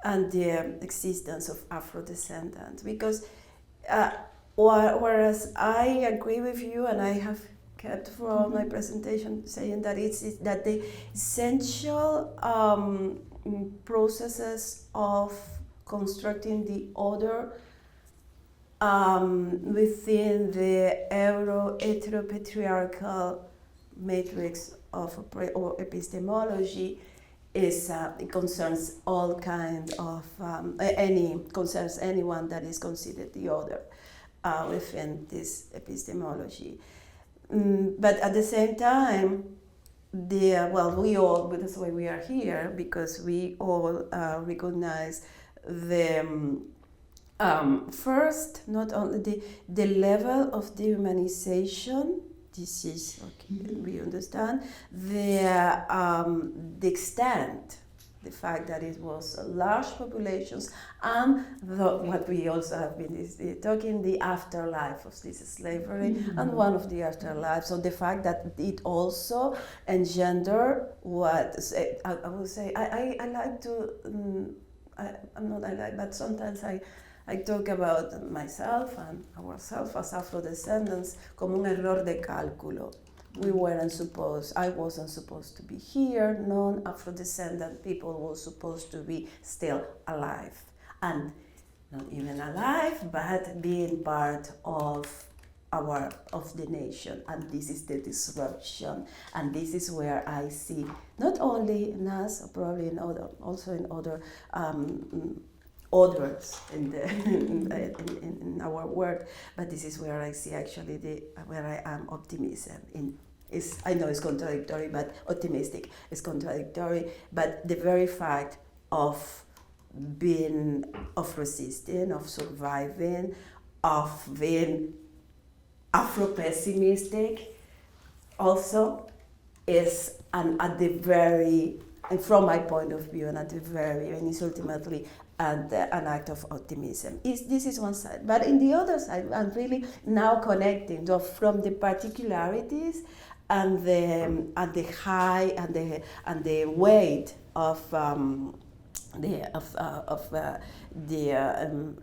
and the existence of Afro-descendants. Because whereas I agree with you, and I have kept for my presentation saying that it's that the essential processes of constructing the other within the heteropatriarchal matrix of epistemology is it concerns all kind of concerns anyone that is considered the other within this epistemology. But at the same time, we all, that's why we are here, because we all recognize the first, not only the level of dehumanization. This is okay, we understand the extent, the fact that it was large populations, and what we also have been talking, the afterlife of this slavery, and one of the afterlives. So the fact that it also engender what I would say. I like to. But sometimes I talk about myself and ourselves as Afro-descendants como un error de cálculo. I wasn't supposed to be here. Non-Afro-descendant people were supposed to be still alive. And not even alive, but being part of the nation. And this is the disruption. And this is where I see, not only in us, probably also in other others in our work, but this is where I see actually where I am optimism. I know it's contradictory, but optimistic is contradictory. But the very fact of resisting, of surviving, of being Afro-pessimistic, also is at the very, and from my point of view, and at the very, and it's ultimately an act of optimism. This is one side. But in the other side, I'm really now connecting from the particularities and the high and the weight of the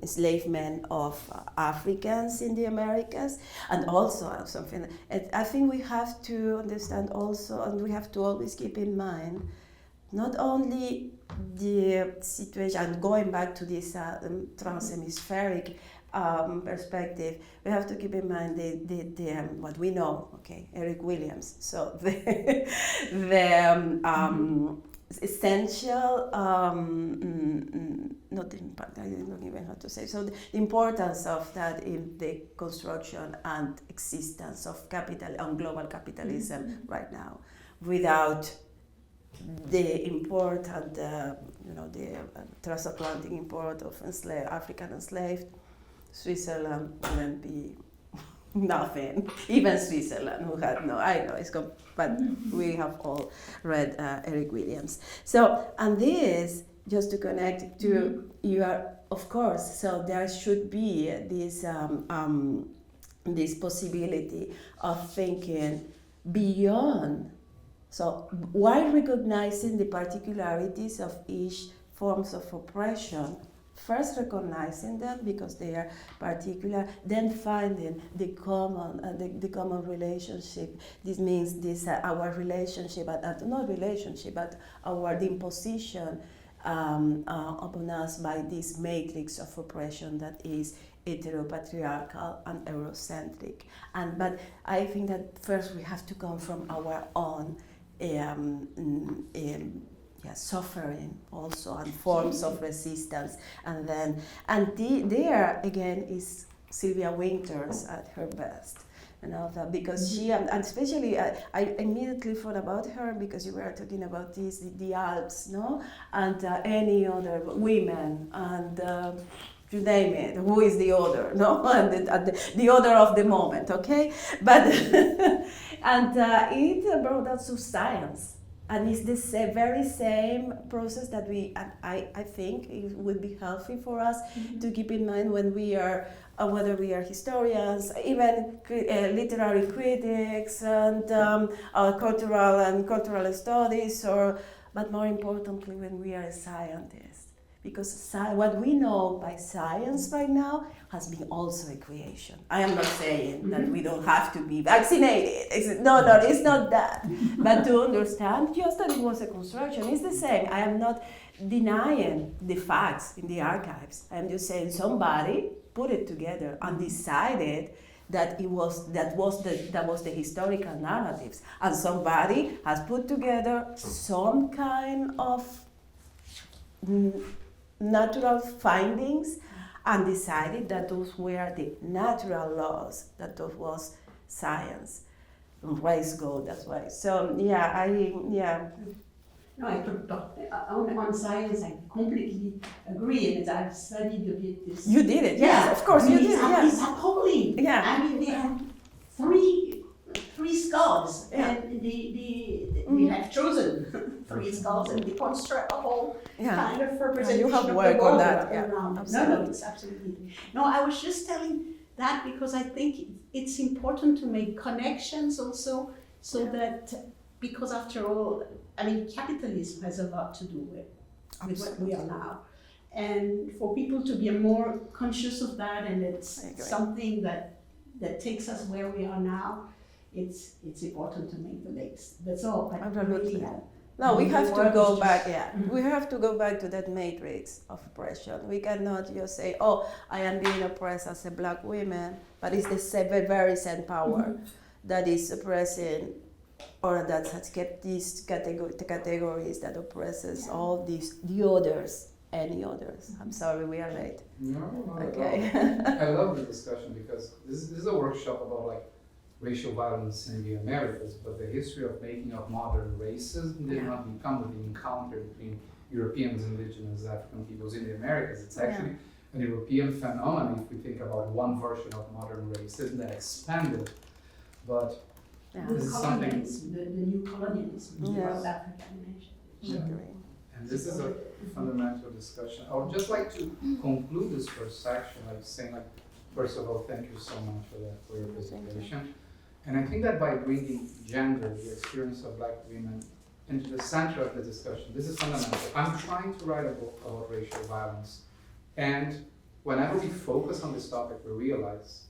enslavement of Africans in the Americas, and also something. I think we have to understand also, and we have to always keep in mind, not only the situation, and going back to this trans-hemispheric perspective, we have to keep in mind the what we know. Okay, Eric Williams. So the essential, not the impact, I don't even know how to say. So the importance of that in the construction and existence of capital and global capitalism right now, without the import and the transatlantic import of African enslaved, Switzerland wouldn't be nothing. Even Switzerland, who had but we have all read Eric Williams. So, and this, just to connect to, you are, of course, so there should be this this possibility of thinking beyond. So while recognizing the particularities of each forms of oppression, first recognizing them because they are particular, then finding the common relationship. This means our relationship, not relationship, but the imposition upon us by this matrix of oppression that is heteropatriarchal and Eurocentric. But I think that first we have to come from our own suffering also and forms of resistance, and there again is Sylvia Winters at her best, because she and especially I immediately thought about her because you were talking about the Alps, no, and any other women and. You name it, who is the other, no? And the other of the moment, okay? But, and it brought us to science. And it's the very same process that I think it would be healthy for us to keep in mind when we are, whether we are historians, even literary critics, and cultural studies, but more importantly, when we are scientists. Because what we know by science right now has been also a creation. I am not saying that we don't have to be vaccinated. No, it's not that. But to understand just that it was a construction, it's the same. I am not denying the facts in the archives. I'm just saying somebody put it together and decided that that was the historical narratives, and somebody has put together some kind of natural findings and decided that those were the natural laws, that those was science. Race go that way. So No, I could talk on science. I completely agree, and I've studied a bit this. You did it, yes, of course you did. Yes. It's appalling. Yeah. I mean, they have three skulls, and they have chosen 3 skulls, and they construct a whole kind of representation. You have of work the on world that. around. Absolutely. No, it's absolutely. No, I was just telling that because I think it's important to make connections also, so that, because after all, I mean, capitalism has a lot to do with what we are now. And for people to be more conscious of that, and it's something that takes us where we are now, it's important to make the links. That's all. Absolutely. No, we have to go back, We have to go back to that matrix of oppression. We cannot just say, oh, I am being oppressed as a black woman, but it's the very same power that is oppressing, or that has kept these categories that oppresses all the others, any others. I'm sorry, we are late. No, okay. I love the discussion because this is a workshop about racial violence in the Americas, but the history of making of modern racism did not become with the encounter between Europeans, Indigenous, African peoples in the Americas. It's actually an European phenomenon if we think about one version of modern racism that expanded. But this is something. The new colonialism, the South African nation. And this is a fundamental discussion. I would just like to conclude this first section by saying, first of all, thank you so much for your presentation. And I think that by bringing gender, the experience of black women, into the center of the discussion, this is fundamental. I'm trying to write a book about racial violence. And whenever we focus on this topic, we realize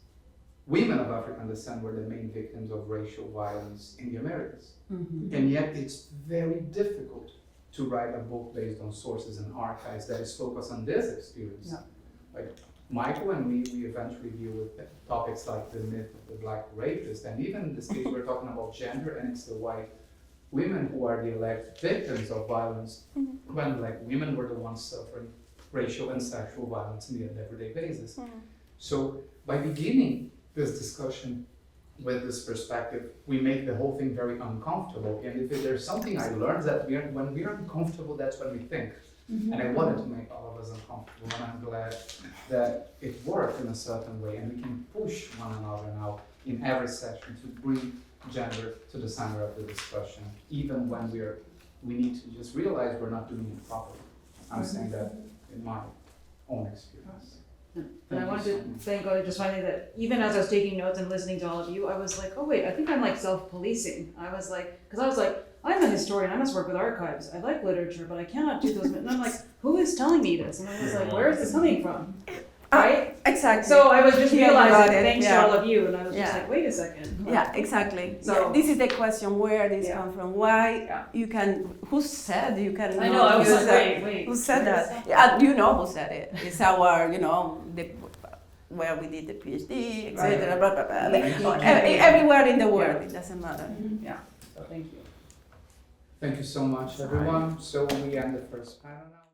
women of African descent were the main victims of racial violence in the Americas. And yet it's very difficult to write a book based on sources and archives that is focused on this experience. Michael and me eventually deal with topics like the myth of the black rapist, and even in this case we're talking about gender, and it's the white women who are the alleged victims of violence, when black women were the ones suffering racial and sexual violence in the everyday basis. So by beginning this discussion with this perspective, we make the whole thing very uncomfortable. And if there's something I learned, that when we are uncomfortable, that's when we think. And I wanted to make all of us uncomfortable, and I'm glad that it worked in a certain way, and we can push one another now in every session to bring gender to the center of the discussion, even when we need to just realize we're not doing it properly. I'm saying that in my own experience. And I Thank wanted you to so much. thank God just finally that even as I was taking notes and listening to all of you, I was like, oh wait, I think I'm like self-policing. I was like, because I was like, I'm a historian, I must work with archives. I like literature, but I cannot do those. And I'm like, who is telling me this? And I was like, where is this coming from? Right? Exactly. So I was just Yeah, you realizing, got it, thanks yeah. to all of you, and I was just Yeah. like, wait a second. Yeah, exactly. So- So this is the question: where this Yeah. come from? Why Yeah. you can? Who said you can? I know, I was use like, that? wait. Who said that? Yeah, you know who said it. It's our, where we did the PhD, etc. Right. Blah, blah, blah. Right. Everywhere in the world, it doesn't matter. Yeah, so thank you. Thank you so much, everyone. So we end the first panel now.